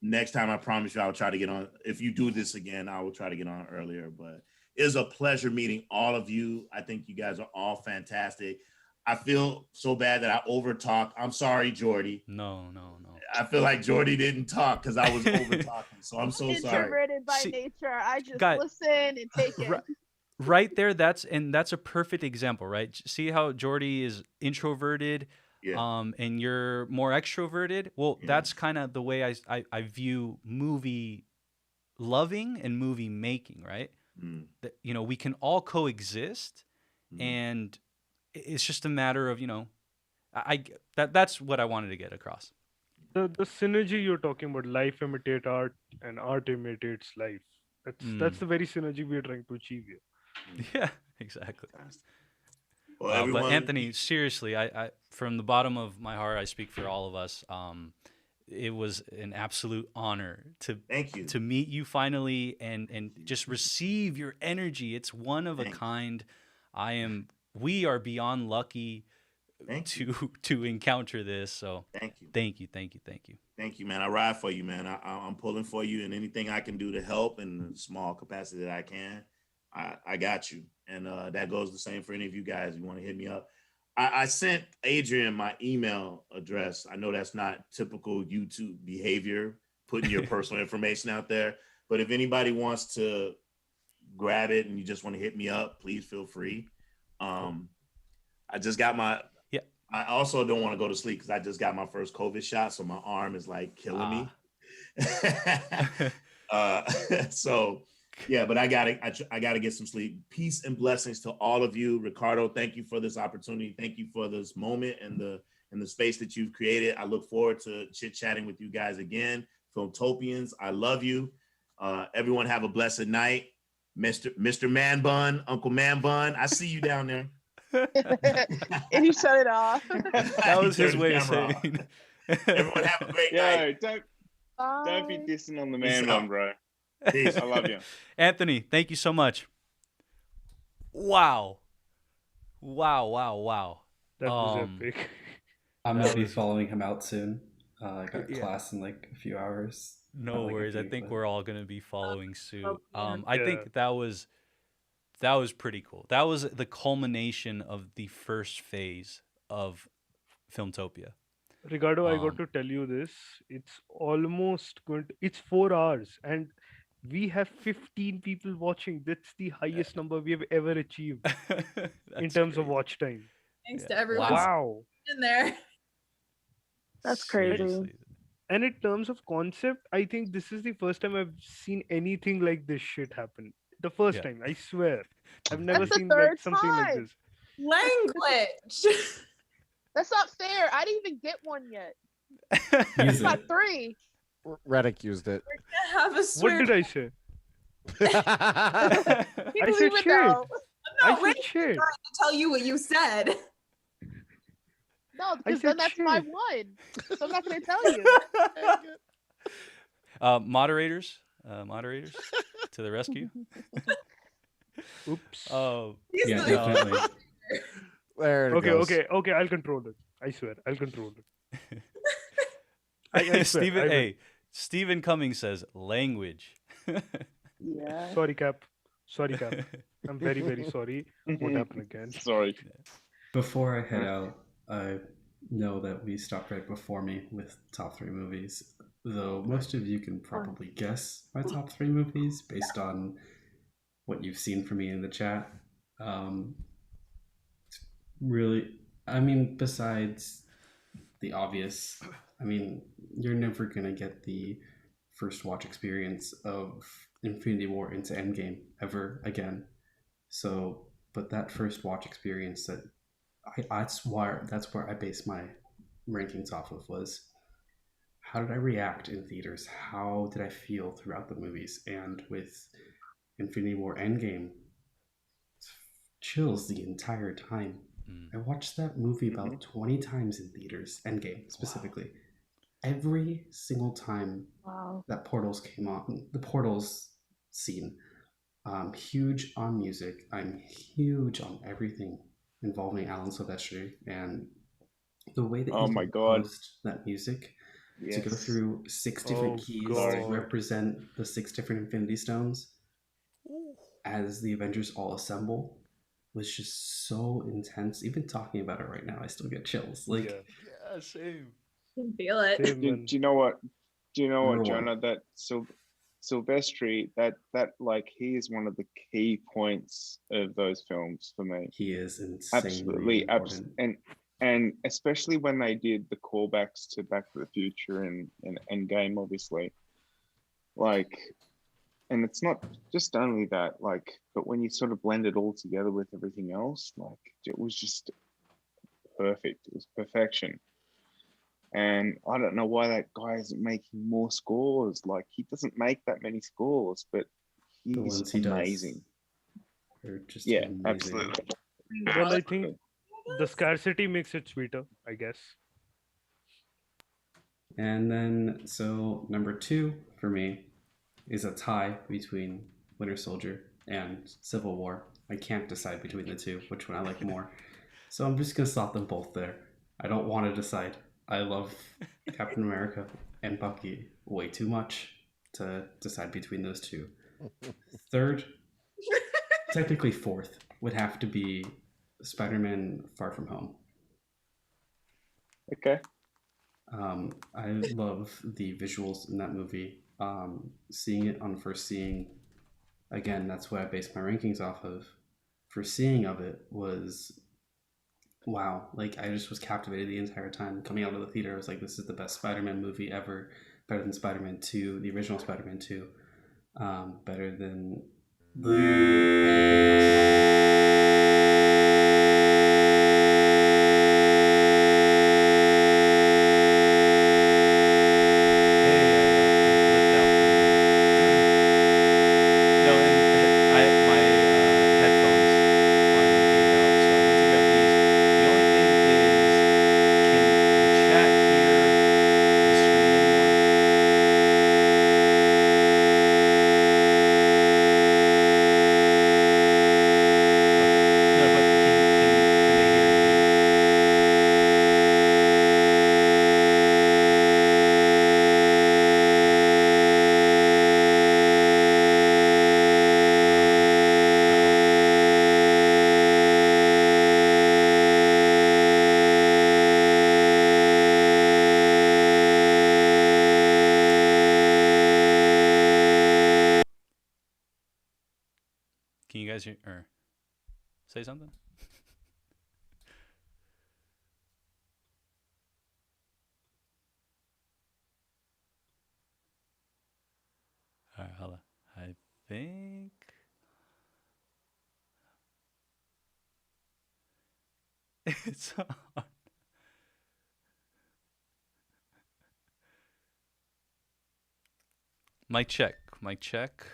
Next time, I promise you, I'll try to get on. If you do this again, I will try to get on earlier. But it was a pleasure meeting all of you. I think you guys are all fantastic. I feel so bad that I over-talked. I'm sorry, Jordy. No. I feel like Jordy didn't talk because I was over-talking. So I'm so sorry. Introverted by nature. I just listen and take it. Right there, that's a perfect example, right? See how Jordy is introverted, and you're more extroverted? Well, that's kind of the way I view movie loving and movie making, right? That, we can all coexist, and it's just a matter of, that's what I wanted to get across. The synergy you're talking about, life imitate art and art imitates life. That's the very synergy we're trying to achieve here. Yeah, exactly. Well, but Anthony, seriously, I from the bottom of my heart, I speak for all of us. It was an absolute honor to meet you finally and just receive your energy. It's one of a kind. We are beyond lucky to encounter this. So thank you. Thank you, man. I ride for you, man. I'm pulling for you, and anything I can do to help in the small capacity that I can, I got you. And that goes the same for any of you guys. You want to hit me up. I sent Adrian my email address. I know that's not typical YouTube behavior, putting your personal information out there. But if anybody wants to grab it and you just want to hit me up, please feel free. I just got I also don't want to go to sleep because I just got my first COVID shot. So my arm is like killing me. So yeah, but I gotta get some sleep. Peace and blessings to all of you. Ricardo, thank you for this opportunity. Thank you for this moment and the space that you've created. I look forward to chit-chatting with you guys again. Filmtopians, I love you. Everyone have a blessed night. Mr. Man Bun, Uncle Man Bun, I see you down there. And he shut it off. That was his way of saying. Everyone have a great night. Don't be dissing on the man bun, bro. Peace. I love you. Anthony, thank you so much. Wow. That was epic. I'm going to be following him out soon. I got class in like a few hours. No worries. I think we're all going to be following suit. I think that was pretty cool. That was the culmination of the first phase of Filmtopia. Ricardo, I got to tell you this. It's almost it's 4 hours and we have 15 people watching. That's the highest number we have ever achieved in terms of watch time. Thanks to everyone in there. That's crazy. Seriously. And in terms of concept, I think this is the first time I've seen anything like this shit happen. The first Yeah. time, I swear. I've never That's the seen like third something like time. this. Language. That's not fair. I didn't even get one yet. Use Got it. 3. Reddick used it. Have a What swear. did I say? People I said even shit. know. I No, said Reddick shit. to tell you what you said. No, because said then that's my shit. one. So I'm not going to tell you. Moderators, to the rescue. Oops. He's Yeah, the- definitely. There it Okay, goes. okay. I'll control it. I swear, I'll control it. I swear, Steven, I will. hey, Stephen Cummings says language. Yeah. Sorry, Cap. I'm very, very sorry. Won't happen again. Sorry. Before I head out, I know that we stopped right before me with top 3 movies, though most of you can probably guess my top 3 movies based on what you've seen from me in the chat. Really, I mean, besides the obvious, I mean, you're never going to get the first watch experience of Infinity War into Endgame ever again. So, but that first watch experience that's where I base my rankings off of was how did I react in theaters? How did I feel throughout the movies? And with Infinity War Endgame, chills the entire time. I watched that movie about 20 times in theaters, Endgame specifically. Wow. Every single time that portals came on, the portals scene, huge on music. I'm huge on everything involving Alan Silvestri, and the way that he composed that music to go through 6 different keys to represent the 6 different Infinity Stones as the Avengers all assemble was just so intense. Even talking about it right now, I still get chills. Like, yeah, same. Can feel it. Same, Do you know what? Do you know what, Number Jonah? That Silvestri, that like he is one of the key points of those films for me. He is insanely Absolutely, important. and especially when they did the callbacks to Back to the Future and Endgame, obviously. Like, and it's not just only that, like, but when you sort of blend it all together with everything else, like, it was just perfect. It was perfection. And I don't know why that guy isn't making more scores. Like, he doesn't make that many scores, but The he's ones he amazing. Does are just Yeah, amazing. absolutely. Well, I think the scarcity makes it sweeter, I guess. And then, so number 2 for me is a tie between Winter Soldier and Civil War. I can't decide between the two, which one I like more. So I'm just going to slot them both there. I don't want to decide. I love Captain America and Bucky way too much to decide between those two. Third, technically fourth, would have to be Spider-Man Far From Home. Okay. I love the visuals in that movie. Seeing it on first seeing, again, that's what I based my rankings off of. First seeing of it was, wow. Like, I just was captivated the entire time. Coming out of the theater, I was like, this is the best Spider-Man movie ever. Better than Spider-Man 2, the original Spider-Man 2. Better than anything else. Can you guys hear or say something? All right, hold on. I think It's on. Mic check. Mic check.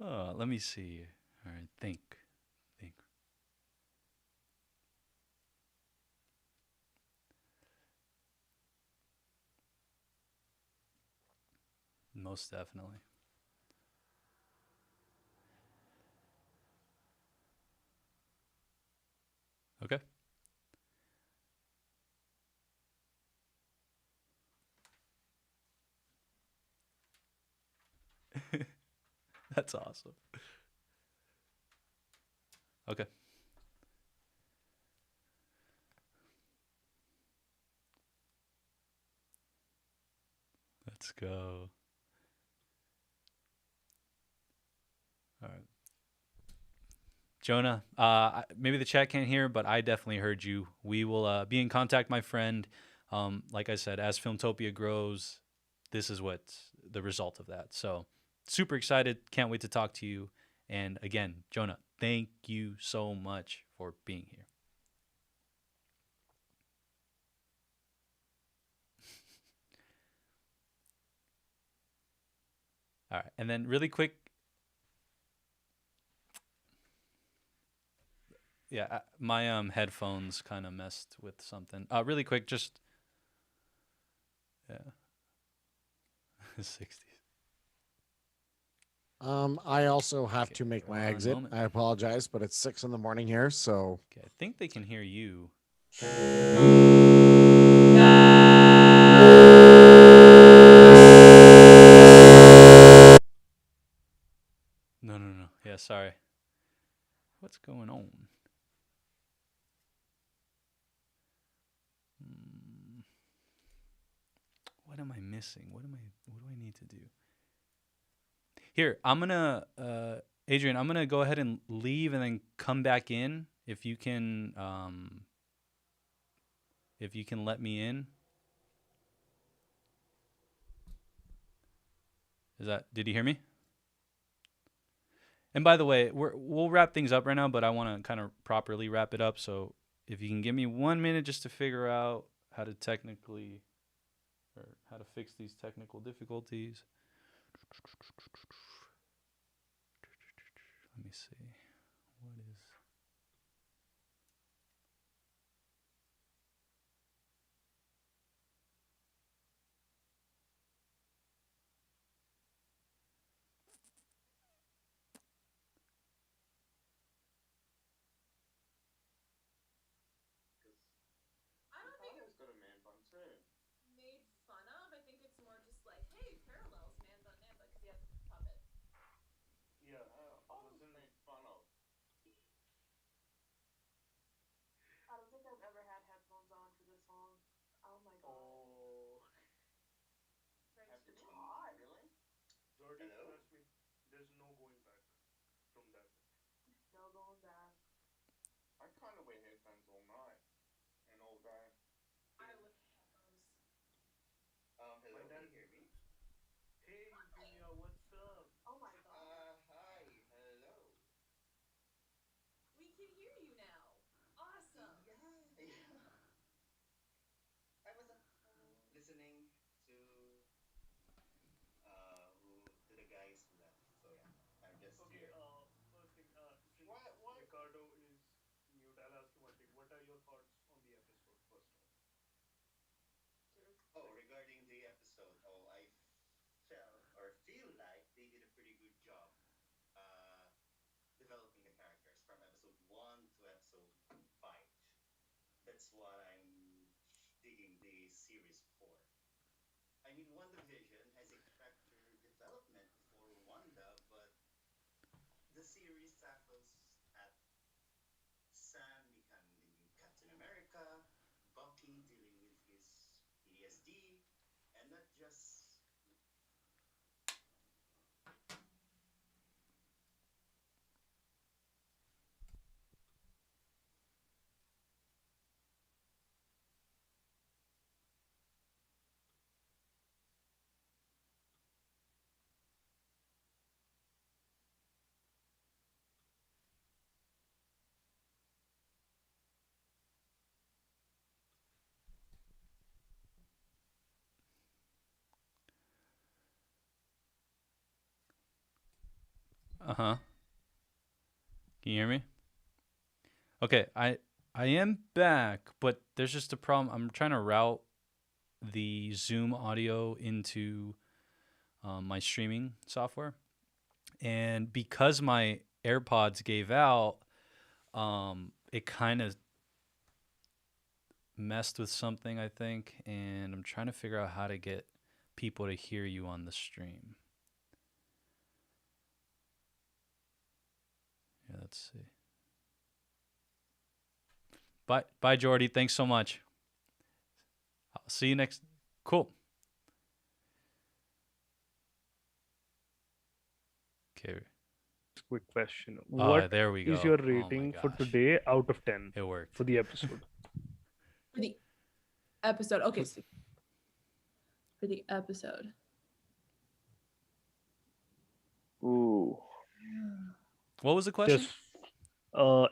Oh, let me see. All right, think. Most definitely. Okay. That's awesome. Okay. Let's go. All right. Jonah, maybe the chat can't hear, but I definitely heard you. We will be in contact, my friend. Like I said, as Filmtopia grows, this is what the result of that. So super excited. Can't wait to talk to you. And again, Jonah, thank you so much for being here. All right. And then really quick. Yeah, my headphones kind of messed with something. Really quick, just yeah. 60s. I also have Okay, to make my one exit. moment. I apologize, but it's 6 a.m. here, so Okay, I think they can hear you. No. Yeah, sorry. What's going on? What am I missing? What do I need to do? Here, I'm gonna Adrian, I'm gonna go ahead and leave and then come back in if you can let me in. Did you hear me? And by the way, we'll wrap things up right now, but I want to kind of properly wrap it up. So if you can give me 1 minute just to figure out how to fix these technical difficulties. Let me see. What is... I don't think it's got a man bun too. Made fun of. I think it's more just like, hey, parallels, man bun, because he has a puppet. Yeah, Wasn't made fun of. I don't think I've ever had headphones on for this long. Oh my god. Oh, Have to change, hot. really? Jordy, Hello? trust me, there's no going back from that. No going back. I kind of wear headphones all night and all day. I wear headphones. My Hello, dad- can you hear me? Hey, Euphemia, what's up? Oh my god. Hi, hello. We can hear you now. Awesome. Yeah. I was listening to to the guys who left. So yeah, I'm just Okay, here. first thing, since What? Ricardo is mute, I'll ask you one thing. What are your thoughts on the episode, first off? Oh, regarding the episode, I felt or feel like they did a pretty good job uh, developing the characters from episode 1 to episode 5. That's what I'm digging the series for. I mean, WandaVision has a character development for Wanda, but the series tackles at Sam becoming the new Captain America, Bucky dealing with his PTSD, and not just Uh-huh. Can you hear me? Okay, I am back, but there's just a problem. I'm trying to route the Zoom audio into my streaming software. And because my AirPods gave out, it kind of messed with something, I think, and I'm trying to figure out how to get people to hear you on the stream. Yeah, let's see. Bye, Jordy. Thanks so much. I'll see you next. Cool. Okay. Quick question. Oh, What there we go. is your Oh my rating for gosh. today out of 10 It worked. for the episode? For the episode. Okay. So for the episode. Ooh. What was the question? Just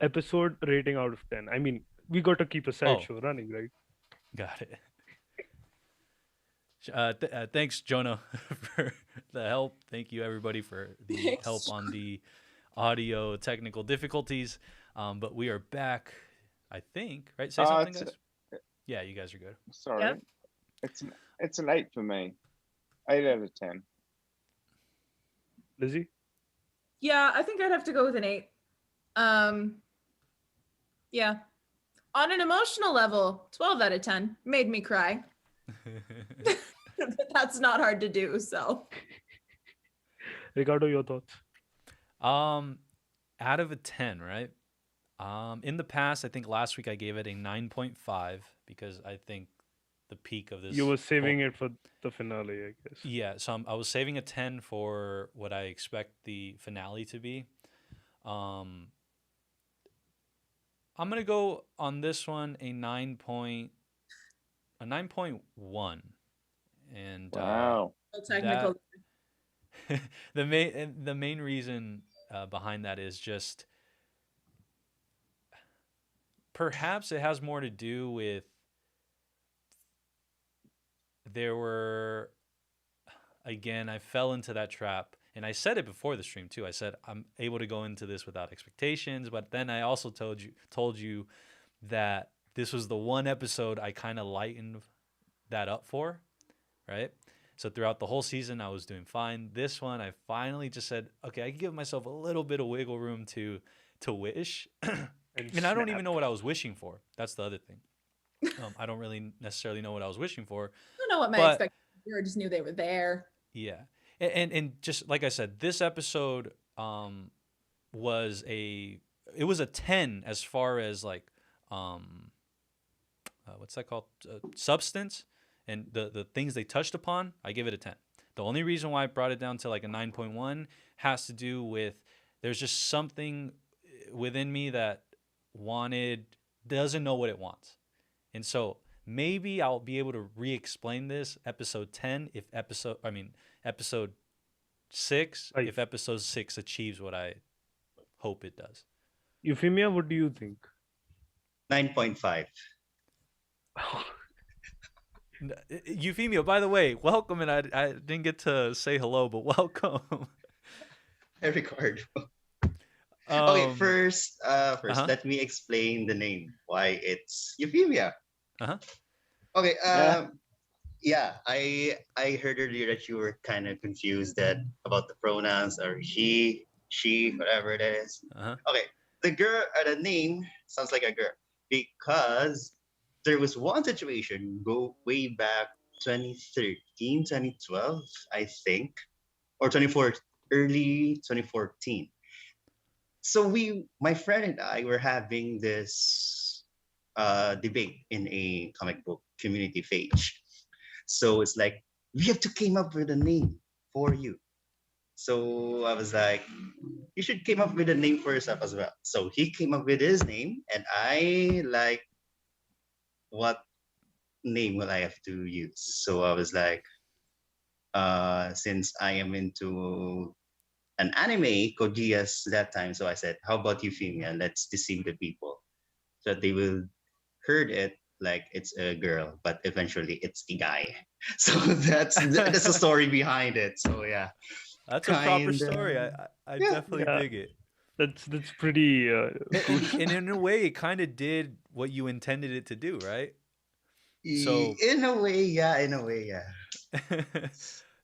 episode rating out of 10. I mean, we got to keep a side Oh. show running, right? Got it. Thanks, Jonah, for the help. Thank you, everybody, for the Thanks, help on the audio technical difficulties. But we are back, I think. Right? Say something, it's- guys. Yeah, you guys are good. Sorry. Yep. It's an 8 for me. 8 out of 10. Lizzie? Yeah, I think I'd have to go with an 8. Yeah. On an emotional level, 12 out of 10. Made me cry. That's not hard to do, so. Ricardo, your thoughts? Out of a 10, right? In the past, I think last week I gave it a 9.5 because I think the peak of this. You were saving it for the finale, I guess. Yeah, so I was saving a 10 for what I expect the finale to be. I'm gonna go on this one a 9.1, and Wow. Technical. the main reason behind that is just perhaps it has more to do with I fell into that trap, and I said it before the stream too. I said I'm able to go into this without expectations, but then I also told you that this was the one episode I kind of lightened that up for, right? So throughout the whole season, I was doing fine. This one, I finally just said, okay, I can give myself a little bit of wiggle room to wish, and I don't even know what I was wishing for. That's the other thing. I don't really necessarily know what I was wishing for. I don't know what my But- expectations were. I just knew they were there. Yeah, and just like I said, this episode was a 10 as far as like what's that called, substance and the things they touched upon. I give it a 10. The only reason why I brought it down to like a 9.1 has to do with there's just something within me that doesn't know what it wants, and so maybe I'll be able to re-explain this episode 10 episode 6 Right. if episode 6 achieves what I hope it does. Euphemia, what do you think? 9.5. Euphemia, by the way, welcome, and I didn't get to say hello, but welcome. Hey, Ricardo. Okay, first, uh-huh. let me explain the name. Why it's Euphemia. Uh-huh. Okay. Yeah. Yeah, I heard earlier that you were kind of confused about the pronouns or she, whatever it is. Uh-huh. Okay, the name sounds like a girl because there was one situation go way back 2013, 2012, I think, or early 2014. So my friend and I were having this debate in a comic book community page. So it's like, we have to come up with a name for you. So I was like, you should come up with a name for yourself as well. So he came up with his name, and I like, what name will I have to use? So I was like, since I am into an anime, Code Geass that time, so I said, how about Euphemia? Let's deceive the people so that they will heard it like it's a girl, but eventually it's a guy. So that's the story behind it. So yeah. That's a proper Kinda. story. I Yeah. definitely Yeah. dig it. That's pretty And in a way, it kind of did what you intended it to do, right? So, In a way, yeah. In a way, yeah.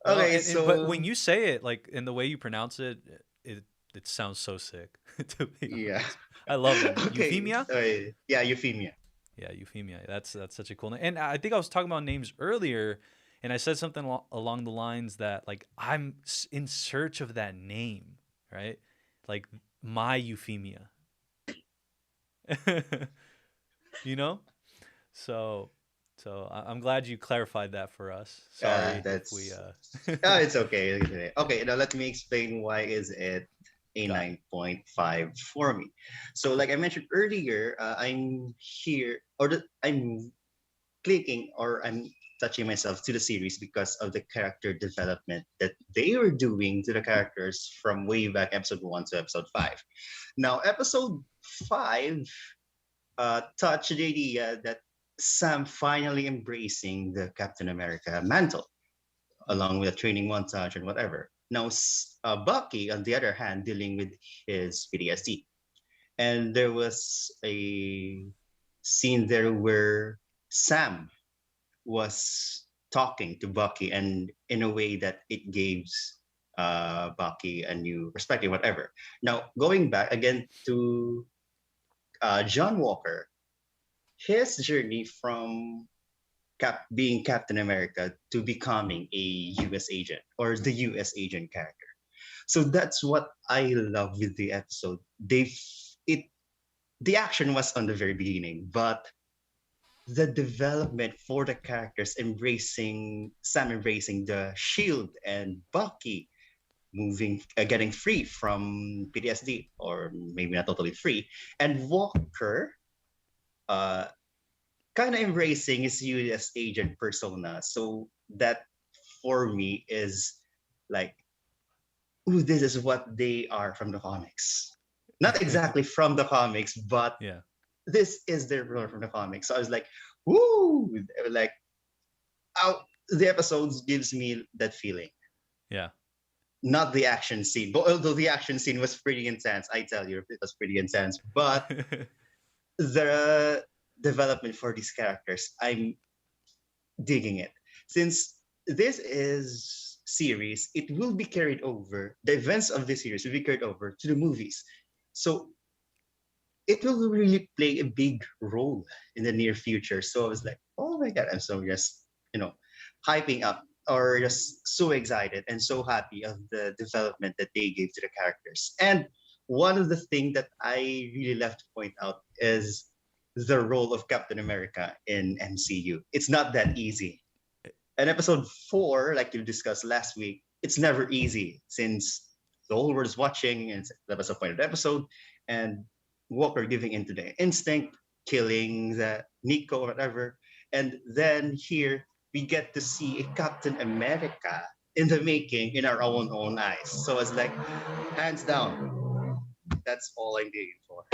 well, Okay, but when so you say it, like in the way you pronounce it, it sounds so sick. To be yeah. honest, I love that name. Okay. Euphemia. Yeah, Euphemia. Yeah, Euphemia. That's such a cool name. And I think I was talking about names earlier, and I said something along the lines that like I'm in search of that name, right? Like my Euphemia. You know? So I'm glad you clarified that for us. Sorry if we Oh, it's okay. Okay, now let me explain why is it a Got it. 9.5 for me. So, like I mentioned earlier, I'm here, I'm clicking or I'm touching myself to the series because of the character development that they were doing to the characters from way back episode 1 to episode 5. Now, episode 5 touched the idea that Sam finally embracing the Captain America mantle, along with a training montage and whatever. Now, Bucky, on the other hand, dealing with his PTSD. And there was a scene there where Sam was talking to Bucky, and in a way that it gives Bucky a new perspective, whatever. Now, going back again to John Walker, his journey from being Captain America to becoming a US agent or the US agent character. So that's what I love with the episode. The action was on the very beginning, but the development for the characters embracing the shield and Bucky getting free from PTSD, or maybe not totally free, and Walker kind of embracing his US agent persona. So that for me is like, ooh, this is what they are from the comics. Not exactly from the comics, but Yeah. this is their role from the comics. So I was like, woo, like, the episodes gives me that feeling. Yeah. Not the action scene, but although the action scene was pretty intense, I tell you, it was pretty intense. But the development for these characters, I'm digging it. Since this is series, it will be carried over. The events of this series will be carried over to the movies. So it will really play a big role in the near future. So I was like, oh my God, I'm so just, hyping up or just so excited and so happy of the development that they gave to the characters. And one of the things that I really left to point out is the role of Captain America in MCU. It's not that easy. And episode 4, like you discussed last week, it's never easy since the whole world is watching, and that was the point of the episode. And Walker giving into the instinct, killing the Nico or whatever. And then here we get to see a Captain America in the making in our own eyes. So it's like, hands down, that's all I'm digging for.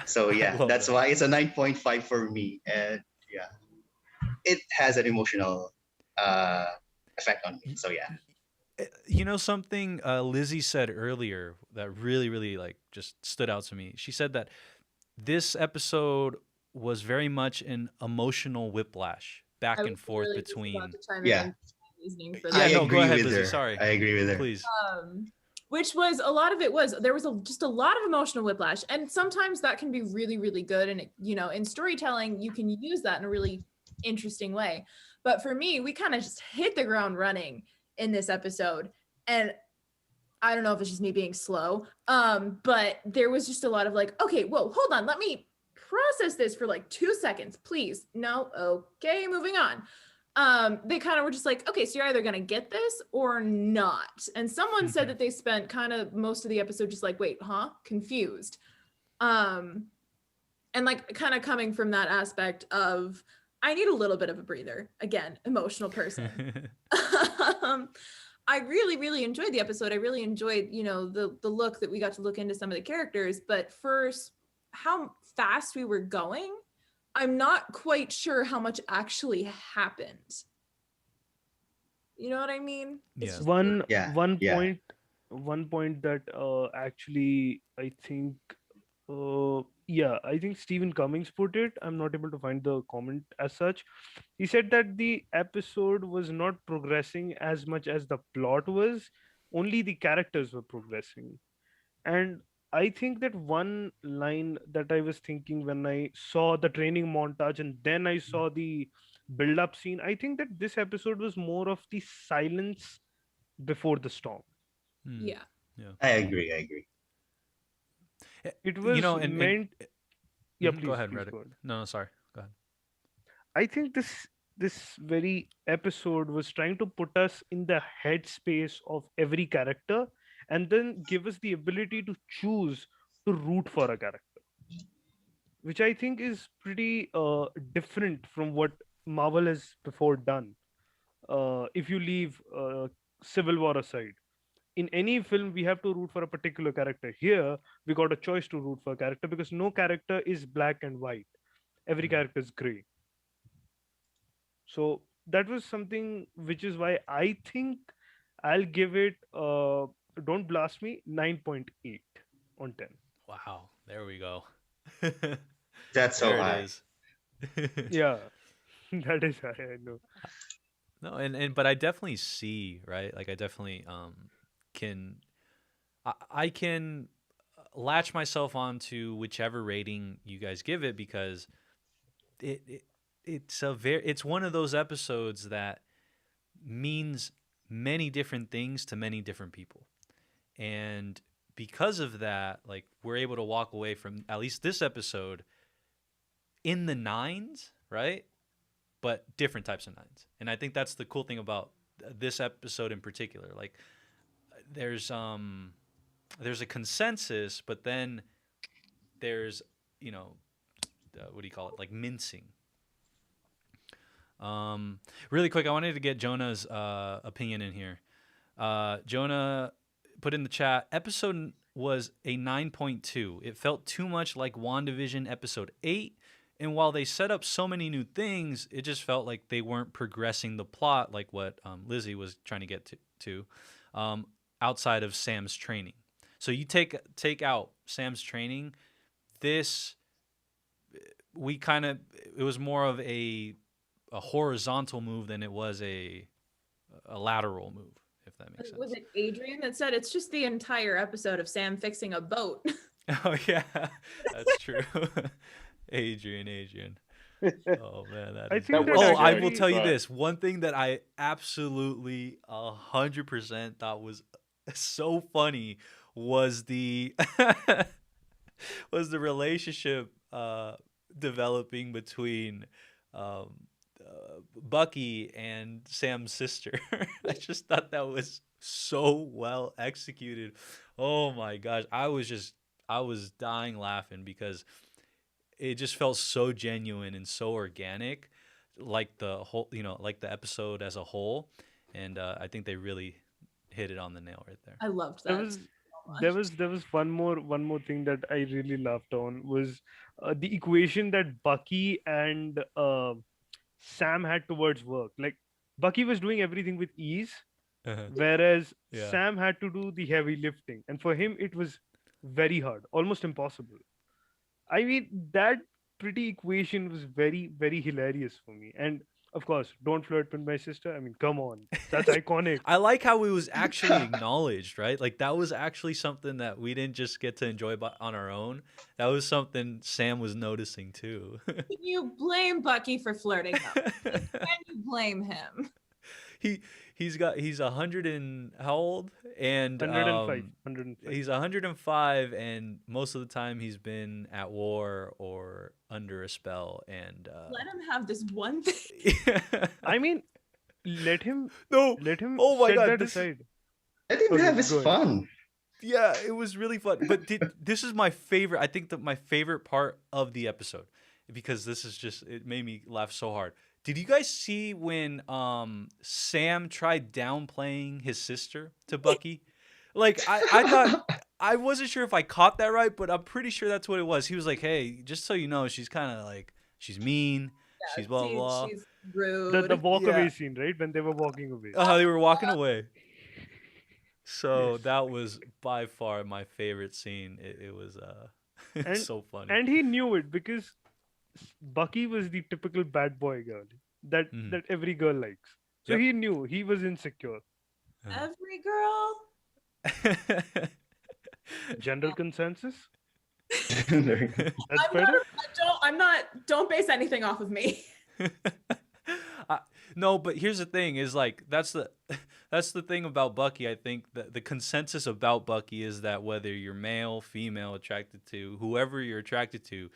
So yeah, that's why it's a 9.5 for me. And yeah, it has an emotional effect on me. So yeah. You know something Lizzie said earlier that really like just stood out to me. She said that this episode was very much an emotional whiplash back and forth between. Yeah. Go ahead, Lizzie. Sorry. I agree with her. Please. Which was a lot of it was there was just a lot of emotional whiplash, and sometimes that can be really good, and in storytelling you can use that in a really interesting way. But for me, we kind of just hit the ground running in this episode, and I don't know if it's just me being slow, but there was just a lot of like, okay, whoa, hold on, let me process this for like 2 seconds, please. No, okay, moving on. They kind of were just like, okay, so you're either gonna get this or not. And someone said that they spent kind of most of the episode just like, wait, confused. And like kind of coming from that aspect of, I need a little bit of a breather. Again, emotional person. I really enjoyed the episode. I really enjoyed, the look that we got to look into some of the characters, but first, how fast we were going, I'm not quite sure how much actually happened. You know what I mean? It's Yeah. just One Yeah, one yeah. point one point that actually I think yeah, I think Stephen Cummings put it. I'm not able to find the comment as such. He said that the episode was not progressing as much as the plot was, only the characters were progressing. And I think that one line that I was thinking when I saw the training montage and then I saw the build up scene, I think that this episode was more of the silence before the storm. yeah. Yeah. I agree. I agree. It You was know, and meant. Yeah, go please, ahead, please Reddit. go ahead. No, sorry. Go ahead. I think this very episode was trying to put us in the headspace of every character and then give us the ability to choose to root for a character, which I think is pretty different from what Marvel has before done. If you leave Civil War aside, in any film we have to root for a particular character. Here we got a choice to root for a character because no character is black and white. Every character is gray. So that was something which is why I think I'll give it don't blast me 9.8 on 10. Wow. There we go. That's so There it high. is. Yeah, that is high, I know. No, and but I definitely see, right? Like I definitely can I can latch myself onto whichever rating you guys give it because it's one of those episodes that means many different things to many different people. And because of that, like we're able to walk away from at least this episode in the nines, right? But different types of nines. And I think that's the cool thing about this episode in particular. Like there's a consensus, but then there's, what do you call it? Like mincing. Really quick, I wanted to get Jonah's opinion in here. Jonah put in the chat, episode was a 9.2. It felt too much like WandaVision episode 8. And while they set up so many new things, it just felt like they weren't progressing the plot like what Lizzie was trying to get to outside of Sam's training. So you take out Sam's training, it was more of a horizontal move than it was a lateral move, if that makes sense. Was it Adrian that said it's just the entire episode of Sam fixing a boat? Oh, yeah, that's true. Adrian. Oh, man. I Is think good. that I actually- will tell you this. One thing that I absolutely 100% thought was so funny was the relationship developing between Bucky and Sam's sister. I just thought that was so well executed. Oh my gosh. I was dying laughing because it just felt so genuine and so organic, like the whole, like the episode as a whole. And I think they really hit it on the nail right there. I loved that. There was one more thing that I really laughed on was the equation that Bucky and Sam had towards work. Like Bucky was doing everything with ease, whereas Yeah. Sam had to do the heavy lifting, and for him it was very hard, almost impossible. I mean, that pretty equation was very, very hilarious for me. And of course, don't flirt with my sister. I mean, come on, that's iconic. I like how it was actually acknowledged, right? Like that was actually something that we didn't just get to enjoy on our own. That was something Sam was noticing too. Can you blame Bucky for flirting though? Can you blame him? He's 100 and how old? And 105. He's 105, and most of the time he's been at war or under a spell. And Let him have this one thing. I mean, let him. No. Let him. Oh my set God, that this- aside. Let him Okay, have his go ahead. fun. Yeah, it was really fun. But this is my favorite. I think that my favorite part of the episode, because this is just, it made me laugh so hard. Did you guys see when Sam tried downplaying his sister to Bucky? Like I thought, I wasn't sure if I caught that right, but I'm pretty sure that's what it was. He was like, "Hey, just so you know, she's kind of like, she's mean. she's blah blah. She's rude. The walk away Yeah. scene, right? When they were walking away. They were walking away. So Yes. that was by far my favorite scene. It was And- so funny. And he knew it because Bucky was the typical bad boy girl that Mhm. that every girl likes. So Yep. he knew he was insecure. Every girl. General consensus? There you go. That's I'm better? don't base anything off of me. No, but here's the thing: is like that's the thing about Bucky. I think that the consensus about Bucky is that whether you're male, female, attracted to whoever you're attracted to,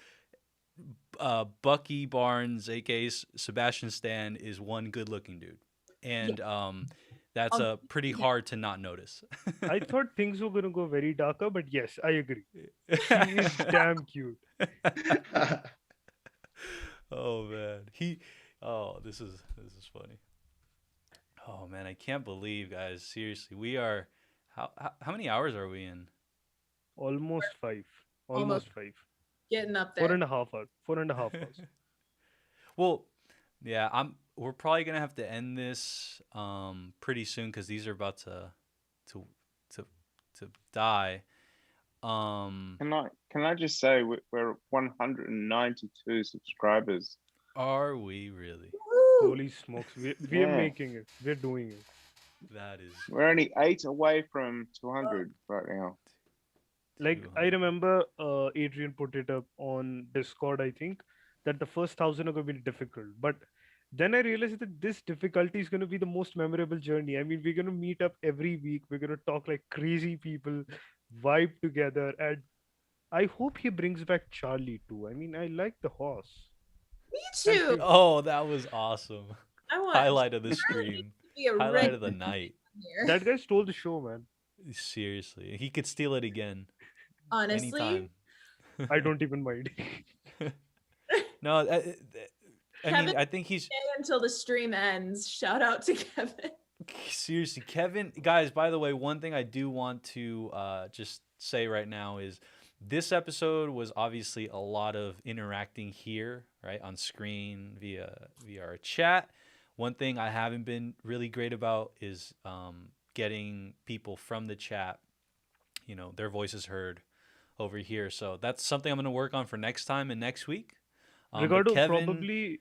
Bucky Barnes, aka Sebastian Stan, is one good-looking dude, and that's pretty hard to not notice. I thought things were gonna go very darker, but yes, I agree. He is damn cute. Oh man, this is funny. Oh man, I can't believe, guys. Seriously, we are how many hours are we in? Almost 5. Almost. Almost 5. Getting up there. 4.5 hours. 4.5 hours. Well, yeah, we're probably gonna have to end this pretty soon because these are about to die. Can I just say we're 192 subscribers. Are we really? Woo! Holy smokes. We're Yeah. making it. We're doing it. That is We're only 8 away from 200 right now. Like, I 200. remember Adrian put it up on Discord, I think, that the first 1,000 are going to be difficult. But then I realized that this difficulty is going to be the most memorable journey. I mean, we're going to meet up every week. We're going to talk like crazy people, vibe together. And I hope he brings back Charlie too. I mean, I like the horse. Me too. Oh, that was awesome. I want Highlight of the stream. to be a Highlight of the regular night. here. That guy stole the show, man. Seriously, he could steal it again. Honestly, Anytime. I don't even mind. No, I mean, Kevin- I think he's stay until the stream ends. Shout out to Kevin. seriously, Kevin. Guys, by the way, one thing I do want to just say right now is this episode was obviously a lot of interacting here, right, on screen via our chat. One thing I haven't been really great about is getting people from the chat, their voices heard over here. So that's something I'm going to work on for next time and next week. But Ricardo, Kevin,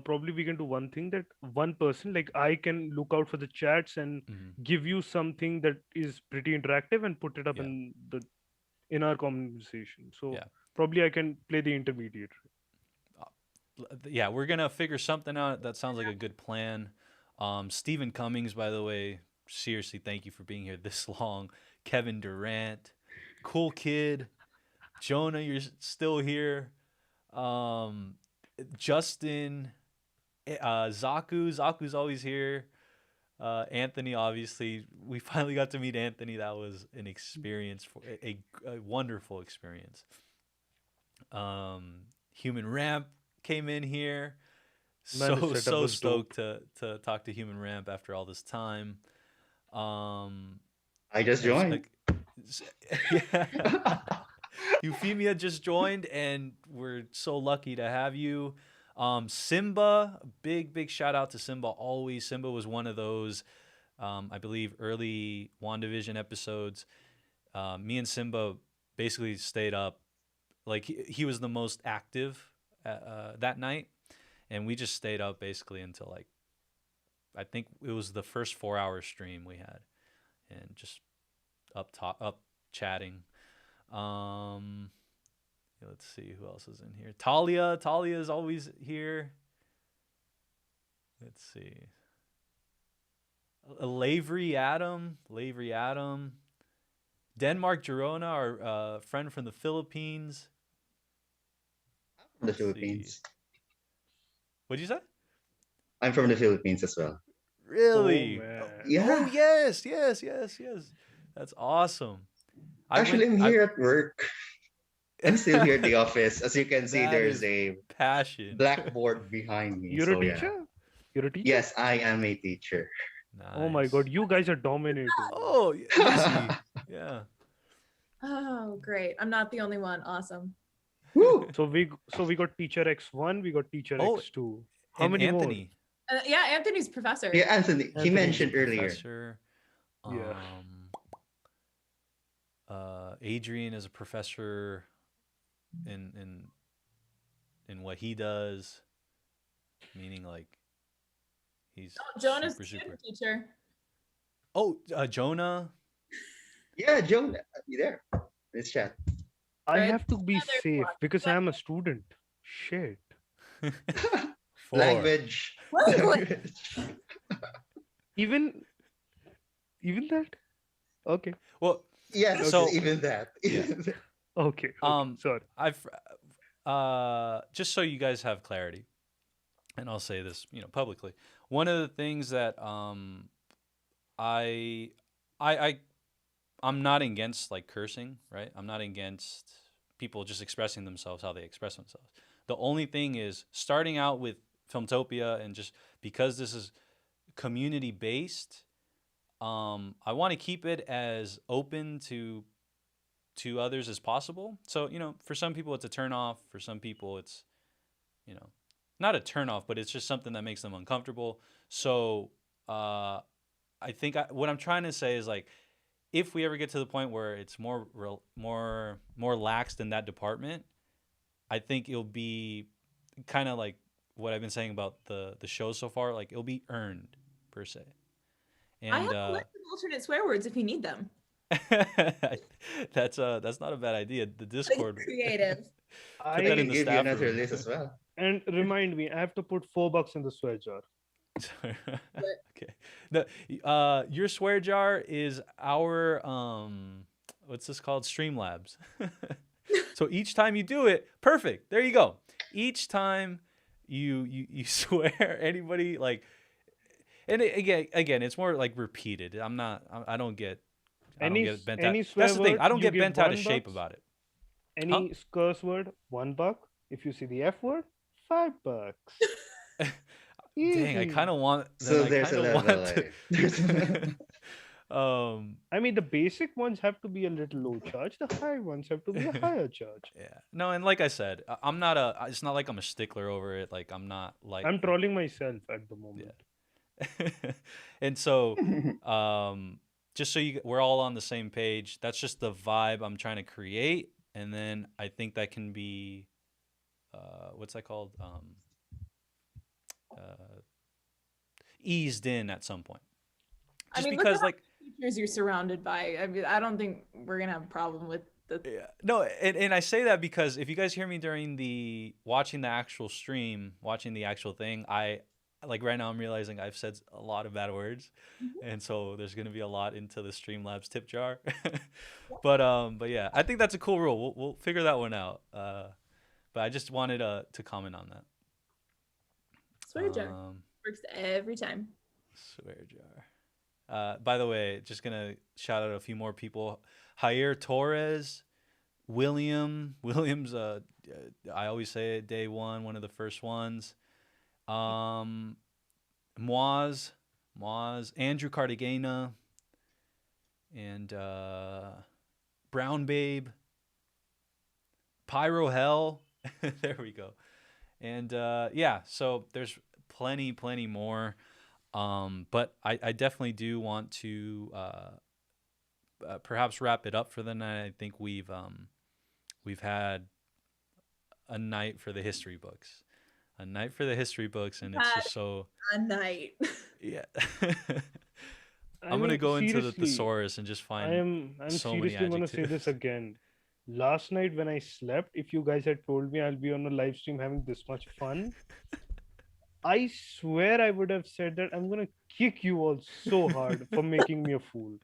probably we can do one thing, that one person, like I can look out for the chats and Mhm. give you something that is pretty interactive and put it up Yeah. in our conversation. So Yeah. probably I can play the intermediate. yeah, we're going to figure something out. That sounds like a good plan. Stephen Cummings, by the way, seriously, thank you for being here this long. Kevin Durant, cool kid. Jonah, you're still here. Justin, Zaku's always here. Anthony, obviously, we finally got to meet Anthony. That was an experience, for a wonderful experience. Human Ramp came in here. Man, the setup So was dope. stoked to talk to Human Ramp after all this time. I just joined. Yeah. Euphemia just joined, and we're so lucky to have you. Simba, big shout out to Simba always. Simba was one of those, I believe, early WandaVision episodes. Me and Simba basically stayed up. Like, he was the most active that night, and we just stayed up basically until, like, I think it was the first 4-hour stream we had, and just up chatting. Let's see who else is in here. Talia is always here. Let's see. Lavery Adam. Denmark Girona, our friend from the Philippines. From the Let's see. Philippines. What'd you say? I'm from the Philippines as well. Really? Oh, man. Yeah. Oh, yes. That's awesome. Actually, I'm here at work. I'm still here at the office. As you can see, That there's is a passion. blackboard behind me. You're so, a yeah. teacher? You're a teacher? Yes, I am a teacher. Oh my Nice. god, you guys are dominating. Oh, easy. Yeah. Oh, great. I'm not the only one. Awesome. Woo! So we got teacher X1, we got teacher Oh, X2. How and many Anthony. Yeah, Anthony's professor. Yeah, Anthony. He Anthony's mentioned is a earlier. professor. Yeah. Adrian is a professor in what he does, meaning like he's Jonah's super student teacher. Oh, Jonah. Yeah, Joan, you there? Let's chat. I Right. have to be Another safe one. because I'm a student. Shit. Four. Language. Language. Even that? Okay. Well, Yes, So- even that. Yeah. Okay. Sorry. I've just so you guys have clarity, and I'll say this, publicly. One of the things that I'm not against like cursing, right? I'm not against people just expressing themselves how they express themselves. The only thing is starting out with Filmtopia, and just because this is community based, I want to keep it as open to others as possible. So, for some people it's a turn off. For some people it's, not a turn off, but it's just something that makes them uncomfortable. So I think what I'm trying to say is like, if we ever get to the point where it's more laxed in that department, I think it'll be kind of like what I've been saying about the show so far. Like it'll be earned per se. And I have a list of alternate swear words if you need them. that's not a bad idea. The Discord. Creative. I that in can the give you staff another room. list as well. And remind me, I have to put $4 in the swear jar. Okay. Your swear jar is our what's this called? Streamlabs. So each time you do it, perfect. There you go. Each time you swear, anybody like, and again, it's more like repeated. I don't get bent out. That's the thing. I don't get bent out of shape about it. Any curse word, $1. If you see the F word, $5. Dang, I Easy. kind of want. So there's a level. I mean, the basic ones have to be a little low charge. The high ones have to be a higher charge. Yeah. No, and like I said, I'm not it's not like I'm a stickler over it. Like I'm not like. I'm trolling myself at the moment. Yeah. And so, just so we're all on the same page. That's just the vibe I'm trying to create, and then I think that can be, what's that called? Eased in at some point. Just look because at how like many teachers you're surrounded by. I mean, I don't think we're gonna have a problem with the. Yeah. No, and I say that because if you guys hear me during watching the actual stream, watching the actual thing, I like right now I'm realizing I've said a lot of bad words, and so there's gonna be a lot into the Streamlabs tip jar. But yeah, I think that's a cool rule. We'll figure that one out. But I just wanted to comment on that. Swear jar works every time. Swear jar. By the way, just gonna shout out a few more people. Jair Torres, Williams. I always say it, day one of the first ones. Moaz, Andrew Cartagena, and Brown Babe, Pyro Hell. There we go. And yeah, so there's plenty more. But I definitely do want to perhaps wrap it up for the night. I think we've had a night for the history books. And it's just so A night. yeah. I I'm gonna mean, go into the seriously, thesaurus and just find I'm so many seriously gonna say adjectives. this again. Last night when I slept, if you guys had told me I'll be on a live stream having this much fun, I swear I would have said that I'm gonna kick you all so hard for making me a fool.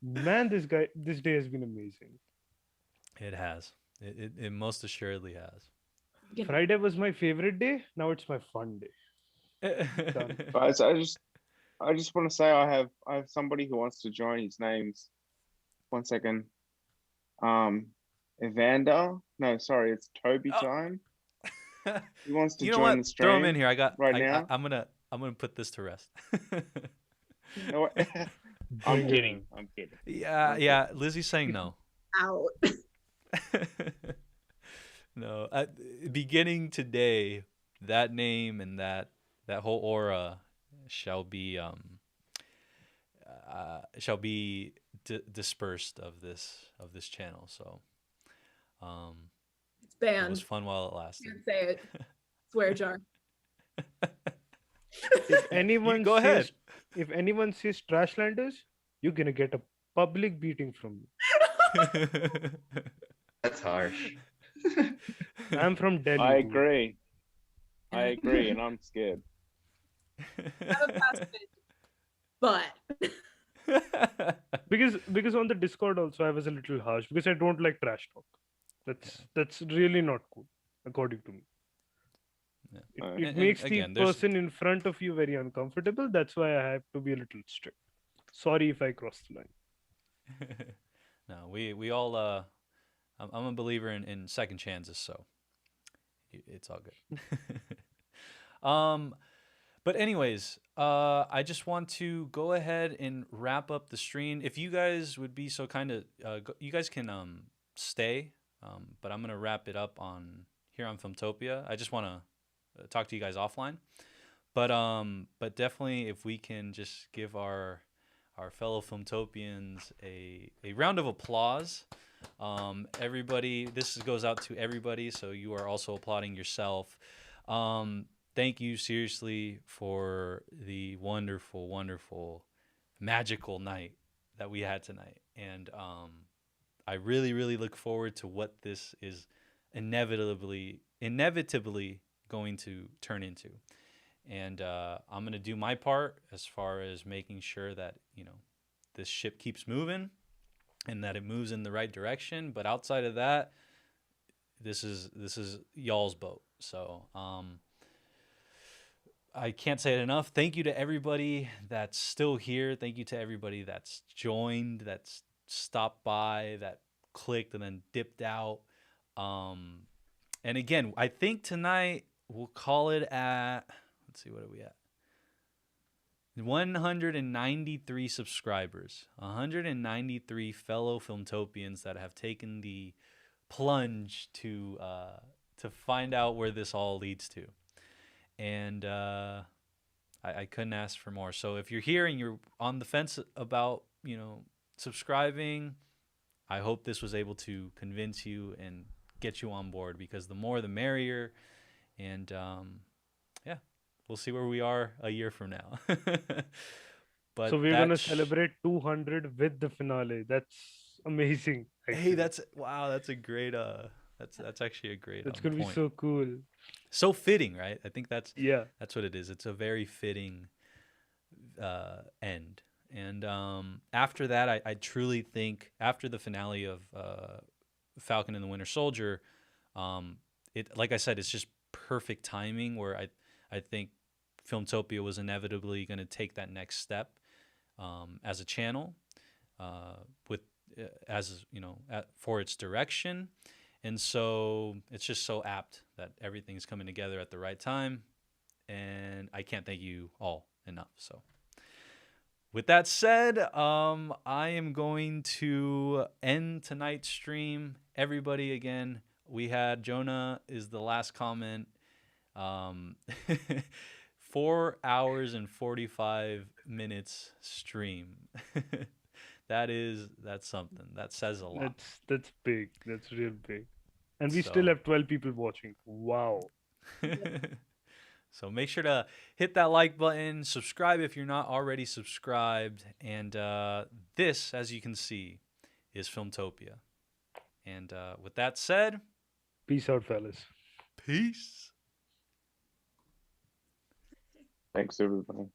Man, this day has been amazing. It has. It most assuredly has. Friday was my favorite day. Now it's my fun day. Done. Guys, I just want to say I have somebody who wants to join. His name's 1 second. Evander. No, sorry, it's Toby time. He wants to You know join what? the stream. Throw him in here. now. I'm gonna put this to rest. You know what? I'm kidding. Yeah. Lizzie's saying no. Out. No, beginning today, that name and that whole aura shall be dispersed of this channel. So It's it banned. was fun while it lasted. Can't say it. Swear jar. If anyone go ahead. If anyone says Trashlanders, you're gonna get a public beating from me. That's harsh. I'm from Delhi. I dude. agree. I agree, and I'm scared. Have a pass it. But Because on the Discord also I was a little harsh because I don't like trash talk. That's really not cool, according to me. Yeah. It And makes again, the there's- person in front of you very uncomfortable. That's why I have to be a little strict. Sorry if I crossed the line. No, we all I'm a believer in second chances, so it's all good. But anyways, I just want to go ahead and wrap up the stream. If you guys would be so kind of, you guys can stay, but I'm gonna wrap it up here on Filmtopia. I just want to talk to you guys offline, but definitely if we can just give our fellow Filmtopians a round of applause. Everybody, this goes out to everybody, so you are also applauding yourself. Thank you seriously for the wonderful, wonderful, magical night that we had tonight. And I really, really look forward to what this is inevitably going to turn into. And I'm going to do my part as far as making sure that, this ship keeps moving and that it moves in the right direction. But outside of that, this is y'all's boat. So I can't say it enough. Thank you to everybody that's still here. Thank you to everybody that's joined, that's stopped by, that clicked and then dipped out. And again, I think tonight we'll call it at, let's see, what are we at? 193 subscribers, 193 fellow Filmtopians that have taken the plunge to find out where this all leads to. And I couldn't ask for more. So if you're here and you're on the fence about, subscribing, I hope this was able to convince you and get you on board, because the more the merrier. And yeah, we'll see where we are a year from now. But so we're gonna celebrate 200 with the finale. That's amazing. Hey, that's a great that's actually a great That's gonna point. be so cool. So fitting, right? I think that's Yeah. That's what it is. It's a very fitting end. And after that, I truly think after the finale of Falcon and the Winter Soldier, it, like I said, it's just perfect timing where I think Filmtopia was inevitably going to take that next step as a channel for its direction. And so it's just so apt that everything's coming together at the right time. And I can't thank you all enough. So with that said, I am going to end tonight's stream. Everybody, again, we had Jonah is the last comment. 4 hours and 45 minutes stream. That's something. That says a lot. That's big. That's real big. And we still have 12 people watching. Wow. So make sure to hit that like button, subscribe if you're not already subscribed. And this, as you can see, is Filmtopia. And with that said, peace out, fellas. Peace. Thanks, everybody.